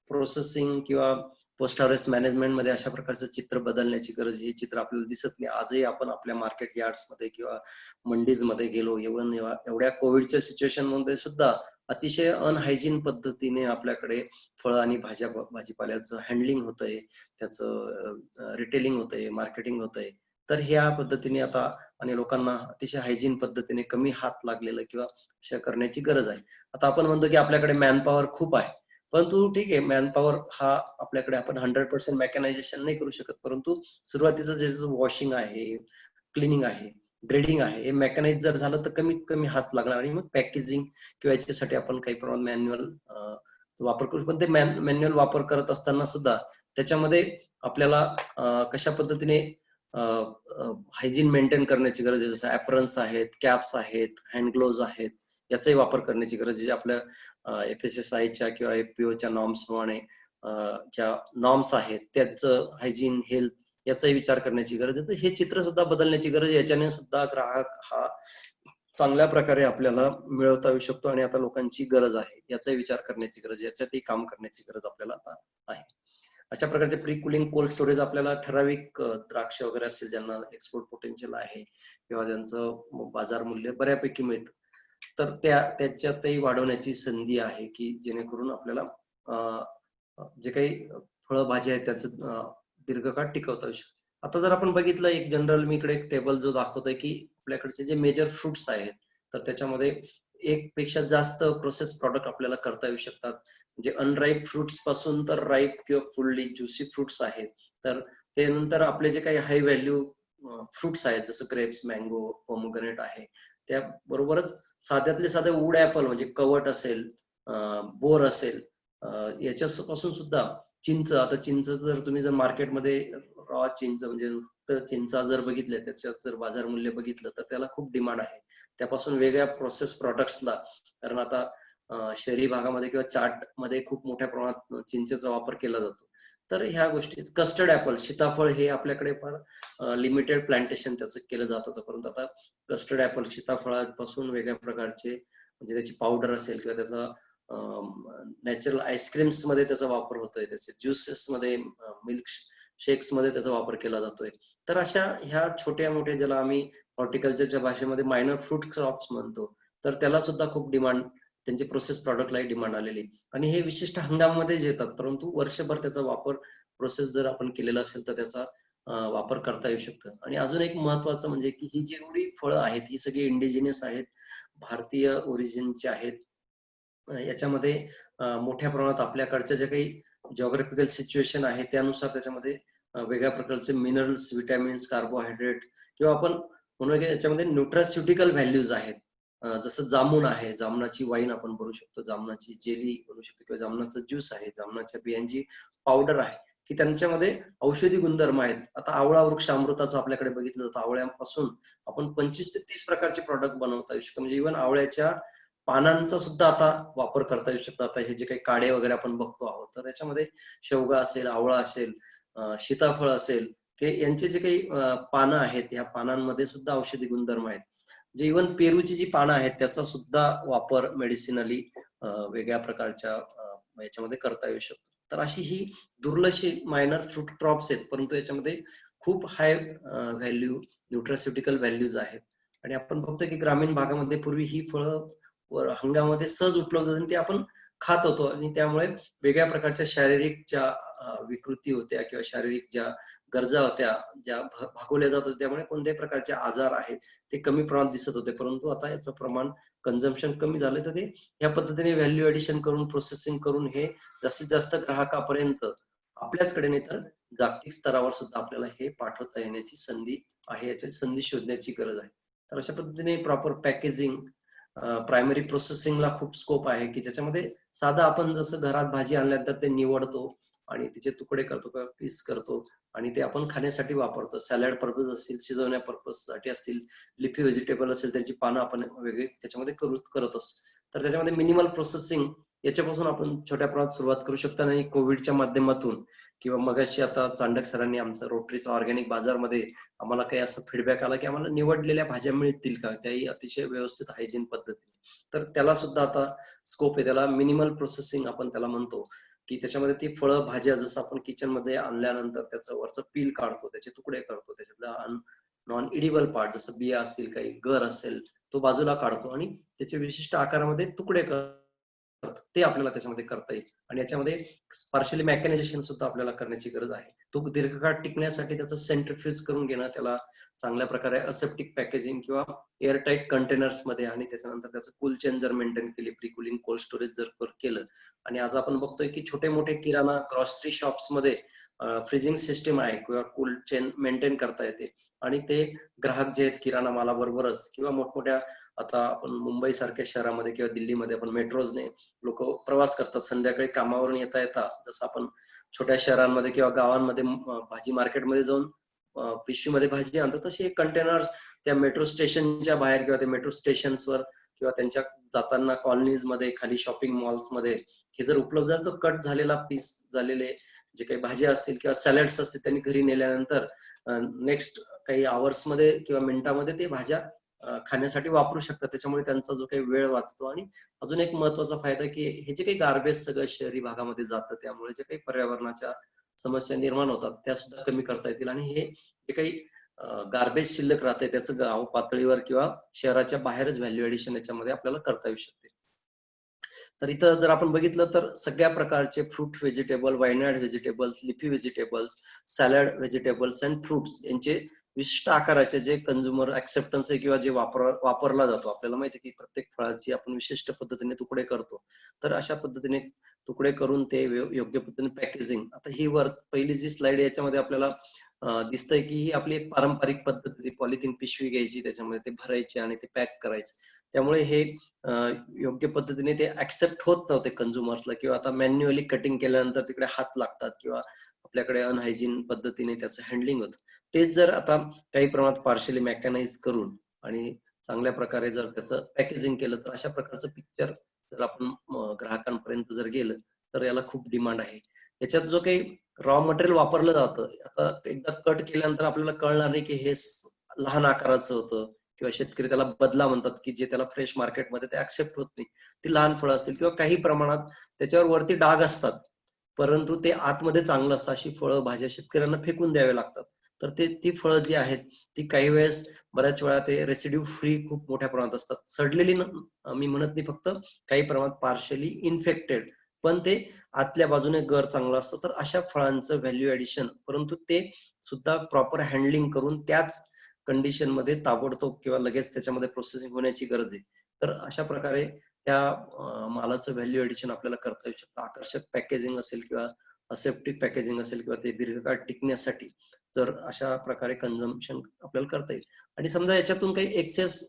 प्रोसेसिंग किंवा पोस्ट हार्वेस्ट मॅनेजमेंट मध्ये अशा प्रकारचं चित्र बदलण्याची गरज, हे चित्र आपल्याला दिसत नाही. आजही आपण आपल्या मार्केट यार्ड्स मध्ये किंवा मंडीज मध्ये गेलो, एवढ्या कोविडच्या सिच्युएशन मध्ये सुद्धा अतिशय अनहायजीन पद्धतीने आपल्याकडे फळं आणि भाजीपाल्याचं हँडलिंग होतंय, त्याचं रिटेलिंग होतंय, मार्केटिंग होतंय. तर ह्या पद्धतीने आता आणि लोकांना अतिशय हायजीन पद्धतीने कमी हात लागलेलं किंवा अशा करण्याची गरज आहे. आता आपण म्हणतो की आपल्याकडे मॅनपॉवर खूप आहे, परंतु ठीक आहे मॅनपॉवर हा आपल्याकडे आपण 100% मेकॅनायझेशन नाही करू शकत, परंतु सुरुवातीचं जे वॉशिंग आहे, क्लिनिंग आहे, ग्रेडिंग आहे, हे मेकॅनाइज जर झालं तर कमीत कमी हात लागणार आणि मग पॅकेजिंग किंवा याच्यासाठी आपण काही प्रमाणात मॅन्युअल वापर करू. पण ते मॅन्युअल वापर करत असताना सुद्धा त्याच्यामध्ये आपल्याला कशा पद्धतीने हायजीन मेंटेन करण्याची गरज आहे. जसं ऍप्रन्स आहेत, कॅप्स आहेत, हँड ग्लोव्ज आहेत, याचाही वापर करण्याची गरज आहे. आपल्या FSSAIच्या किंवा FPOच्या नॉर्म्स प्रमाणे ज्या नॉर्म्स आहेत त्याचं हायजीन, हेल्थ याचाही विचार करण्याची गरज आहे. तर हे चित्र सुद्धा बदलण्याची गरज आहे. याच्याने सुद्धा ग्राहक हा चांगल्या प्रकारे आपल्याला मिळवता येऊ शकतो आणि आता लोकांची गरज आहे याचाही विचार करण्याची गरज आहे, याच्यातही काम करण्याची गरज आपल्याला आता आहे. अशा प्रकारचे प्री कुलिंग कोल्ड स्टोरेज आपल्याला ठराविक द्राक्ष वगैरे असतील ज्यांना एक्सपोर्ट पोटेन्शियल आहे किंवा ज्यांचं बाजार मूल्य बऱ्यापैकी मिळतं, तर त्याच्यातही वाढवण्याची संधी आहे की जेणेकरून आपल्याला जे काही फळभाज्या आहेत त्याचं दीर्घकाळ टिकवता येऊ शकतो. आता जर आपण बघितलं एक जनरल मी इकडे एक टेबल जो दाखवतोय की आपल्याकडचे जे मेजर फ्रुट्स आहेत तर त्याच्यामध्ये एक पेक्षा जास्त प्रोसेस प्रॉडक्ट आपल्याला करता येऊ शकतात. म्हणजे अनराईप फ्रुट्स पासून तर राईप किंवा फुल्ली ज्युसी फ्रुट्स आहेत, तर त्यानंतर आपले जे काही हाय व्हॅल्यू फ्रुट्स आहेत जसं ग्रेप्स, मँगो, पोमोग्रेनेट आहे, त्याबरोबरच साध्यातले साधे वूड ऍपल म्हणजे कवट असेल, बोर असेल, याच्यापासून सुद्धा चिंच. आता चिंच जर तुम्ही जर मार्केटमध्ये रॉ चिंच म्हणजे चिंचा जर बघितल्या त्याच्यात जर बाजार मूल्य बघितलं तर त्याला खूप डिमांड आहे. त्यापासून वेगळ्या प्रोसेस प्रॉडक्ट्सला, कारण आता शहरी भागामध्ये किंवा चाट मध्ये खूप मोठ्या प्रमाणात चिंचेचा वापर केला जातो. तर ह्या गोष्टी, कस्टर्ड ऍपल, सीताफळ हे आपल्याकडे फार लिमिटेड प्लांटेशन त्याचं केलं जात होतं, परंतु आता कस्टर्ड ऍपल सीताफळापासून वेगळ्या प्रकारचे म्हणजे त्याची पावडर असेल किंवा त्याचा नॅचरल आईस्क्रीम्स मध्ये त्याचा वापर होतोय, त्याचे ज्युसेस मध्ये, मिल्क शेक्स मध्ये त्याचा वापर केला जातोय. तर अशा ह्या छोट्या मोठ्या ज्याला आम्ही हॉर्टिकल्चरच्या भाषेमध्ये मायनर फ्रूट क्रॉप्स म्हणतो, तर त्याला सुद्धा खूप डिमांड, त्यांची प्रोसेस प्रॉडक्टलाही डिमांड आलेली आणि हे विशिष्ट हंगामामध्येच येतात, परंतु वर्षभर त्याचा वापर प्रोसेस जर आपण केलेला असेल तर त्याचा वापर करता येऊ शकतं. आणि अजून एक महत्वाचं म्हणजे की ही जेवढी फळं आहेत ही सगळी इंडिजिनियस आहेत, भारतीय ओरिजिनचे आहेत. याच्यामध्ये मोठ्या प्रमाणात आपल्याकडच्या ज्या काही जिओग्राफिकल सिच्युएशन आहे त्यानुसार त्याच्यामध्ये वेगळ्या प्रकारचे मिनरल्स, विटॅमिन्स, कार्बोहायड्रेट किंवा आपण म्हणूया की याच्यामध्ये न्यूट्रास्युटिकल व्हॅल्यूज आहेत. जसं जामुन आहे, जामनाची वाईन आपण बनवू शकतो, जामनाची जेली बनवू शकतो किंवा जामनाचा ज्यूस आहे, जामनाच्या बियांची पावडर आहे, की त्यांच्यामध्ये औषधी गुणधर्म आहेत. आता आवळा वृक्ष अमृताचं आपल्याकडे बघितलं जातं. आवळ्यापासून आपण 25 ते 30 प्रकारचे प्रॉडक्ट बनवता येऊ शकतो. म्हणजे इव्हन आवळ्याच्या पानांचा सुद्धा आता वापर करता येऊ शकतो. आता हे जे काही काढे वगैरे आपण बघतो आहोत, तर याच्यामध्ये शेवगा असेल, आवळा असेल, सीताफळ असेल, की यांचे जे काही पानं आहेत, या पानांमध्ये सुद्धा औषधी गुणधर्म आहेत. जे इव्हन पेरूची जी पानं आहेत त्याचा सुद्धा वापर मेडिसिनली वेगळ्या प्रकारच्या याच्यामध्ये करता येऊ शकतो. तर अशी ही दुर्लक्षी मायनर फ्रूट क्रॉप्स आहेत, परंतु याच्यामध्ये खूप हाय व्हॅल्यू न्यूट्रास्युटिकल व्हॅल्यूज आहेत. आणि आपण बघतो की ग्रामीण भागामध्ये पूर्वी ही फळं हंगामामध्ये सहज उपलब्ध होती आणि ते आपण खात होतो आणि त्यामुळे वेगळ्या प्रकारच्या शारीरिक ज्या विकृती होत्या किंवा शारीरिक ज्या गरजा होत्या ज्या भागवल्या जात होत्या, त्यामुळे कोणत्याही प्रकारचे आजार आहेत ते कमी प्रमाणात दिसत होते. परंतु आता याचं प्रमाण कन्झम्पशन कमी झालं, तर ते या पद्धतीने व्हॅल्यू ऍडिशन करून प्रोसेसिंग करून हे जास्तीत जास्त ग्राहकापर्यंत आपल्याचकडे नाही तर जागतिक स्तरावर सुद्धा आपल्याला हे पाठवता येण्याची संधी आहे, याची संधी शोधण्याची गरज आहे. तर अशा पद्धतीने प्रॉपर पॅकेजिंग, प्रायमरी प्रोसेसिंगला खूप स्कोप आहे, की ज्याच्यामध्ये साधं आपण जसं घरात भाजी आणल्यानंतर ते निवडतो आणि तिचे तुकडे करतो किंवा पीस करतो आणि ते आपण खाण्यासाठी वापरतो. सॅलड पर्पज असतील, शिजवण्या पर्पज साठी असतील, लिफी व्हेजिटेबल असेल त्यांची पानं आपण वेगळी त्याच्यामध्ये करत असतो. तर त्याच्यामध्ये मिनिमल प्रोसेसिंग याच्यापासून आपण छोट्या प्रमाणात सुरुवात करू शकतो. आणि कोविडच्या माध्यमातून किंवा मगाशी आता चांडक सरांनी आमचं रोटरीचा ऑर्गॅनिक बाजारमध्ये आम्हाला काही असं फीडबॅक आला की आम्हाला निवडलेल्या भाज्या मिळतील का, त्याही अतिशय व्यवस्थित हायजीन पद्धतीने. तर त्याला सुद्धा आता स्कोप आहे. त्याला मिनिमल प्रोसेसिंग आपण त्याला म्हणतो, की त्याच्यामध्ये ती फळं भाज्या जसं आपण किचन मध्ये आणल्यानंतर त्याचं वरचं पील काढतो, त्याचे तुकडे करतो, त्याच्यातला नॉन इडिबल पार्ट जसं बिया असतील, काही गर असेल, तो बाजूला काढतो आणि त्याचे विशिष्ट आकारामध्ये तुकडे करतो. ते आपल्याला त्याच्यामध्ये करता येईल. आणि याच्यामध्ये पार्शियली मेकॅनायझेशन सुद्धा आपल्याला करण्याची गरज आहे. तो दीर्घकाळ टिकण्यासाठी त्याचं सेंट्रिफ्यूज करून घेणं, त्याला चांगल्या प्रकारे असेप्टिक पॅकेजिंग किंवा एअरटाईट कंटेनर्स मध्ये आणि त्याच्यानंतर त्याचं कूल चेन जर मेंटेन केली, प्री कुलिंग कोल्ड स्टोरेज जर केलं. आणि आज आपण बघतोय की छोटे मोठे किराणा ग्रॉसरी शॉप्स मध्ये फ्रीजिंग सिस्टीम आहे किंवा कूल चेन मेंटेन करता येते. आणि ते ग्राहक जे आहेत किराणा मालाबरोबरच किंवा मोठमोठ्या आता आपण मुंबई सारख्या शहरामध्ये किंवा दिल्लीमध्ये आपण मेट्रोजने लोक प्रवास करतात, संध्याकाळी कामावरून येता येता जसं आपण छोट्या शहरांमध्ये किंवा गावांमध्ये भाजी मार्केटमध्ये जाऊन पिशवीमध्ये भाजी आणतो, तशी कंटेनर्स त्या मेट्रो स्टेशनच्या बाहेर किंवा त्या मेट्रो स्टेशन्सवर किंवा त्यांच्या जाताना कॉलनीज मध्ये, खाली शॉपिंग मॉल्स मध्ये हे जर उपलब्ध झालं तर कट झालेला पीस झालेले जे काही भाज्या असतील किंवा सॅलड्स असतील त्यांनी घरी नेल्यानंतर नेक्स्ट काही आवर्स मध्ये किंवा मिनिटामध्ये ते भाज्या खाण्यासाठी वापरू शकतात. त्याच्यामुळे त्यांचा जो काही वेळ वाचतो. आणि अजून एक महत्वाचा फायदा की हे जे काही गार्बेज सगळं शहरी भागामध्ये जातं त्यामुळे जे काही पर्यावरणाच्या समस्या निर्माण होतात त्या सुद्धा कमी करता येतील. आणि हे जे काही गार्बेज शिल्लक राहते त्याचं गाव पातळीवर किंवा शहराच्या बाहेरच व्हॅल्यू ऍडिशन याच्यामध्ये आपल्याला करता येऊ शकते. तर इथं जर आपण बघितलं तर सगळ्या प्रकारचे fruit vegetable, Wayanad vegetables, leafy vegetables, salad vegetables and fruits यांचे विशिष्ट आकाराचे जे कंझ्युमर ऍक्सेप्टन्स आहे किंवा जे वापरला जातो, आपल्याला माहिती आहे की प्रत्येक फळाची आपण विशिष्ट पद्धतीने तुकडे करतो. तर अशा पद्धतीने तुकडे करून ते योग्य पद्धतीने पॅकेजिंग. आता ही पहिली जी स्लाइड याच्यामध्ये आपल्याला दिसतंय की ही आपली एक पारंपरिक पद्धती, पॉलिथिन पिशवी घ्यायची, त्याच्यामध्ये ते भरायचे आणि ते पॅक करायचे. त्यामुळे हे योग्य पद्धतीने ते ऍक्सेप्ट होत नव्हते कंझ्युमर्सला, किंवा आता मॅन्युअली कटिंग केल्यानंतर तिकडे हात लागतात किंवा आपल्याकडे अनहायजीन पद्धतीने त्याचं हँडलिंग होतं. तेच जर आता काही प्रमाणात पार्शियली मेकॅनाइज करून आणि चांगल्या प्रकारे जर त्याचं पॅकेजिंग केलं तर अशा प्रकारचं पिक्चर जर आपण ग्राहकांपर्यंत जर गेलं तर याला खूप डिमांड आहे. याच्यात जो काही रॉ मटेरियल वापरलं जातं, आता एकदा कट केल्यानंतर आपल्याला कळणार नाही की हे लहान आकाराचं होतं किंवा शेतकरी त्याला बदला म्हणतात, की जे त्याला फ्रेश मार्केटमध्ये ते ऍक्सेप्ट होत नाही. ती लहान फळं असतील किंवा काही प्रमाणात त्याच्यावर वरती डाग असतात, परंतु ते आतमध्ये चांगलं असतं. अशी फळं भाज्या शेतकऱ्यांना फेकून द्यावे लागतात. तर ती फळं जी आहेत ती काही वेळेस बऱ्याच वेळा ते रेसिड्यू फ्री खूप मोठ्या प्रमाणात असतात. सडलेली मी म्हणत नाही, फक्त काही प्रमाणात पार्शियली इन्फेक्टेड पण ते आतल्या बाजूने गर चांगलं असतं. तर अशा फळांचं व्हॅल्यू ऍडिशन, परंतु ते सुद्धा प्रॉपर हँडलिंग करून त्याच कंडिशन मध्ये ताबडतोब किंवा लगेच त्याच्यामध्ये प्रोसेसिंग होण्याची गरज आहे. तर अशा प्रकारे त्या मालाचं व्हॅल्यू ऍडिशन आपल्याला करता येऊ शकतं. आकर्षक पॅकेजिंग असेल किंवा असेप्टिक पॅकेजिंग असेल किंवा ते दीर्घकाळ टिकण्यासाठी, तर अशा प्रकारे कन्झम्पशन आपल्याला करता येईल. आणि समजा याच्यातून काही एक्सेस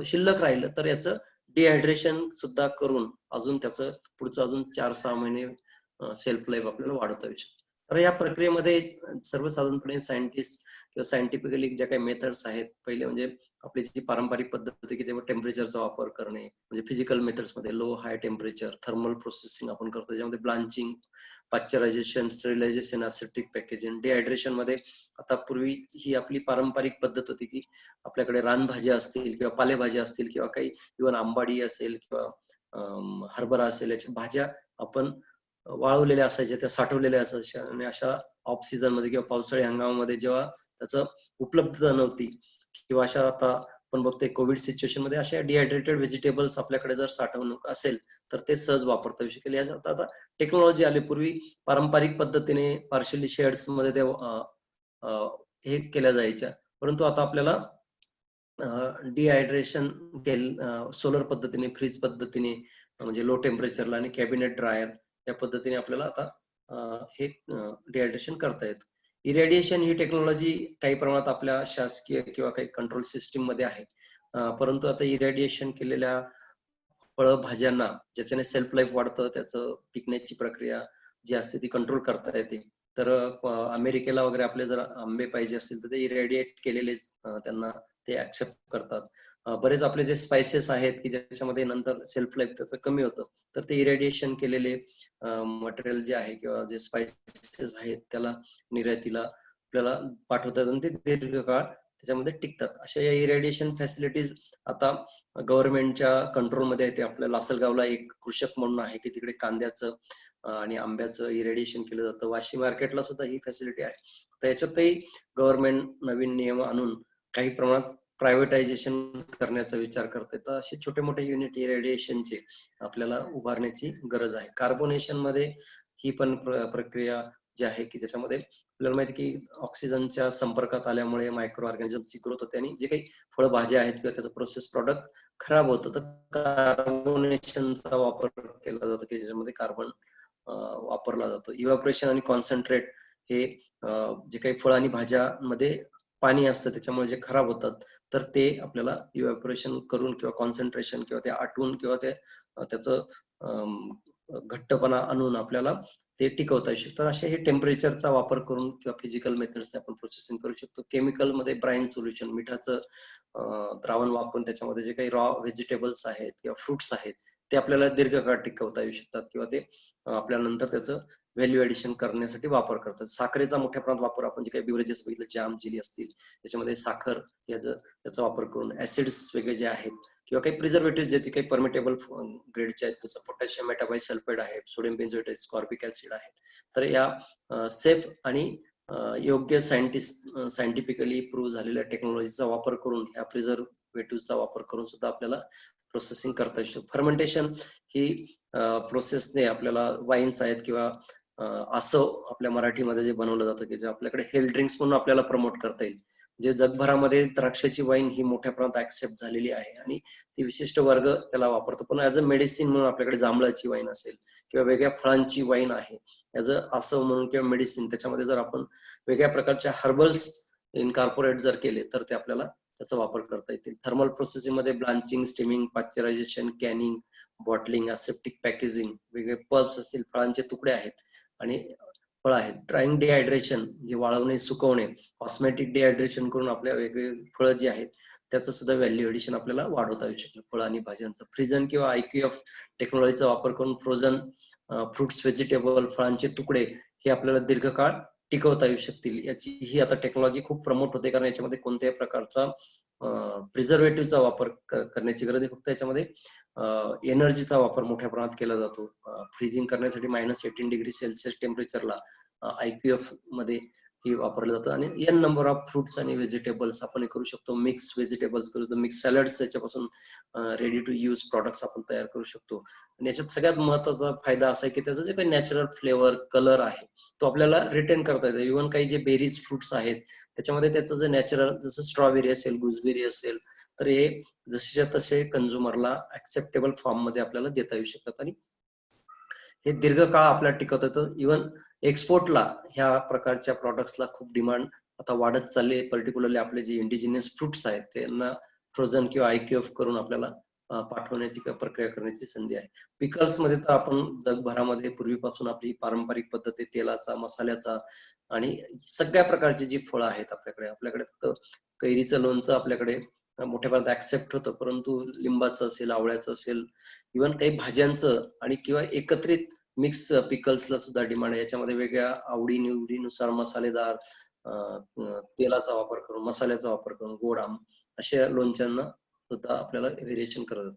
शिल्लक राहिलं तर याचं डिहायड्रेशन सुद्धा करून अजून त्याचं पुढचं अजून 4-6 महिने सेल्फ लाईफ आपल्याला वाढवता येऊ शकतं. तर या प्रक्रियेमध्ये सर्वसाधारणपणे सायंटिस्ट किंवा सायंटिफिकली ज्या काही मेथड्स आहेत, पहिले म्हणजे आपली जी पारंपरिक पद्धत आहे की तेव्हा टेम्परेचरचा वापर करणे, म्हणजे फिजिकल मेथड्स मध्ये low high temperature thermal processing आपण करतो, त्याच्यामध्ये blanching, pasteurisation, sterilisation, aseptic packaging. Dehydration मध्ये आता पूर्वी ही आपली पारंपरिक पद्धत होती की आपल्याकडे रानभाज्या असतील किंवा पालेभाज्या असतील किंवा काही इव्हन आंबाडी असेल किंवा हरभरा असेल, याच्या भाज्या आपण वाळवलेल्या असायच्या, त्या साठवलेल्या असायच्या. आणि अशा ऑफ सीझन मध्ये किंवा पावसाळी हंगामामध्ये जेव्हा त्याचं उपलब्धता नव्हती किंवा अशा आता आपण बघतोय कोविड सिच्युएशन मध्ये अशा डिहायड्रेटेड व्हेजिटेबल्स आपल्याकडे जर साठवणूक असेल तर ते सहज वापरता येऊ शकेल. याच्यात आता टेक्नॉलॉजी आली. पूर्वी पारंपरिक पद्धतीने पार्शली शेड्स मध्ये ते हे केल्या जायच्या, परंतु आता आपल्याला डिहायड्रेशन सोलर पद्धतीने, फ्रीज पद्धतीने, म्हणजे लो टेम्परेचरला आणि कॅबिनेट ड्रायर या पद्धतीने आपल्याला आता हे डिहायड्रेशन करता येतं. इरेडिएशन ही टेक्नॉलॉजी काही प्रमाणात आपल्या शासकीय किंवा काही कंट्रोल सिस्टीम मध्ये आहे, परंतु आता इरेडिएशन केलेल्या फळं भाज्यांना ज्याच्याने सेल्फ लाईफ वाढतं, त्याचं पिकण्याची प्रक्रिया जी असते ती कंट्रोल करता येते. तर अमेरिकेला वगैरे आपले जर आंबे पाहिजे असतील तर ते इरेडिएट केलेलेच त्यांना ते ऍक्सेप्ट करतात. बरेच आपले जे स्पायसेस आहेत की ज्याच्यामध्ये नंतर सेल्फ लाईफ त्याचं कमी होतं, तर ते इरेडिएशन केलेले मटेरियल जे आहे किंवा जे स्पायसेस आहेत त्याला निर्यातीला आपल्याला पाठवतात आणि ते दीर्घकाळ त्याच्यामध्ये टिकतात. अशा या इरेडिएशन फॅसिलिटीज आता गव्हर्नमेंटच्या कंट्रोलमध्ये आहे. ते आपल्या लासलगावला एक कृषक म्हणून आहे की तिकडे कांद्याचं आणि आंब्याचं इरेडिएशन केलं जातं. वाशी मार्केटला सुद्धा ही फॅसिलिटी आहे. तर याच्यातही गव्हर्नमेंट नवीन नियम आणून काही प्रमाणात प्रायव्हेटायझेशन करण्याचा विचार करते. तर असे छोटे मोठे युनिट इरेडिएशनचे आपल्याला उभारण्याची गरज आहे. कार्बोनेशन मध्ये ही पण प्रक्रिया जी आहे की त्याच्यामध्ये आपल्याला माहिती की ऑक्सिजनच्या संपर्कात आल्यामुळे मायक्रो ऑर्गॅनिझमची ग्रोथ होते आणि जे काही फळभाज्या आहेत किंवा त्याचं प्रोसेस प्रॉडक्ट खराब होतं, तर कार्बोनेशनचा वापर केला जातो की ज्याच्यामध्ये कार्बन वापरला जातो. इव्हॅपोरेशन आणि कॉन्सन्ट्रेट हे जे काही फळ आणि भाज्यामध्ये पाणी असतं त्याच्यामुळे जे खराब होतात, तर ते आपल्याला इव्हॅपोरेशन करून किंवा कॉन्सन्ट्रेशन किंवा ते आटवून किंवा ते त्याचं घट्टपणा आणून आपल्याला ते टिकवता येऊ शकतं. असे हे टेम्परेचरचा वापर करून किंवा फिजिकल मेथड्स आपण प्रोसेसिंग करू शकतो. केमिकल मध्ये ब्राईन सोल्युशन, मिठाचं द्रावण वापरून त्याच्यामध्ये जे काही रॉ व्हेजिटेबल्स आहेत किंवा फ्रुट्स आहेत ते आपल्याला दीर्घकाळ टिकवता येऊ शकतात किंवा ते आपल्याला नंतर त्याचं व्हॅल्यू ऍडिशन करण्यासाठी वापर करतात. साखरेचा मोठ्या प्रमाणात वापर आपण जे काही बिव्हरेजेस बघितलं, जाम, जेली असतील, त्याच्यामध्ये साखर याचा वापर करून ऍसिड्स वेगळे जे आहेत किंवा काही प्रिझर्वेटिव्ह जे काही परमिटेबल ग्रेडचे आहेत, जसं पोटॅशियम मेटाबायसल्फेट आहे, सोडियम बेन्झोएट आहे, स्कॉर्बिक ऍसिड आहे, तर या सेफ आणि योग्य सायंटिफिकली प्रूव्ह झालेल्या टेक्नॉलॉजीचा वापर करून या प्रिझर्वेटिव्हचा वापर करून सुद्धा आपल्याला प्रोसेसिंग करता येऊ शकतं. फर्मेंटेशन ही प्रोसेसने आपल्याला वाईन्स आहेत किंवा असं आपल्या मराठीमध्ये जे बनवलं जातं की जे आपल्याकडे हेल्थ ड्रिंक्स म्हणून आपल्याला प्रमोट करता येईल, जे जगभरामध्ये द्राक्षाची वाईन ही मोठ्या प्रमाणात ऍक्सेप्ट झालेली आहे आणि ती विशिष्ट वर्ग त्याला वापरतो. पण ऍज अ मेडिसिन म्हणून आपल्याकडे जांभळाची वाईन असेल किंवा वेगळ्या फळांची वाईन आहे, ऍज अ असं म्हणून किंवा मेडिसिन, त्याच्यामध्ये जर आपण वेगळ्या प्रकारच्या हर्बल्स इनकॉर्पोरेट जर केले तर ते आपल्याला त्याचा वापर करता येतील. थर्मल प्रोसेसिंग मध्ये blanching, steaming, pasteurisation, Canning, bottling, aseptic packaging, वेगळे पल्प्स असतील, फळांचे तुकडे आहेत आणि फळ आहेत. ड्रायिंग डिहायड्रेशन, जे वाळवणे, सुकवणे, ऑस्मॅटिक डिहायड्रेशन करून आपल्या वेगवेगळे फळं जी आहेत त्याचं सुद्धा व्हॅल्यू एडिशन आपल्याला वाढवता येऊ शकतं. फळं आणि भाज्यांचं फ्रीजन किंवा IQF टेक्नॉलॉजीचा वापर करून फ्रोझन फ्रुट्स, व्हेजिटेबल, फळांचे तुकडे हे आपल्याला दीर्घकाळ टिकवता येऊ शकतील. याची ही आता टेक्नॉलॉजी खूप प्रमोट होते, कारण याच्यामध्ये कोणत्याही प्रकारचा प्रिझर्वेटिव्हचा वापर करण्याची गरज आहे. फक्त याच्यामध्ये एनर्जीचा वापर मोठ्या प्रमाणात केला जातो. फ्रीजिंग करण्यासाठी -18 डिग्री सेल्सिअस टेम्परेचरला IQF मध्ये ही वापरलं जातं. आणि एन नंबर ऑफ फ्रुट्स आणि व्हेजिटेबल्स आपण हे करू शकतो. मिक्स व्हेजिटेबल्स करू शकतो, मिक्स सॅलड्स त्याच्यापासून रेडी टू यूज प्रॉडक्ट्स आपण तयार करू शकतो. आणि याच्यात सगळ्यात महत्वाचा फायदा असा आहे की त्याचं जे काही नॅचरल फ्लेवर कलर आहे तो आपल्याला रिटेन करता येतो. इव्हन काही जे बेरीज फ्रुट्स आहेत त्याच्यामध्ये त्याचं जे नॅचरल, जसं स्ट्रॉबेरी असेल, गुजबेरी असेल, तर हे जसेच्या तसे कंझ्युमरला ऍक्सेप्टेबल फॉर्म मध्ये आपल्याला देता येऊ शकतात. आणि हे दीर्घकाळ आपल्याला टिकवता येतं. इव्हन एक्सपोर्टला ह्या प्रकारच्या प्रॉडक्ट्सला खूप डिमांड आता वाढत चालली आहे. पर्टिक्युलरली आपले जे इंडिजिनियस फ्रुट्स आहेत त्यांना फ्रोझन किंवा IQF करून आपल्याला पाठवण्याची किंवा प्रक्रिया करण्याची संधी आहे. पिकल्स मध्ये तर आपण जगभरामध्ये पूर्वीपासून आपली पारंपरिक पद्धत आहे तेलाचा, मसाल्याचा, आणि सगळ्या प्रकारची जी फळं आहेत आपल्याकडे फक्त कैरीचं लोणचं आपल्याकडे मोठ्या प्रमाणात ऍक्सेप्ट होतं, परंतु लिंबाचं असेल, आवळ्याचं असेल, इव्हन काही भाज्यांचं आणि किंवा एकत्रित मिक्स पिकल्सला सुद्धा डिमांड आहे. याच्यामध्ये वेगळ्या आवडी निवडीनुसार मसालेदार तेलाचा वापर करून, मसाल्याचा वापर करून, गोड आम अशा लोणच्यांना सुद्धा आपल्याला व्हेरिएशन करत.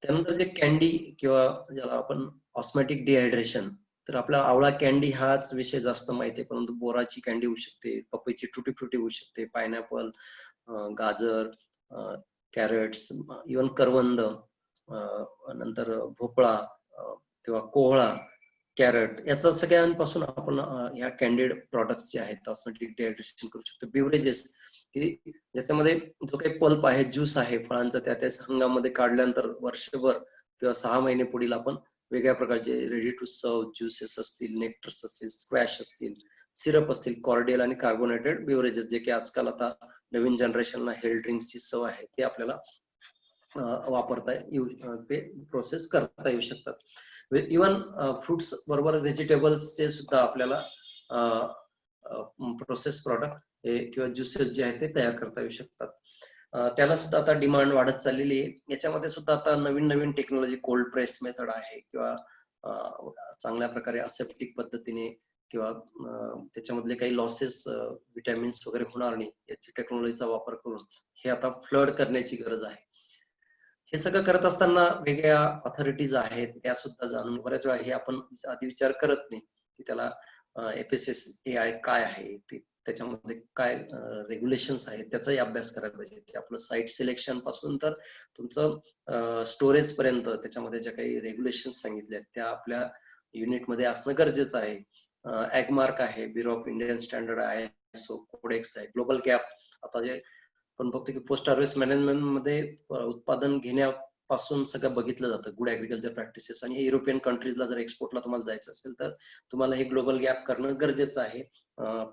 त्यानंतर जे कॅन्डी किंवा ज्याला आपण ऑस्मॅटिक डिहायड्रेशन, तर आपला आवळा कॅन्डी हाच विषय जास्त माहिती आहे, परंतु बोराची कॅन्डी होऊ शकते, पपईची टुटी फ्रुटी होऊ शकते, पायनॅपल, गाजर, कॅरेट्स, इव्हन करवंद, नंतर भोपळा किंवा कोहळा, कॅरट, याचा सगळ्यांपासून आपण ह्या कॅन्डिड प्रॉडक्ट्स जे आहेत कॉस्मेटिक डिहायड्रेशन करू शकतो. बिव्हरेजेस की ज्याच्यामध्ये जो काही पल्प आहे, ज्यूस आहे फळांचा, त्या हंगामध्ये काढल्यानंतर वर्षभर किंवा 6 महिने पुढील आपण वेगळ्या प्रकारचे रेडी टू सर्व ज्युसेस असतील, नेक्टर्स असतील, स्क्वॅश असतील, सिरप असतील, कॉर्डियल आणि कार्बोनेटेड बिव्हरेजेस, जे की आजकाल आता नवीन जनरेशनला हेल्थ ड्रिंक्सची सवय आहे, ते आपल्याला वापरता येऊ, ते प्रोसेस करता येऊ शकतात. इव्हन फ्रुट्स बरोबर व्हेजिटेबल्सचे सुद्धा आपल्याला प्रोसेस प्रॉडक्ट किंवा ज्युसेस जे आहेत ते तयार करता येऊ शकतात. त्याला सुद्धा आता डिमांड वाढत चाललेली आहे. याच्यामध्ये सुद्धा आता नवीन नवीन टेक्नॉलॉजी, कोल्ड प्रेस मेथड आहे किंवा चांगल्या प्रकारे असेप्टिक पद्धतीने किंवा त्याच्यामधले काही लॉसेस, विटॅमिन्स वगैरे होणार नाही याची टेक्नॉलॉजीचा वापर करून हे आता फ्लड करण्याची गरज आहे. हे सगळं करत असताना वेगळ्या ऑथॉरिटीज आहेत त्या सुद्धा जाणून, बऱ्याच वेळा हे आपण आधी विचार करत नाही की त्याला FSSAI काय आहे, त्याच्यामध्ये काय रेग्युलेशन्स आहेत त्याचाही अभ्यास करायला पाहिजे. की आपलं साईट सिलेक्शन पासून तर तुमचं स्टोरेज पर्यंत त्याच्यामध्ये ज्या काही रेग्युलेशन्स सांगितल्या त्या आपल्या युनिटमध्ये असणं गरजेचं आहे. ॲगमार्क आहे, ब्युरो ऑफ इंडियन स्टँडर्ड आहे, ISO कोडेक्स आहे, ग्लोबल गॅप. आता जे पण फक्त की पोस्ट हार्वेस्ट मॅनेजमेंट मध्ये उत्पादन घेण्यापासून सगळं बघितलं जातं, गुड ऍग्रिकल्चर प्रॅक्टिसेस, आणि युरोपियन कंट्रीजला जर एक्सपोर्टला तुम्हाला जायचं असेल तर तुम्हाला हे ग्लोबल गॅप करणं गरजेचं आहे.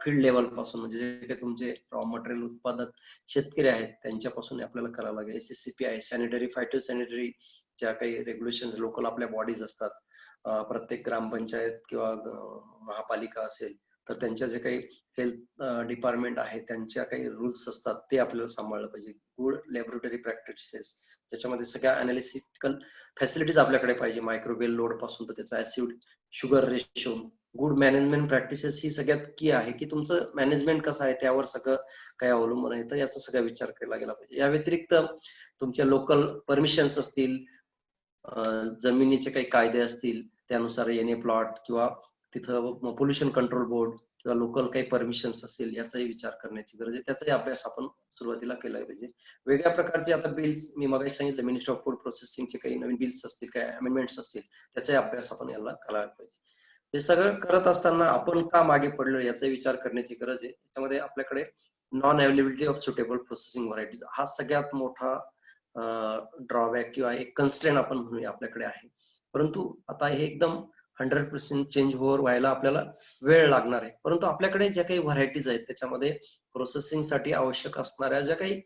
फील्ड लेवल पासून, म्हणजे जे काही तुमचे रॉ मटेरियल उत्पादक शेतकरी आहेत त्यांच्यापासून आपल्याला करावं लागेल. SCCP, सॅनिटरी फायटो सॅनिटरी ज्या काही रेग्युलेशन्स लोकल आपल्या बॉडीज असतात, प्रत्येक ग्रामपंचायत किंवा महापालिका असेल तर त्यांच्या जे काही हेल्थ डिपार्टमेंट आहे त्यांच्या काही रूल्स असतात ते आपल्याला सांभाळलं पाहिजे. गुड लॅबोरेटरी प्रॅक्टिसेस, ज्याच्यामध्ये सगळ्या अनालिटिकल फॅसिलिटीज आपल्याकडे पाहिजे, मायक्रोवेल लोड पासून तर त्याचा acid sugar ratio. Good management practices ही सगळ्यात की आहे की तुमचं मॅनेजमेंट कसं आहे त्यावर सगळं काही अवलंबून आहे, तर याचा सगळा विचार केला गेला पाहिजे. या व्यतिरिक्त तुमच्या लोकल परमिशन्स असतील, जमिनीचे काही कायदे असतील त्यानुसार NA प्लॉट किंवा तिथं पोल्युशन कंट्रोल बोर्ड किंवा लोकल काही परमिशन्स असतील याचाही विचार करण्याची गरज आहे. त्याचाही अभ्यास आपण सुरुवातीला केला पाहिजे. वेगळ्या प्रकारचे आता बिल्स, मी मगाशी सांगितलं मिनिस्ट्री ऑफ फूड प्रोसेसिंगचे काही नवीन बिल्स असतील, काही अमेंडमेंट्स असतील, त्याचाही अभ्यास आपण याला करायला पाहिजे. हे सगळं करत असताना आपण का मागे पडलो याचा विचार करण्याची गरज आहे. त्याच्यामध्ये आपल्याकडे non availability of suitable processing varieties हा सगळ्यात मोठा ड्रॉबॅक किंवा एक कन्स्ट्रेन आपण म्हणूया आपल्याकडे आहे. परंतु आता हे एकदम 100% चेंज व्हायला आपल्याला वेळ लागणार आहे. परंतु आपल्याकडे ज्या काही व्हरायटीज आहेत त्याच्यामध्ये प्रोसेसिंग साठी आवश्यक असणाऱ्या ज्या काही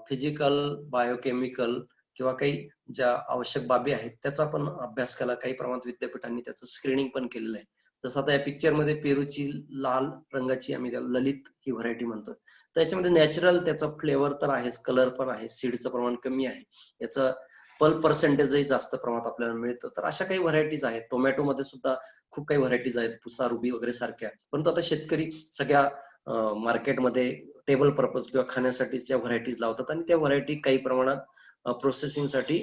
फिजिकल, बायोकेमिकल किंवा काही ज्या आवश्यक बाबी आहेत त्याचा आपण अभ्यास केला. काही प्रमाणात विद्यापीठांनी त्याचं स्क्रीनिंग पण केलेलं आहे. जसं आता या पिक्चर मध्ये पेरूची लाल रंगाची आम्ही त्याला ललित ही व्हरायटी म्हणतो. तर याच्यामध्ये नॅचरल त्याचा फ्लेवर तर आहेच, कलर पण आहे, सीडचं प्रमाण कमी आहे, याचं पल्प पर्सेंटेजही जास्त प्रमाणात आपल्याला मिळतं. तर अशा काही व्हरायटीज आहेत. टोमॅटो मध्ये सुद्धा खूप काही व्हरायटीज आहेत, पुसा, रुबी वगैरे सारख्या. परंतु आता शेतकरी सगळ्या मार्केटमध्ये टेबल पर्पज किंवा खाण्यासाठीच्या व्हरायटीज लावतात आणि त्या व्हरायटी काही प्रमाणात प्रोसेसिंग साठी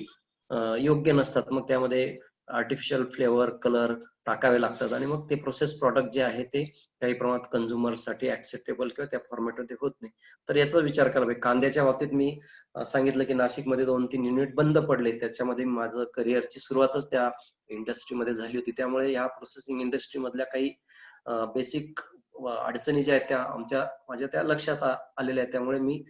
योग्य नसतात. मग त्यामध्ये आर्टिफिशियल फ्लेवर, कलर टाकावे लागतात आणि मग ते प्रोसेस प्रॉडक्ट जे आहे ते काही प्रमाणात कंझ्युमरसाठी ऍक्सेप्टेबल किंवा त्या फॉर्मॅटमध्ये होत नाही. तर याचा विचार करावा पाहिजे. कांद्याच्या बाबतीत मी सांगितलं की नाशिकमध्ये 2-3 युनिट बंद पडले. त्याच्यामध्ये माझं करिअरची सुरुवातच त्या इंडस्ट्रीमध्ये झाली होती. त्यामुळे या प्रोसेसिंग इंडस्ट्री मधल्या काही बेसिक अडचणी ज्या आहेत त्या माझ्या त्या लक्षात आलेल्या आहेत. त्यामुळे मी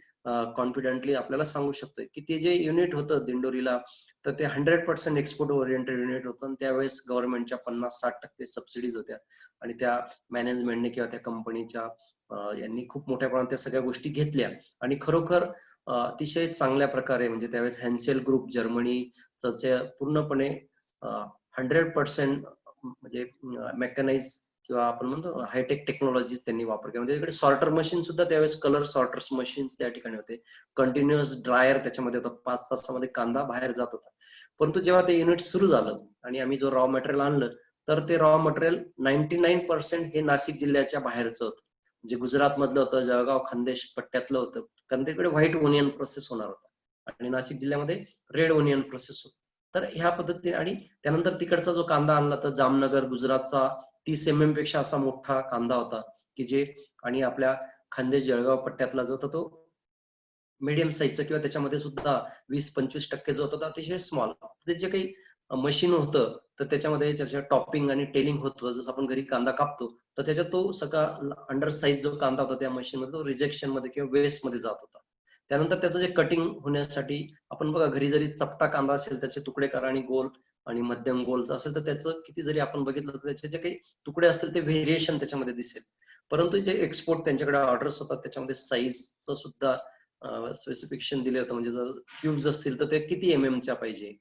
कॉन्फिडेंटली आपल्याला सांगू शकतोय की ते जे युनिट होतं दिंडोरीला, तर ते 100% एक्सपोर्ट ओरिएंटेड युनिट होतं आणि त्यावेळेस गव्हर्नमेंटच्या 50-60% सबसिडीज होत्या आणि त्या मॅनेजमेंटने किंवा त्या कंपनीच्या यांनी खूप मोठ्या प्रमाणात त्या सगळ्या गोष्टी घेतल्या आणि खरोखर अतिशय चांगल्या प्रकारे म्हणजे त्यावेळेस हॅन्सेल ग्रुप जर्मनीचं पूर्णपणे 100% म्हणजे मेकॅनाइज किंवा आपण म्हणतो हायटेक टेक्नॉलॉजी त्यांनी वापर केला. म्हणजे तिकडे सॉर्टर मशीन सुद्धा त्यावेळेस कलर सॉर्टर्स मशीन्स त्या ठिकाणी होते. कंटिन्युअस ड्रायर त्याच्यामध्ये होतं. 5 तासामध्ये कांदा बाहेर जात होता. परंतु जेव्हा ते युनिट सुरू झालं आणि आम्ही जो रॉ मटेरियल आणलं, तर ते रॉ मटेरियल 99% हे नाशिक जिल्ह्याच्या बाहेरचं होतं. म्हणजे गुजरात मधलं होतं, जळगाव खानदेश पट्ट्यातलं होतं. कारण तिकडे व्हाईट ओनियन प्रोसेस होणार होता आणि नाशिक जिल्ह्यामध्ये रेड ओनियन प्रोसेस होतं. तर ह्या पद्धतीने आणि त्यानंतर तिकडचा जो कांदा आणला तर जामनगर गुजरातचा 30 mm पेक्षा असा मोठा कांदा होता की जे आणि आपल्या खानदेश जळगाव पट्ट्यातला जो होता तो मीडियम साईजचा किंवा त्याच्यामध्ये सुद्धा 20-25% जो होता तो अतिशय स्मॉल. ते जे काही मशीन होतं तर त्याच्यामध्ये त्याच्या टॉपिंग आणि टेलिंग होत होतं. जसं आपण घरी कांदा कापतो तर त्याच्यात तो सगळा अंडर साईज जो कांदा होता त्या मशीन मध्ये तो रिजेक्शन मध्ये किंवा वेस्ट मध्ये जात होता. त्यानंतर त्याचं जे कटिंग होण्यासाठी आपण बघा घरी जरी चपटा कांदा असेल त्याचे तुकडे करा आणि गोल आणि मध्यम गोलचा असेल तर त्याचं किती जरी आपण बघितलं तर त्याचे जे काही तुकडे असतील ते व्हेरिएशन त्याच्यामध्ये दिसेल. परंतु जे एक्सपोर्ट त्यांच्याकडे ऑर्डर्स होतात त्याच्यामध्ये साईजचं सुद्धा स्पेसिफिकेशन दिले होतं. म्हणजे जर क्यूब्स असतील तर ते किती च्या पाहिजे,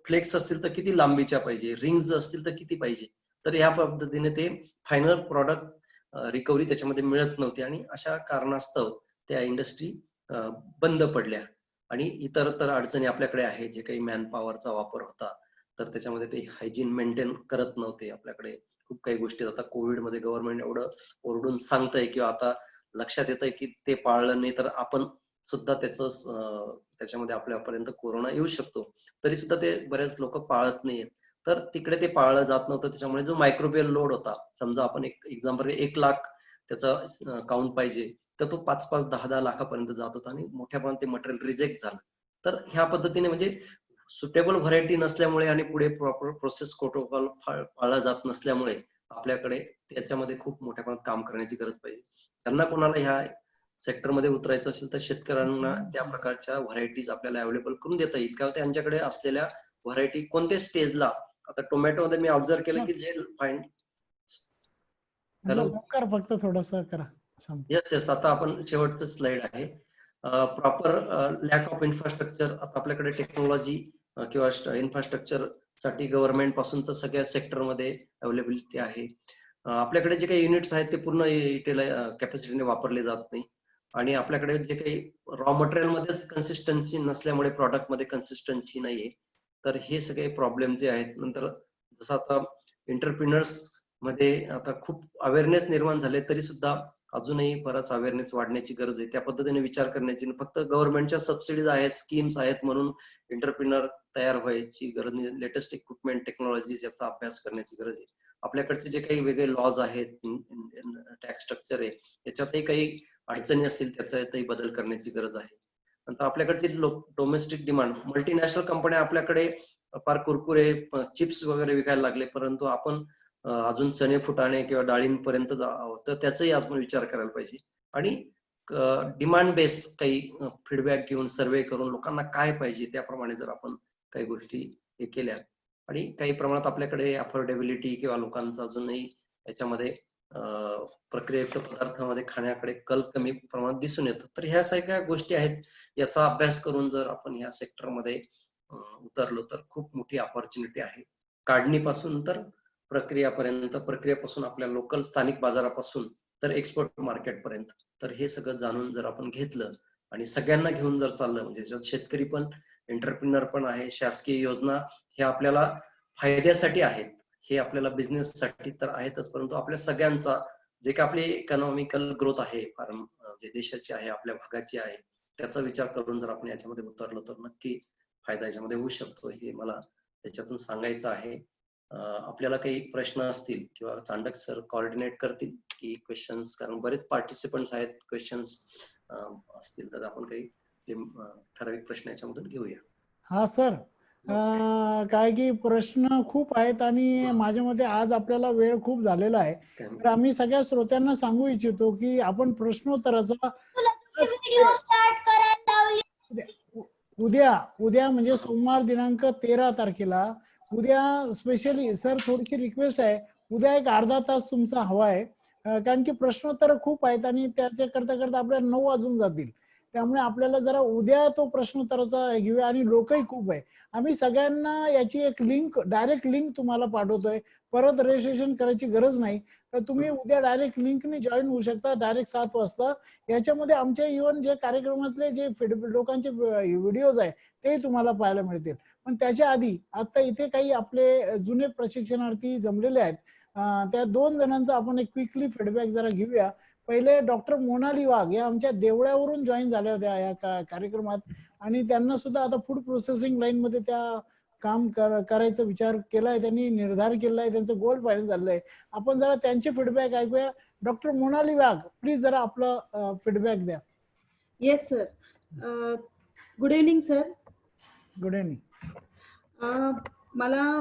फ्लेक्स असतील तर किती लांबीच्या पाहिजे, रिंग्स असतील तर किती पाहिजे. तर या पद्धतीने ते फायनल प्रॉडक्ट रिकव्हरी त्याच्यामध्ये मिळत नव्हती आणि अशा कारणास्तव त्या इंडस्ट्री बंद पडल्या आणि इतर तर अडचणी आपल्याकडे आहे. जे काही मॅन पॉवरचा वापर होता तर त्याच्यामध्ये ते हायजीन मेंटेन करत नव्हते. आपल्याकडे खूप काही गोष्टी आता कोविडमध्ये गव्हर्नमेंट एवढं ओरडून सांगतंय किंवा आता लक्षात येतंय की ते पाळलं नाही तर आपण सुद्धा त्याच्यामध्ये आपल्यापर्यंत कोरोना येऊ शकतो. तरी सुद्धा ते बरेच लोक पाळत नाहीयेत. तर तिकडे ते पाळलं जात नव्हतं. त्याच्यामुळे जो मायक्रोबियल लोड होता, समजा आपण एक एक्झाम्पल 1 लाख त्याचा काउंट पाहिजे तर तो 5-5, 10-10 लाखापर्यंत जात होता आणि मोठ्या प्रमाणात ते मटेरियल रिजेक्ट झालं. तर ह्या पद्धतीने म्हणजे सुटेबल व्हरायटी नसल्यामुळे आणि पुढे प्रॉपर प्रोसेस प्रोटोकॉल पाळला जात नसल्यामुळे आपल्याकडे त्याच्यामध्ये खूप मोठ्या प्रमाणात काम करण्याची गरज पाहिजे. त्यांना कोणाला ह्या सेक्टरमध्ये उतरायचं असेल तर शेतकऱ्यांना त्या प्रकारच्या व्हरायटीज आपल्याला अवेलेबल करून देता येईल किंवा त्यांच्याकडे असलेल्या व्हरायटी कोणत्या स्टेजला. आता टोमॅटो मध्ये मी ऑब्झर्व केलं की जे फाईन. हॅलो, लवकर फक्त थोडस करा. येस येस, आता आपण शेवटचं स्लाइड आहे. Proper lack of infrastructure. आता आपल्याकडे टेक्नॉलॉजी किंवा इन्फ्रास्ट्रक्चर साठी गव्हर्नमेंट पासून तर सगळ्या सेक्टरमध्ये अवेलेबिलिटी आहे. आपल्याकडे जे काही युनिट्स आहेत ते पूर्ण कॅपॅसिटीने वापरले जात नाही आणि आपल्याकडे जे काही रॉ मटेरियल मध्येच कन्सिस्टन्सी नसल्यामुळे प्रॉडक्ट मध्ये कन्सिस्टन्सी नाहीये. तर हे सगळे प्रॉब्लेम जे आहेत. नंतर जसं आता एंटरप्रिनर्स मध्ये आता खूप अवेअरनेस निर्माण झाले तरी सुद्धा अजूनही बराच अवेअरनेस वाढण्याची गरज आहे. त्या पद्धतीने विचार करण्याची. फक्त गव्हर्नमेंटच्या सबसिडीज आहेत, स्कीम्स आहेत म्हणून एंटरप्रिनर तयार व्हायची गरज नाही. लेटेस्ट इक्विपमेंट टेक्नॉलॉजीज याचा अभ्यास करण्याची गरज आहे. आपल्याकडचे जे काही वेगळे लॉज आहेत, टॅक्स स्ट्रक्चर आहे, याच्यातही काही अडचणी असतील त्याचाही बदल करण्याची गरज आहे. नंतर आपल्याकडची डोमेस्टिक डिमांड. मल्टीनॅशनल कंपन्या आपल्याकडे फार कुरकुरे चिप्स वगैरे विकायला लागले, परंतु आपण अजून चणे फुटाणे किंवा डाळींपर्यंत तर त्याचाही आपण विचार करायला पाहिजे. आणि डिमांड बेस काही फीडबॅक घेऊन सर्वे करून लोकांना काय पाहिजे त्याप्रमाणे जर आपण काही गोष्टी हे केल्या आणि काही प्रमाणात आपल्याकडे अफोर्डेबिलिटी किंवा लोकांचा अजूनही याच्यामध्ये प्रक्रियेच्या पदार्थामध्ये खाण्याकडे कल कमी प्रमाणात दिसून येतो. तर ह्या सगळ्या गोष्टी आहेत. याचा अभ्यास करून जर आपण ह्या सेक्टरमध्ये उतरलो तर खूप मोठी अपॉर्च्युनिटी आहे. काढणीपासून तर प्रक्रियापर्यंत, प्रक्रियेपासून आपल्या लोकल स्थानिक बाजारापासून तर एक्सपोर्ट मार्केट पर्यंत. तर हे सगळं जाणून जर आपण घेतलं आणि सगळ्यांना घेऊन जर चाललं म्हणजे ज्यात शेतकरी पण, एंटरप्रिनर पण आहे, शासकीय योजना हे आपल्याला फायद्यासाठी आहेत, हे आपल्याला बिझनेस साठी तर आहेतच, परंतु आपल्या सगळ्यांचा जे काही आपली इकॉनॉमिकल ग्रोथ आहे फार्म जे देशाची आहे, आपल्या भागाची आहे, त्याचा विचार करून जर आपण याच्यामध्ये उतरलो तर नक्की फायदा याच्यामध्ये होऊ शकतो. हे मला त्याच्यातून सांगायचं आहे. आपल्याला काही प्रश्न असतील किंवा चांडक सर कोऑर्डिनेट करतील की क्वेश्चन्स, कारण बरेच पार्टिसिपंट्स आहेत, क्वेश्चन्स असतील तर आपण काही ठराविक प्रश्न याच्यामधून घेऊया. हा सर, काय की प्रश्न खूप आहेत आणि माझ्या मते आज आपल्याला वेळ खूप झालेला आहे, तर आम्ही सगळ्या श्रोत्यांना सांगू इच्छितो की आपण प्रश्नोत्तराचा उद्या म्हणजे सोमवार दिनांक 13 तारखेला उद्या स्पेशली सर थोडीशी रिक्वेस्ट आहे, उद्या एक अर्धा तास तुमचा हवा आहे, कारण की प्रश्नोत्तर खूप आहेत आणि त्याच्या करता करता आपल्याला 9 वाजून जातील. त्यामुळे आपल्याला जरा उद्या तो प्रश्नोत्तराचा घेऊया आणि लोकही खूप आहे. आम्ही सगळ्यांना याची एक लिंक, डायरेक्ट लिंक तुम्हाला पाठवतोय. परत रजिस्ट्रेशन करायची गरज नाही, तर तुम्ही उद्या डायरेक्ट लिंकने जॉईन होऊ शकता डायरेक्ट 7 वाजता. याच्यामध्ये आमच्या इव्हन जे कार्यक्रमातले जे लोकांचे व्हिडिओज आहे ते तुम्हाला पाहायला मिळतील. पण त्याच्या आधी आता इथे काही आपले जुने प्रशिक्षणार्थी जमलेले आहेत, त्या 2 जणांचा आपण एक क्विकली फीडबॅक जरा घेऊया. पहिले डॉक्टर मोनाली वाघ या आमच्या देवळ्यावरून जॉईन झाल्या होत्या या कार्यक्रमात आणि त्यांना सुद्धा आता फूड प्रोसेसिंग लाईन मध्ये त्या काम करायचा विचार केलाय, त्यांनी निर्धार केलाय, त्यांचं गोल फायनल झालंय. आपण जरा त्यांचे फीडबॅक ऐकूया. डॉक्टर मोनाली वाघ, प्लीज जरा आपलं फीडबॅक द्या. Yes sir. Good evening sir. Good evening. मला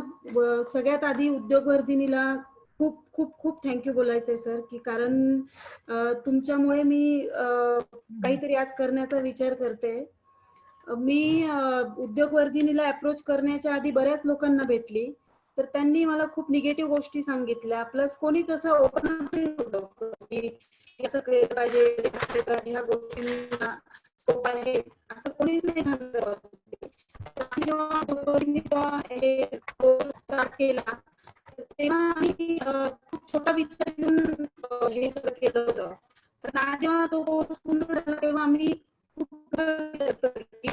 सगळ्यात आधी उद्योगवर्धिनीला खूप खूप खूप थँक्यू बोलायचंय सर, की कारण तुमच्यामुळे मी काहीतरी आज करण्याचा विचार करते. मी उद्योगवर्धिनीला अप्रोच करण्याच्या आधी बऱ्याच लोकांना भेटली, तर त्यांनी मला खूप निगेटिव्ह गोष्टी सांगितल्या. प्लस कोणीच असं ओपन नव्हतं की असं केलं पाहिजे, ह्या गोष्टींना स्कोप आहे असं कोणीच नाही सांगत. जेव्हा उद्योगवर्धिनीचा हे कोर्स स्टार्ट केला तेव्हा आम्ही खूप छोटा विचार घेऊन हे सगळं केलं होतं. पण आज जेव्हा तो कोर्स पूर्ण झाला तेव्हा आम्ही खूप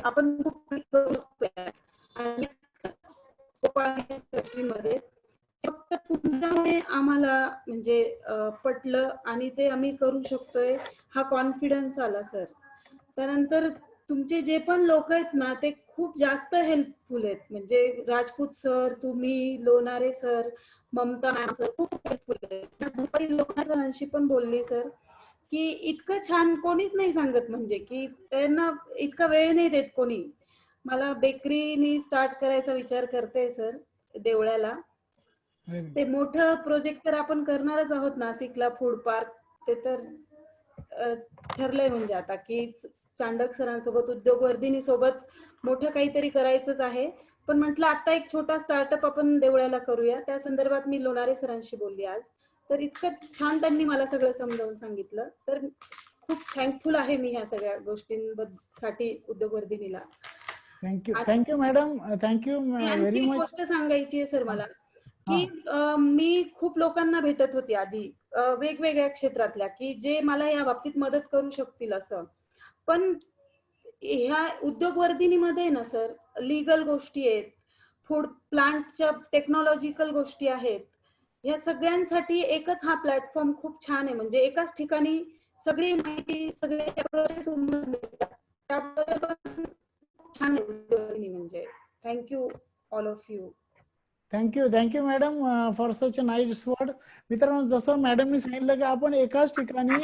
आपण खूप करू शकतोय आणि गोष्टींमध्ये फक्त तुमच्यामुळे आम्हाला म्हणजे पटलं आणि ते आम्ही करू शकतोय हा कॉन्फिडन्स आला सर. त्यानंतर तुमचे जे पण लोक आहेत ना ते खूप जास्त हेल्पफुल आहेत, म्हणजे राजपूत सर, तुम्ही, Lonare sir, Mamata ma'am sir खूप हेल्पफुल आहेत. दुपारी लोणारे सरांशी पण बोलली सर की इतकं छान कोणीच नाही सांगत, म्हणजे की त्यांना इतका वेळ नाही देत कोणी. मला बेकरीनी स्टार्ट करायचा विचार करते सर देवळ्याला. ते मोठं प्रोजेक्ट तर आपण करणारच आहोत नाशिकला, फूड पार्क. ते तर ठरलंय म्हणजे आता की चांडक सरांसोबत उद्योगवर्धिनी सोबत मोठं काहीतरी करायचंच आहे. पण म्हटलं आता एक छोटा स्टार्टअप आपण देवळ्याला करूया. त्या संदर्भात मी लोणारे सरांशी बोलली आज. तर इतकं छान त्यांनी मला सगळं समजावून सांगितलं. तर खूप थँकफुल आहे मी ह्या सगळ्या गोष्टींसाठी उद्योगवर्धिनीला. Thank you madam, thank you very much. गोष्ट सांगायची आहे सर मला की मी खूप लोकांना भेटत होती आधी वेगवेगळ्या क्षेत्रातल्या की जे मला या बाबतीत मदत करू शकतील असं. पण ह्या उद्योगवर्धिनीमध्ये ना सर लीगल गोष्टी आहेत, फूड प्लांटच्या टेक्नॉलॉजिकल गोष्टी आहेत, या सगळ्यांसाठी एकच हा प्लॅटफॉर्म खूप छान आहे. म्हणजे एकाच ठिकाणी सगळी माहिती, सगळे प्रोसेस छान आहे उद्योगवर्धिनी. म्हणजे thank you all of you. Thank you madam for such a nice word. मित्रांनो, जसं मॅडमनी सांगितलं की आपण एकाच ठिकाणी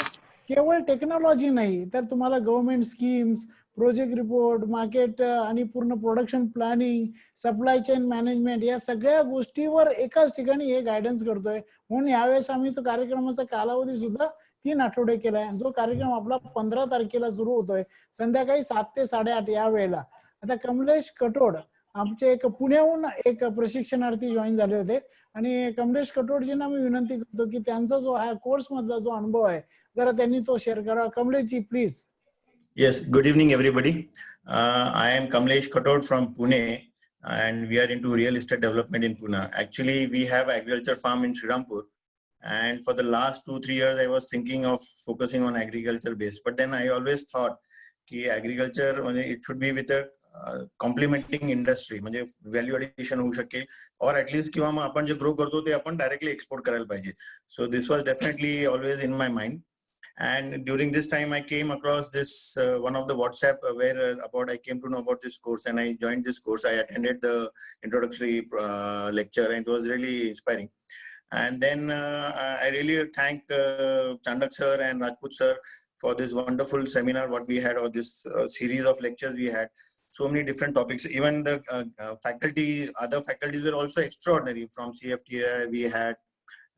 केवळ टेक्नॉलॉजी नाही तर तुम्हाला government schemes, project report, market आणि पूर्ण production planning, supply chain management या सगळ्या गोष्टीवर एकाच ठिकाणी हे गायडन्स करतोय. म्हणून यावेळेस आम्ही तो कार्यक्रमाचा कालावधी सुद्धा 3 आठवडे केलाय. जो कार्यक्रम आपला 15 तारखेला सुरू होतोय संध्याकाळी 7 ते 8:30 या वेळेला. आता कमलेश कटोड आमचे एक पुण्याहून एक प्रशिक्षणार्थी जॉईन झाले होते आणि कमलेश कटोडजींना मी विनंती करतो की त्यांचा जो हा कोर्स मधला जो अनुभव आहे जरा त्यांनी तो शेअर करा. Kamleshji please. Yes, good evening everybody. I am Kamlesh Katod from Pune and we are into real estate development in Pune. Actually, we have agriculture farm in Srirampur and for the last 2-3 years I was thinking of focusing on agriculture base, but then I always thought ki agriculture it should be with a complementing industry, म्हणजे value addition होऊ शकेल or at least किंवा मग आपण जे ग्रो करतो ते आपण directly export करायला पाहिजे. So this was definitely always in my mind. And during this time, I came across this one of the WhatsApp where I came to know about this course, and I joined this course. I attended the introductory lecture, and it was really inspiring. And then I really thank Chandak sir and Rajput sir for this wonderful seminar what we had, or this series of lectures we had. So many different topics. Even the other faculties were also extraordinary. From CFTI we had,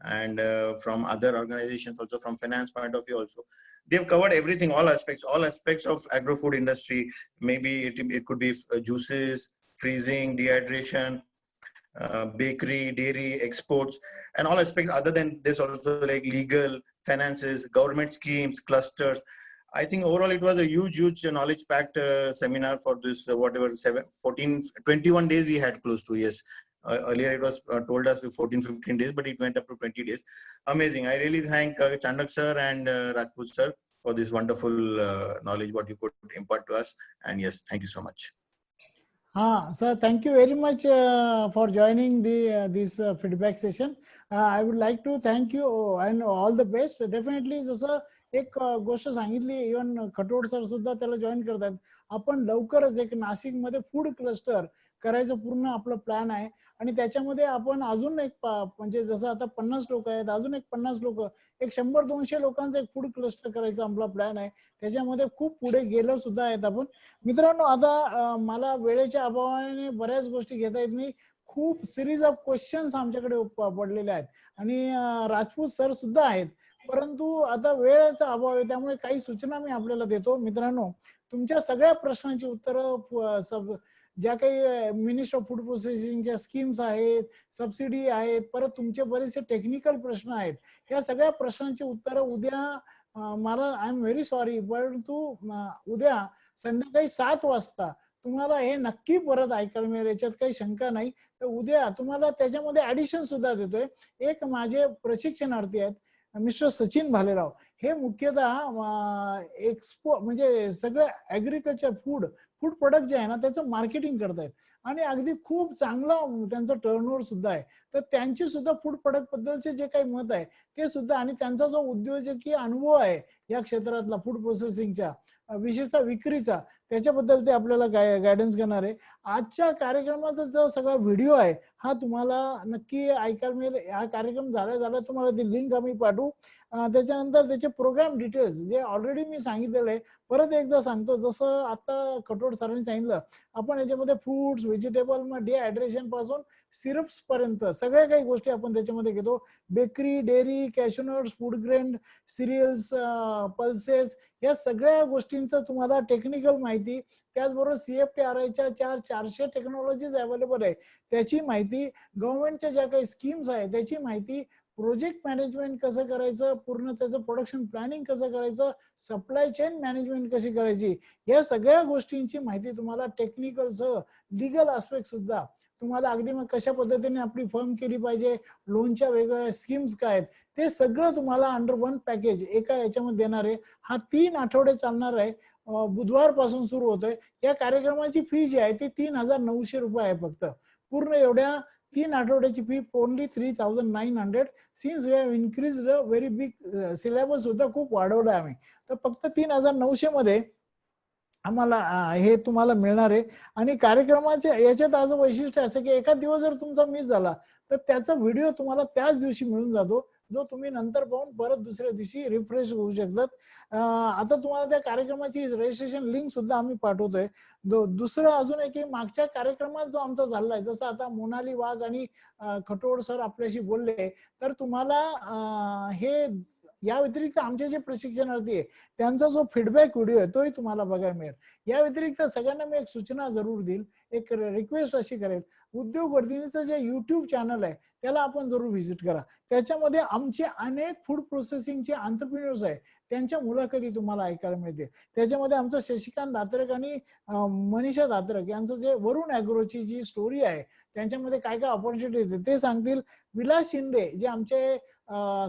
and from other organizations also, from finance point of view also. They've covered everything, all aspects of agro-food industry. Maybe it could be juices, freezing, dehydration, bakery, dairy, exports, and all aspects. Other than this also, like legal, finances, government schemes, clusters. I think overall it was a huge knowledge packed seminar for this 21 days we had close to. Yes, earlier it was told us 14-15 days, but it went up to 20 days. Amazing. I really thank Chandak sir and Rajput sir for this wonderful knowledge what you could impart to us. And yes, thank you so much. Sir, thank you very much for joining this feedback session. I would like to thank you and all the best. Definitely जसं एक गोष्ट सांगितली, इव्हन खटोड सर सुद्धा त्याला जॉईन करतात. आपण लवकरच एक नाशिक मध्ये फूड क्लस्टर करायचं पूर्ण आपलं प्लॅन आहे, आणि त्याच्यामध्ये आपण अजून एक म्हणजे जसं आता 50 लोक आहेत, अजून एक 50 लोक, एक 100-200 लोकांचं एक फूड क्लस्टर करायचा आपला प्लॅन आहे. त्याच्यामध्ये खूप पुढे गेलो सुद्धा आहेत आपण. मित्रांनो, आता मला वेळेच्या अभावाने बऱ्याच गोष्टी घेता येत नाही. खूप सिरीज ऑफ क्वेश्चन्स आमच्याकडे पडलेले आहेत, आणि राजपूत सर सुद्धा आहेत, परंतु आता वेळेचा अभाव आहे, त्यामुळे काही सूचना मी आपल्याला देतो. मित्रांनो, तुमच्या सगळ्या प्रश्नांची उत्तरं ज्या काही मिनिस्टर ऑफ फूड प्रोसेसिंगच्या स्कीम्स आहेत, सबसिडी आहेत, परत तुमचे बरेचसे टेक्निकल प्रश्न आहेत, या सगळ्या प्रश्नांची उत्तरं उद्या मला आय एम व्हेरी सॉरी, परंतु उद्या संध्याकाळी 7 वाजता तुम्हाला हे नक्की परत ऐकायला मिळेल, याच्यात काही शंका नाही. तर उद्या तुम्हाला त्याच्यामध्ये ऍडिशन सुद्धा देतोय. एक माझे प्रशिक्षणार्थी आहेत मिस्टर सचिन भालेराव, हे मुख्यतः एक्सपो म्हणजे सगळं ऍग्रिकल्चर फूड प्रोडक्ट जे आहे ना त्याचं मार्केटिंग करतायत, आणि अगदी खूप चांगला त्यांचं टर्नओव्हर सुद्धा आहे. तर त्यांची सुद्धा फूड प्रोडक्ट बद्दलचे जे काही मत आहे ते सुद्धा, आणि त्यांचा जो उद्योजकीय अनुभव आहे या क्षेत्रातला फूड प्रोसेसिंगच्या, विशेषतः विक्रीचा, त्याच्याबद्दल ते आपल्याला गायडन्स करणार आहे. आजच्या कार्यक्रमाचा जो सगळा व्हिडिओ आहे हा तुम्हाला नक्की ऐकायला मिळेल. हा कार्यक्रम झाला तुम्हाला ती लिंक आम्ही पाठवू. त्याच्यानंतर त्याचे प्रोग्राम डिटेल्स जे ऑलरेडी मी सांगितलेलं आहे, परत एकदा सांगतो. जसं आता खटोड सरांनी सांगितलं, आपण याच्यामध्ये फ्रुट्स, व्हेजिटेबल, डिहायड्रेशन पासून सिरप्स पर्यंत सगळ्या काही गोष्टी आपण त्याच्यामध्ये घेतो. Bakery, dairy, cashnuts, food grain, cereals, pulses, या सगळ्या गोष्टींचं तुम्हाला टेक्निकल माहिती, त्याचबरोबर CFTRIच्या 400 टेक्नॉलॉजीज अवेलेबल आहे त्याची माहिती, गव्हर्नमेंटच्या ज्या काही स्कीम्स आहे त्याची माहिती, प्रोजेक्ट मॅनेजमेंट कसं करायचं, पूर्ण त्याचं प्रोडक्शन प्लॅनिंग कसं करायचं, सप्लाय चेन मॅनेजमेंट कशी करायची, या सगळ्या गोष्टींची माहिती तुम्हाला टेक्निकलसह लीगल आस्पेक्ट सुद्धा तुम्हाला, अगदी मग कशा पद्धतीने आपली फर्म केली पाहिजे, लोनच्या वेगवेगळ्या स्कीम्स काय आहेत, ते सगळं तुम्हाला अंडर वन पॅकेज एका याच्यामध्ये देणार आहे. हा 3 आठवडे चालणार आहे. बुधवारपासून सुरू होतोय. या कार्यक्रमाची फी जी आहे ती 3,900 रुपये आहे फक्त. पूर्ण एवढ्या 3 आठवड्याची fee only 3,900. Since we have increased very big syllabus सुद्धा खूप वाढवला आम्ही, तर फक्त 3,900 मध्ये आम्हाला हे तुम्हाला मिळणार आहे. आणि कार्यक्रमाच्या याच्यात आज वैशिष्ट्य असं की एखाद दिवस जर तुमचा मिस झाला तर त्याचा व्हिडिओ तुम्हाला त्याच दिवशी मिळून जातो, जो तुम्ही नंतर पाहून परत दुसऱ्या दिवशी रिफ्रेश होऊ शकतात. आता तुम्हाला त्या कार्यक्रमाची रजिस्ट्रेशन लिंक सुद्धा आम्ही पाठवतोय. दुसरं अजून एक की मागच्या कार्यक्रमात जो आमचा झालेला आहे, जसं आता मोनाली वाघ आणि खटोड सर आपल्याशी बोलले, तर तुम्हाला हे या व्यतिरिक्त आमचे जे प्रशिक्षणार्थी आहे त्यांचा जो फीडबॅक व्हिडिओ आहे तोही तुम्हाला बघायला मिळेल. या व्यतिरिक्त सगळ्यांना मी एक सूचना जरूर देईल, एक रिक्वेस्ट अशी करेल, उद्योगवर्धिनीचं जे YouTube चॅनल आहे त्याला आपण जरूर व्हिजिट करा. त्याच्यामध्ये आमचे अनेक फूड प्रोसेसिंगचे एंटरप्रेन्योर्स आहे, त्यांच्या मुलाखती तुम्हाला ऐकायला मिळते. त्याच्यामध्ये आमचं शशिकांत दात्रक आणि मनीषा दात्रक यांचं जे वरुण ॲग्रोची जी स्टोरी आहे, त्यांच्यामध्ये काय काय ऑपॉर्च्युनिटी ते सांगतील. विलास शिंदे जे आमचे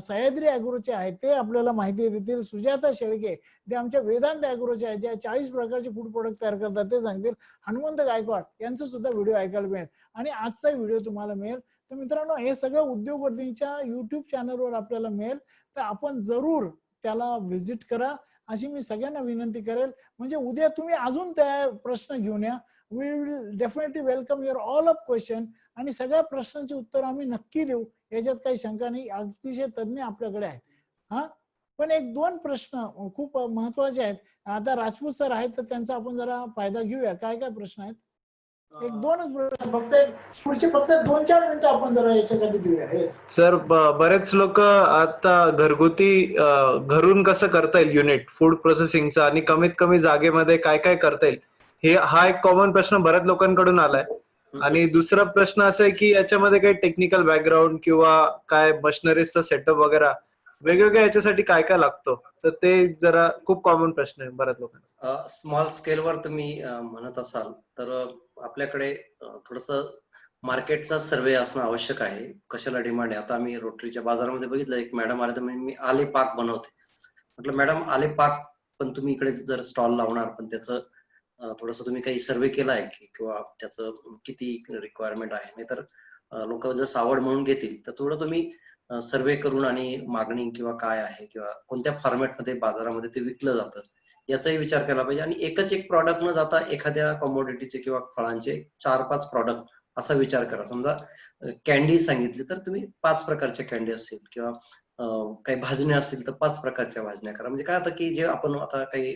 सह्याद्री ॲग्रोचे आहेत ते आपल्याला माहिती देतील. सुजाता शेळके जे आमच्या वेदांत ॲग्रोचे आहेत, ज्या 40 प्रकारचे फूड प्रोडक्ट तयार करतात, ते सांगतील. हनुमंत गायकवाड यांचं सुद्धा व्हिडिओ ऐकायला मिळेल, आणि आजचा व्हिडिओ तुम्हाला मिळेल. तर मित्रांनो, हे सगळं उद्योगवर्धिनीच्या YouTube चॅनलवर आपल्याला मिळेल. तर आपण जरूर त्याला व्हिजिट करा अशी मी सगळ्यांना विनंती करेल. म्हणजे उद्या तुम्ही अजून त्या प्रश्न घेऊन या. We will definitely welcome your all of question आणि सगळ्या प्रश्नांची उत्तर आम्ही नक्की देऊ, याच्यात काही शंका नाही. अतिशय तज्ञ आपल्याकडे आहेत. हा, पण एक दोन प्रश्न खूप महत्वाचे आहेत. आता राजपूत सर आहेत तर त्यांचा आपण जरा फायदा घेऊया. काय काय प्रश्न आहेत? एक दोनच प्रश्न फक्त, पुढचे फक्त 2-4 मिनिटं आपण जरा याच्यासाठी देऊया. येस सर, बरेच लोक आता घरगुती घरून कसं करता येईल युनिट फूड प्रोसेसिंगचं आणि कमीत कमी जागेमध्ये काय काय करता येईल, हा एक कॉमन प्रश्न बऱ्याच लोकांकडून आलाय. आणि दुसरा प्रश्न असा आहे की याच्यामध्ये काही टेक्निकल बॅकग्राऊंड किंवा काय मशिनरीजचा सेटअप वगैरे वेगवेगळ्या याच्यासाठी काय काय लागतो, तर ते जरा खूप कॉमन प्रश्न आहे बऱ्याच लोकांचा. स्मॉल स्केलवर तुम्ही म्हणत असाल तर आपल्याकडे थोडस मार्केटचा सर्वे असणं आवश्यक आहे. कशाला डिमांड आहे? आता आम्ही रोटरीच्या बाजारामध्ये बघितलं, एक मॅडम आले तर मी आले पाक बनवते. म्हटलं मॅडम आले पाक पण तुम्ही इकडे जर स्टॉल लावणार पण त्याचं थोडस तुम्ही काही सर्वे केलाय की किंवा त्याचं किती रिक्वायरमेंट आहे? नाहीतर लोक जसं आवड म्हणून घेतील तर थोडं तुम्ही सर्वे करून आणि मागणी किंवा काय आहे किंवा कोणत्या फॉर्मॅटमध्ये बाजारामध्ये ते विकलं जातं याचाही विचार केला पाहिजे. आणि एकच एक प्रॉडक्ट न जाता एखाद्या कमोडिटीचे किंवा फळांचे 4-5 प्रॉडक्ट असा विचार करा. समजा कॅन्डी सांगितली तर तुम्ही 5 प्रकारच्या कॅन्डी असतील किंवा काही भाजण्या असतील तर 5 प्रकारच्या भाजण्या करा. म्हणजे काय होतं की जे आपण आता काही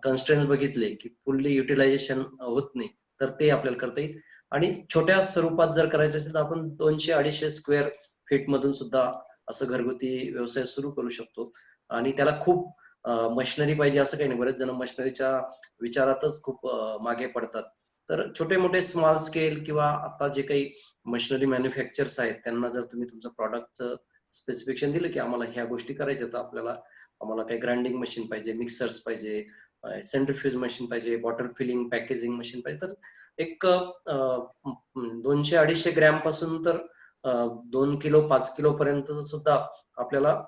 कन्स्ट्रेन्स बघितले की फुल्ली युटिलायझेशन होत नाही तर ते आपल्याला करता येईल. आणि छोट्या स्वरूपात जर करायचं असेल तर आपण 200-250 स्क्वेअर फीट मधून सुद्धा असं घरगुती व्यवसाय सुरू करू शकतो. आणि त्याला खूप मशिनरी पाहिजे असं काही नाही. बरेच जण मशिनरीच्या विचारातच खूप मागे पडतात. तर छोटे मोठे स्मॉल स्केल किंवा आता जे काही मशिनरी मॅन्युफॅक्चर्स आहेत त्यांना जर तुम्ही तुमचं प्रॉडक्टचं स्पेसिफिकेशन दिलं की आम्हाला ह्या गोष्टी करायच्या तर आम्हाला काही ग्राइंडिंग मशीन पाहिजे, मिक्सर्स पाहिजे, सेंट्रिफ्यूज मशीन पाहिजे, बॉटल फिलिंग पॅकेजिंग मशीन पाहिजे, तर एक 200-250 ग्रॅम पासून तर 2 किलो 5 किलो पर्यंत सुद्धा आपल्याला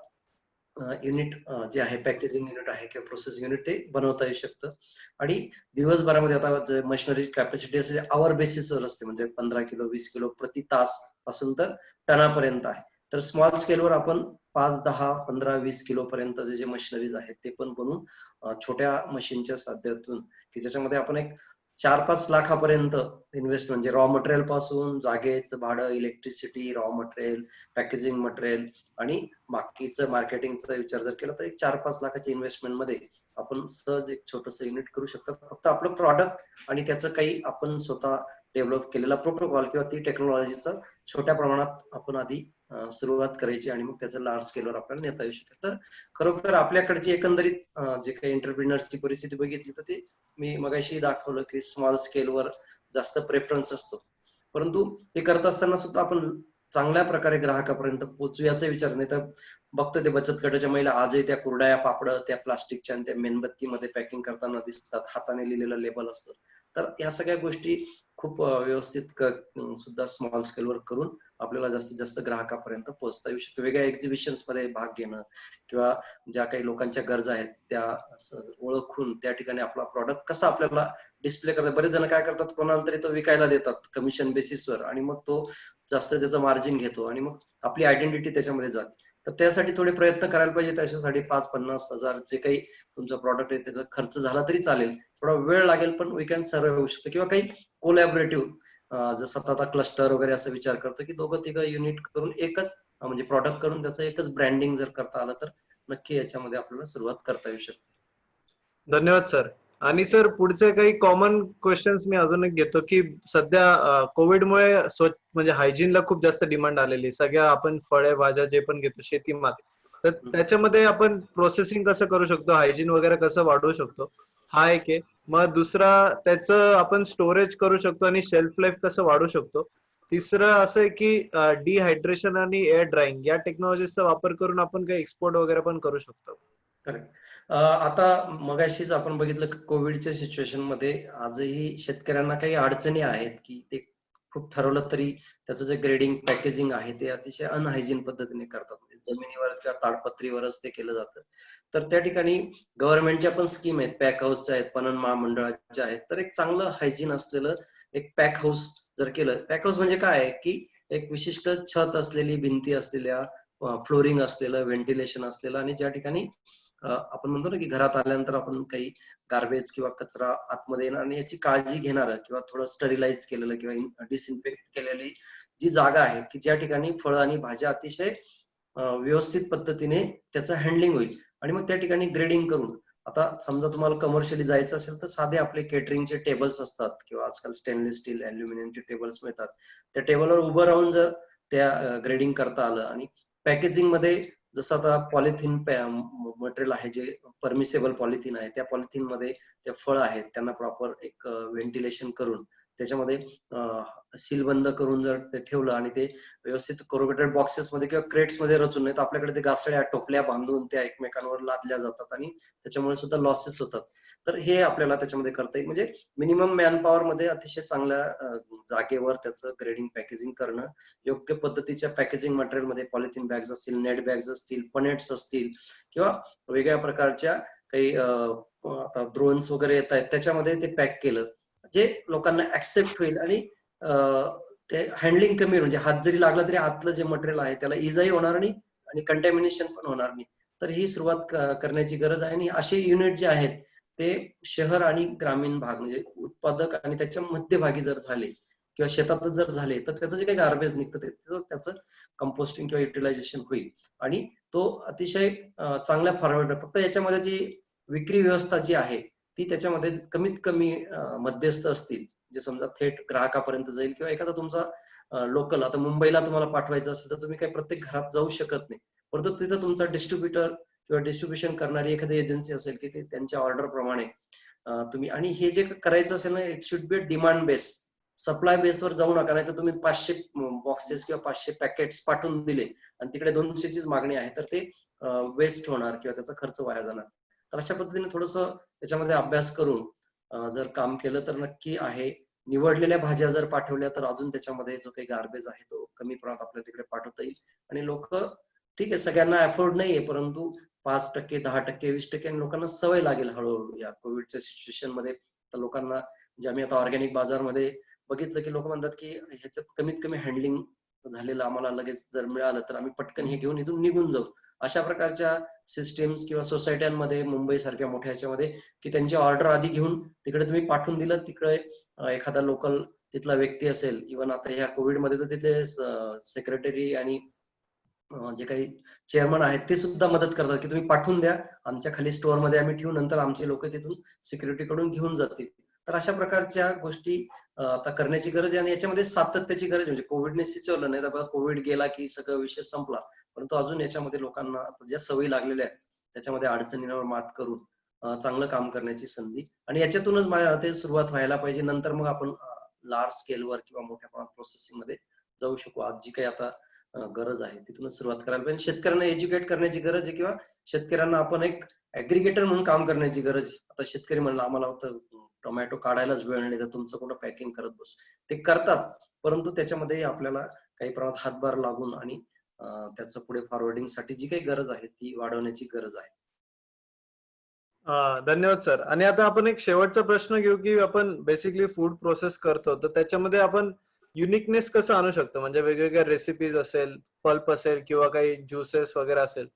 युनिट जे आहे पॅकेजिंग युनिट आहे किंवा प्रोसेसिंग युनिट ते बनवता येऊ शकतं. आणि दिवसभरामध्ये आता जे मशिनरी कॅपॅसिटी असते आवर बेसिसवर असते, म्हणजे 15 किलो 20 किलो प्रति तास पासून तर टनापर्यंत आहे. तर स्मॉल स्केलवर आपण 5, 10, 15, 20 किलो पर्यंत जे मशिनरीज आहेत ते पण बनवून छोट्या मशीनच्या साध्यातून की ज्याच्यामध्ये आपण एक 4-5 लाखापर्यंत इन्व्हेस्ट, म्हणजे रॉ मटेरियल पासून जागेचं भाडं, electricity, raw material, packaging material आणि बाकीचं मार्केटिंगचा विचार जर केला तर एक 4-5 लाखाच्या इन्व्हेस्टमेंट मध्ये आपण सहज एक छोटस युनिट करू शकतो. फक्त आपलं प्रॉडक्ट आणि त्याचं काही आपण स्वतः डेव्हलप केलेला प्रोटोकॉल किंवा ती टेक्नॉलॉजीचा छोट्या प्रमाणात आपण आधी सुरुवात करायची आणि मग त्याचं लार्ज स्केलवर आपल्याला नेता येऊ शकेल. तर खरोखर आपल्याकडची एकंदरीत जे काही एंटरप्रिनर्सची परिस्थिती बघितली तर ते मी मगाशी दाखवलं की स्मॉल स्केलवर जास्त प्रेफरन्स असतो. परंतु ते करत असताना सुद्धा आपण चांगल्या प्रकारे ग्राहकापर्यंत पोहोचू याचा विचार नाही तर बघतो ते बचत गटाच्या महिला आजही त्या कुरड्या पापड त्या प्लास्टिकच्या आणि त्या मेणबत्तीमध्ये पॅकिंग करताना दिसतात, हाताने लिहिलेलं लेबल असतं. तर या सगळ्या गोष्टी खूप व्यवस्थित सुद्धा स्मॉल स्केलवर करून आपल्याला जास्तीत जास्त ग्राहकापर्यंत पोहोचता येऊ शकतो. वेगळ्या एक्झिबिशन्स मध्ये भाग घेणं किंवा ज्या काही लोकांच्या गरजा आहेत त्या ओळखून त्या ठिकाणी आपला प्रॉडक्ट कसा आपल्याला डिस्प्ले करतात. बरेच जण काय करतात, कोणाला तरी तो विकायला देतात कमिशन बेसिसवर आणि मग तो जास्त त्याचं मार्जिन घेतो आणि मग आपली आयडेंटिटी त्याच्यामध्ये जाते. तर त्यासाठी थोडे प्रयत्न करायला पाहिजे. त्याच्यासाठी 5-50 हजार जे काही तुमचा प्रॉडक्ट आहे त्याचा खर्च झाला तरी चालेल, थोडा वेळ लागेल पण वी कॅन सर्व्ह होऊ शकतो. किंवा काही कोलॅबोरेटिव्ह जसं आता क्लस्टर वगैरे असं विचार करतो की 2-3 युनिट करून एकच म्हणजे प्रॉडक्ट करून त्याचं एकच ब्रँडिंग जर करता आलं तर नक्की याच्यामध्ये आपल्याला सुरुवात करता येऊ शकते. धन्यवाद सर. आणि सर पुढचे काही कॉमन क्वेश्चन्स मी अजून एक घेतो की सध्या कोविडमुळे स्वच्छ म्हणजे हायजीनला खूप जास्त डिमांड आलेली. सगळ्या आपण फळे भाज्या जे पण घेतो शेतीमाल, तर त्याच्यामध्ये आपण प्रोसेसिंग कसं करू शकतो, हायजीन वगैरे कसं वाढवू शकतो, हा एक आहे. मग दुसरा त्याचं आपण स्टोरेज करू शकतो आणि शेल्फ लाईफ कसं वाढवू शकतो. तिसरं असं आहे की डिहायड्रेशन आणि एअर ड्राईंग या टेक्नॉलॉजीचा वापर करून आपण काही एक्सपोर्ट वगैरे पण करू शकतो. करेक्ट. आता मगाशीच आपण बघितलं कोविडच्या सिच्युएशन मध्ये आजही शेतकऱ्यांना काही अडचणी आहेत की ते खूप ठरवलं तरी त्याचं जे ग्रेडिंग पॅकेजिंग आहे ते अतिशय अनहायजीन पद्धतीने करतात. म्हणजे जमिनीवर किंवा ताडपत्रीवरच ते केलं जातं. तर त्या ठिकाणी गव्हर्नमेंटच्या पण स्कीम आहेत, पॅक हाऊसच्या आहेत, पणन महामंडळाच्या आहेत. तर एक चांगलं हायजीन असलेलं एक पॅक हाऊस जर केलं, पॅक हाऊस म्हणजे काय आहे की एक विशिष्ट छत असलेली, भिंती असलेल्या, फ्लोरिंग असलेलं, व्हेंटिलेशन असलेलं आणि ज्या ठिकाणी आपण म्हणतो ना की घरात आल्यानंतर आपण काही गार्बेज किंवा कचरा आतमध्ये येणार आणि याची काळजी घेणार किंवा थोडं स्टरिलाइज केलेलं किंवा डिसइन्फेक्ट केलेली जी जागा आहे की ज्या ठिकाणी फळं आणि भाज्या अतिशय व्यवस्थित पद्धतीने त्याचं हँडलिंग होईल आणि मग त्या ठिकाणी ग्रेडिंग करून, आता समजा तुम्हाला कमर्शियली जायचं असेल तर साधे आपले केटरिंगचे टेबल्स असतात किंवा आजकाल स्टेनलेस स्टील अल्युमिनियमचे टेबल्स मिळतात. त्या टेबलवर उभं राहून जर त्या ग्रेडिंग करता आलं आणि पॅकेजिंग मध्ये जसं आता पॉलिथिन मटेरियल आहे जे परमिसेबल पॉलिथिन आहे, त्या पॉलिथिन मध्ये ते फळ आहेत त्यांना प्रॉपर एक व्हेंटिलेशन करून त्याच्यामध्ये सीलबंद करून जर ते ठेवलं आणि ते व्यवस्थित कोरोगेटेड बॉक्सेस मध्ये किंवा क्रेट्स मध्ये रचून, नाही तर आपल्याकडे ते गासड्या टोपल्या बांधून त्या एकमेकांवर लादल्या जातात आणि त्याच्यामुळे सुद्धा लॉसेस होतात. तर हे आपल्याला त्याच्यामध्ये करता येईल. म्हणजे मिनिमम मॅनपॉवर मध्ये अतिशय चांगल्या जागेवर त्याचं ग्रेडिंग पॅकेजिंग करणं, योग्य पद्धतीच्या पॅकेजिंग मटेरियल मध्ये पॉलिथिन बॅग्स असतील, नेट बॅग्स असतील, पनेट्स असतील किंवा वेगळ्या प्रकारच्या काही आता ड्रोन्स वगैरे येत आहेत त्याच्यामध्ये ते पॅक केलं जे लोकांना ऍक्सेप्ट होईल आणि ते हँडलिंग कमी होईल. म्हणजे हात जरी लागला तरी आतलं जे मटेरियल आहे त्याला इजाही होणार नाही आणि कंटॅमिनेशन पण होणार नाही. तर ही सुरुवात करण्याची गरज आहे आणि असे युनिट जे आहेत ते शहर आणि ग्रामीण भाग म्हणजे उत्पादक आणि त्याच्या मध्यभागी जर झाले किंवा शेतातच जर झाले तर त्याचं जे काही गार्बेज निघतं त्याचं कंपोस्टिंग किंवा युटिलायझेशन होईल आणि तो अतिशय चांगल्या फॉर्मॅट. फक्त याच्यामध्ये जी विक्री व्यवस्था जी आहे ती त्याच्यामध्ये कमीत कमी मध्यस्थ असतील जे समजा थेट ग्राहकापर्यंत जाईल किंवा एखादा तुमचा लोकल, आता मुंबईला तुम्हाला पाठवायचं असेल तर तुम्ही काही प्रत्येक घरात जाऊ शकत नाही, परंतु तिथं तुमचा डिस्ट्रीब्युटर किंवा डिस्ट्रीब्युशन करणारी एखादी एजन्सी असेल की ते त्यांच्या ऑर्डर प्रमाणे तुम्ही, आणि हे जे करायचं असेल ना it should be demand base, supply बेसवर जाऊ नका. नाही तर तुम्ही 500 बॉक्सेस किंवा 500 पॅकेट्स पाठवून दिले आणि तिकडे 200चीच मागणी आहे तर ते वेस्ट होणार किंवा त्याचा खर्च वाया जाणार. तर अशा पद्धतीने थोडस त्याच्यामध्ये अभ्यास करून जर काम केलं तर नक्की आहे. निवडलेल्या भाज्या जर पाठवल्या तर अजून त्याच्यामध्ये जो काही गार्बेज आहे तो कमी प्रमाणात आपल्या तिकडे पाठवता येईल आणि लोक, ठीक आहे सगळ्यांना अफोर्ड नाहीये परंतु 5%, 10%, 20% आणि लोकांना सवय लागेल हळूहळू या कोविडच्या सिच्युएशन मध्ये. तर लोकांना जे आम्ही आता ऑर्गॅनिक बाजारमध्ये बघितलं की लोक म्हणतात की ह्याच्यात कमीत कमी हँडलिंग झालेलं आम्हाला लगेच जर मिळालं तर आम्ही पटकन हे घेऊन इथून निघून जाऊ. अशा प्रकारच्या सिस्टीम्स किंवा सोसायट्यांमध्ये मुंबई सारख्या मोठ्या ह्याच्यामध्ये की त्यांची ऑर्डर आधी घेऊन तिकडे तुम्ही पाठवून दिलं, तिकडे एखादा लोकल तिथला व्यक्ती असेल, इव्हन आता ह्या कोविडमध्ये तर तिथले सेक्रेटरी आणि जे काही चेअरमन आहेत ते सुद्धा मदत करतात की तुम्ही पाठवून द्या आमच्या खाली स्टोअर मध्ये आम्ही ठेवू, नंतर आमचे लोक तिथून सिक्युरिटी कडून घेऊन जातील. तर अशा प्रकारच्या गोष्टी आता करण्याची गरज आहे आणि याच्यामध्ये सातत्याची गरज आहे. म्हणजे कोविडने सिचवलं नाही तर कोविड गेला की सगळा विषय संपला, परंतु अजून याच्यामध्ये लोकांना ज्या सवयी लागलेल्या आहेत त्याच्यामध्ये अडचणींवर मात करून चांगलं काम करण्याची संधी आणि याच्यातूनच ते सुरुवात व्हायला पाहिजे. नंतर मग आपण लार्ज स्केलवर किंवा मोठ्या प्रमाणात प्रोसेसिंग मध्ये जाऊ शकू. आज जी काही आता गरज आहे तिथूनच सुरुवात करायला पाहिजे. शेतकऱ्यांना एज्युकेट करण्याची गरज आहे किंवा शेतकऱ्यांना आपण एक ऍग्रिगेटर म्हणून काम करण्याची गरज आहे. आता शेतकरी म्हणलं आम्हाला होतं टोमॅटो काढायलाच वेळ नाही तर तुमचं कुठं पॅकिंग करत बसू, ते करतात परंतु त्याच्यामध्ये आपल्याला काही प्रमाणात हातभार लागून आणि त्याचं पुढे फॉरवर्डिंग साठी जी काही गरज आहे ती वाढवण्याची गरज आहे. धन्यवाद सर. आणि आता आपण एक शेवटचा प्रश्न घेऊ की आपण बेसिकली फूड प्रोसेस करतो तर त्याच्यामध्ये आपण युनिकनेस कसं आणू शकतो? म्हणजे वेगवेगळ्या रेसिपीज असेल, पल्प असेल किंवा काही ज्युसेस वगैरे असेल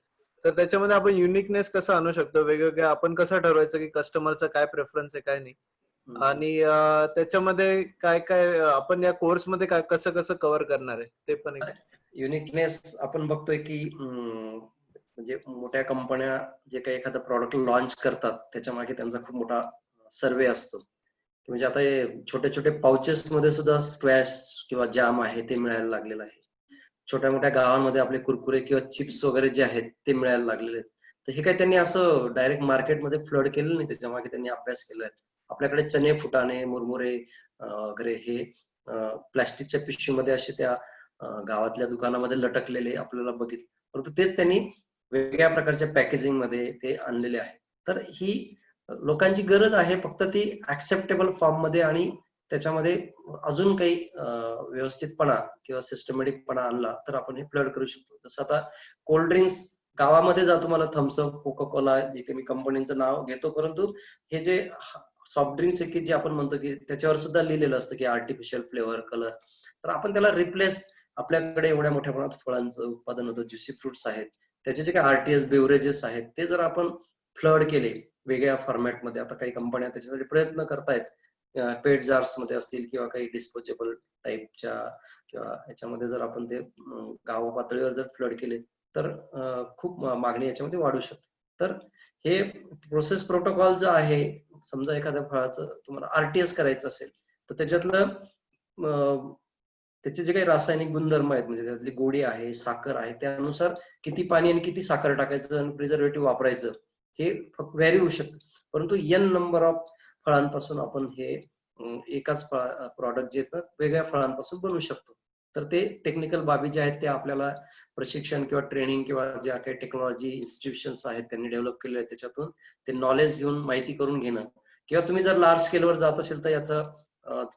तर त्याच्यामध्ये आपण युनिकनेस कसं आणू शकतो? वेगवेगळ्या आपण कसं ठरवायचं की कस्टमरचा काय प्रेफरन्स आहे काय नाही, आणि त्याच्यामध्ये काय काय आपण या कोर्स मध्ये काय कसं कसं कव्हर करणार आहे ते पण एक. युनिकनेस आपण बघतोय की म्हणजे मोठ्या कंपन्या जे काही एखादं प्रॉडक्ट लॉन्च करतात त्याच्या मागे त्यांचा खूप मोठा सर्वे असतो. म्हणजे आता हे छोटे छोटे पाउचेस मध्ये सुद्धा स्क्वॅश किंवा जॅम आहे ते मिळायला लागलेलं आहे. छोट्या मोठ्या गावांमध्ये आपले कुरकुरे किंवा चिप्स वगैरे जे आहेत ते मिळायला लागलेले आहेत. तर हे काही त्यांनी असं डायरेक्ट मार्केटमध्ये फ्लड केलेलं नाही, त्याच्या मागे त्यांनी अभ्यास केलाय. आपल्याकडे चणे, फुटाणे, मुरमुरे वगैरे हे प्लास्टिकच्या पिशवीमध्ये असे त्या गावातल्या दुकानामध्ये लटकलेले आपल्याला बघितले, परंतु तेच त्यांनी वेगळ्या प्रकारच्या पॅकेजिंग मध्ये ते आणलेले आहे. तर ही लोकांची गरज आहे, फक्त ती ऍक्सेप्टेबल फॉर्म मध्ये आणि त्याच्यामध्ये अजून काही व्यवस्थितपणा किंवा सिस्टमॅटिकपणा आणला तर आपण हे फ्लड करू शकतो. जसं आता कोल्ड ड्रिंक्स गावामध्ये जा तुम्हाला थम्सअप, कोका कोला जे काही मी कंपनीचं नाव घेतो, परंतु हे जे सॉफ्ट ड्रिंक्स आहे की जे आपण म्हणतो की त्याच्यावर सुद्धा लिहिलेलं असतं की आर्टिफिशियल फ्लेवर, कलर, तर आपण त्याला रिप्लेस, आपल्याकडे एवढ्या मोठ्या प्रमाणात फळांचं उत्पादन होतं, ज्युसी फ्रुट्स आहेत, त्याचे जे काही आरटीएस बेवरेजेस आहेत ते जर आपण फ्लड केले वेगळ्या फॉर्मॅटमध्ये. आता काही कंपन्या त्याच्यासाठी प्रयत्न करतायत, पेट जार्स मध्ये असतील किंवा काही डिस्पोजेबल टाईपच्या किंवा याच्यामध्ये जर आपण ते गाव पातळीवर जर फ्लड केले तर खूप मागणी याच्यामध्ये वाढू शकते. तर हे प्रोसेस प्रोटोकॉल जो आहे, समजा एखाद्या फळाचं तुम्हाला आरटीएस करायचं असेल तर त्याच्यातलं त्याचे जे काही रासायनिक गुणधर्म आहेत, म्हणजे त्यातली गोडी आहे, साखर आहे, त्यानुसार किती पाणी आणि किती साखर टाकायचं आणि प्रिझर्वेटिव्ह वापरायचं हे फक्त व्हॅरी होऊ शकतं. परंतु एन नंबर ऑफ फळांपासून आपण हे एकाच प्रॉडक्ट जे वेगळ्या फळांपासून बनवू शकतो. तर ते टेक्निकल बाबी जे आहेत ते आपल्याला प्रशिक्षण किंवा ट्रेनिंग किंवा ज्या काही टेक्नॉलॉजी इन्स्टिट्यूशन्स आहेत त्यांनी डेव्हलप केले आहेत त्याच्यातून ते नॉलेज घेऊन माहिती करून घेणं, किंवा तुम्ही जर लार्ज स्केलवर जात असेल तर याचं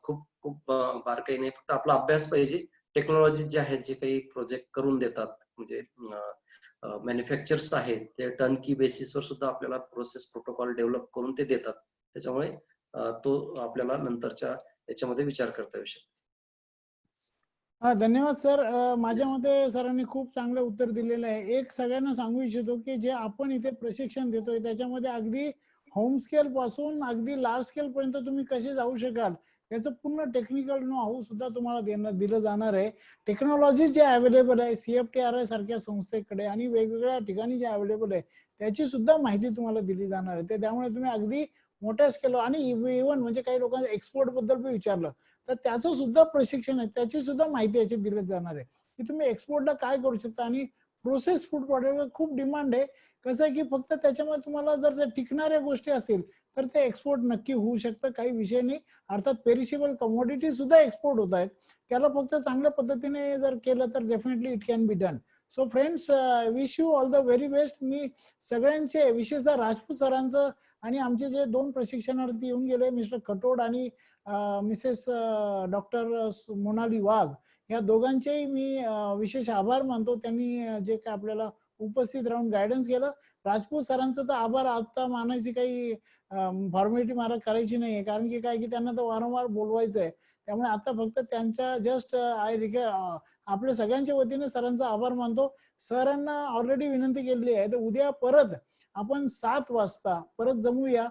खूप खूप बारकाईने फक्त आपला अभ्यास पाहिजे. टेक्नॉलॉजी जे आहेत, जे काही प्रोजेक्ट करून देतात, म्हणजे मॅन्युफॅक्चर्स आहेत ते टर्न की बेसिसवर सुद्धा आपल्याला प्रोसेस प्रोटोकॉल डेव्हलप करून ते देतात. त्याच्यामुळे तो आपल्याला नंतरच्या याच्यामध्ये विचार करता येऊ शकतो. धन्यवाद सर. माझ्या मते सरांनी खूप चांगलं उत्तर दिलेलं आहे. एक सगळ्यांना सांगू इच्छितो की जे आपण इथे प्रशिक्षण देतोय त्याच्यामध्ये अगदी होम स्केल पासून अगदी लार्ज स्केल पर्यंत तुम्ही कसे जाऊ शकाल याचं पूर्ण टेक्निकल नो हाऊ सुद्धा तुम्हाला दिलं जाणार आहे. टेक्नॉलॉजी जे अवेलेबल आहे CFTRI सारख्या संस्थेकडे आणि वेगवेगळ्या ठिकाणी जे अवेलेबल आहे त्याची सुद्धा माहिती तुम्हाला दिली जाणार आहे. त्यामुळे तुम्ही अगदी मोठ्या स्केलवर आणि इव्हन म्हणजे काही लोकांना एक्सपोर्ट बद्दल पण विचारलं तर त्याचं सुद्धा प्रशिक्षण आहे, त्याची सुद्धा माहिती याची दिली जाणार आहे की तुम्ही एक्सपोर्टला काय करू शकता. आणि प्रोसेस फूड प्रॉडक्ट खूप डिमांड आहे. कसं आहे की फक्त त्याच्यामध्ये तुम्हाला जर टिकणाऱ्या गोष्टी असतील तर ते एक्सपोर्ट नक्की होऊ शकतं, काही विषय नाही. अर्थात पेरिशेबल कमोडिटी सुद्धा एक्सपोर्ट होत आहेत, त्याला फक्त चांगल्या पद्धतीने जर केलं तर definitely it can be done. So friends, wish you all the very best. मी सगळ्यांचे विशेषतः राजपूत सरांचं आणि आमचे जे 2 प्रशिक्षणार्थी येऊन गेले, मिस्टर खटोड आणि मिसेस डॉक्टर मोनाली वाघ, या दोघांचेही मी विशेष आभार मानतो. त्यांनी जे काय आपल्याला उपस्थित राहून गायडन्स केलं. राजपूत सरांचं तर आभार आता मानायची काही फॉर्मॅलिटी मला करायची नाहीये, कारण की काय की त्यांना तर वारंवार बोलवायचं आहे. त्यामुळे आता फक्त त्यांच्या जस्ट आपल्या सगळ्यांच्या वतीने सरांचा आभार मानतो. सरांना ऑलरेडी विनंती केलेली आहे तर उद्या परत आपण 7 वाजता परत जमूया.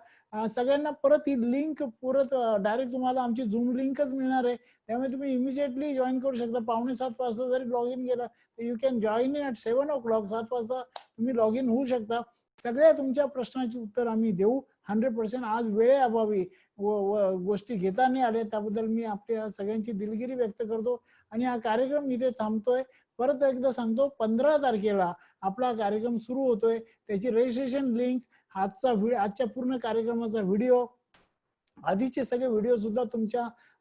सगळ्यांना परत ही लिंक परत डायरेक्ट तुम्हाला आमची झूम लिंकच मिळणार आहे, त्यामुळे तुम्ही इमिजिएटली जॉईन करू शकता. 6:45 वाजता जरी लॉग इन केलं तर you can join in at 7 o'clock. 7 वाजता तुम्ही लॉग इन होऊ शकता. सगळ्या तुमच्या प्रश्नाची उत्तर आम्ही देऊ 100%. आज वेळेअभावी गोष्टी घेता नाही आल्या त्याबद्दल मी आपल्या सगळ्यांची दिलगिरी व्यक्त करतो आणि हा कार्यक्रम इथे थांबतोय. परत एकदा सांगतो, 15 तारखेला आपला कार्यक्रम सुरू होतोय. त्याची रजिस्ट्रेशन लिंक, आजच्या पूर्ण कार्यक्रमाचा व्हिडिओ, आधीचे सगळे व्हिडिओ सुद्धा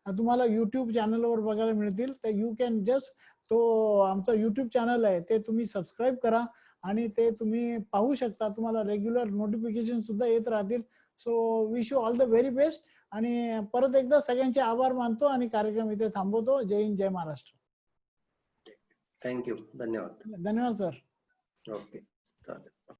तुम्हाला युट्यूब चॅनलवर बघायला मिळतील. तर यू कॅन जस्ट तो आमचा युट्यूब चॅनल आहे ते तुम्ही सबस्क्राईब करा आणि ते तुम्ही पाहू शकता. तुम्हाला रेग्युलर नोटिफिकेशन सुद्धा येत राहतील. So wish you all the very best आणि परत एकदा सगळ्यांचे आभार मानतो आणि कार्यक्रम इथे थांबवतो. जय हिंद, जय महाराष्ट्र. थँक्यू, धन्यवाद. धन्यवाद सर. ओके, चालेल.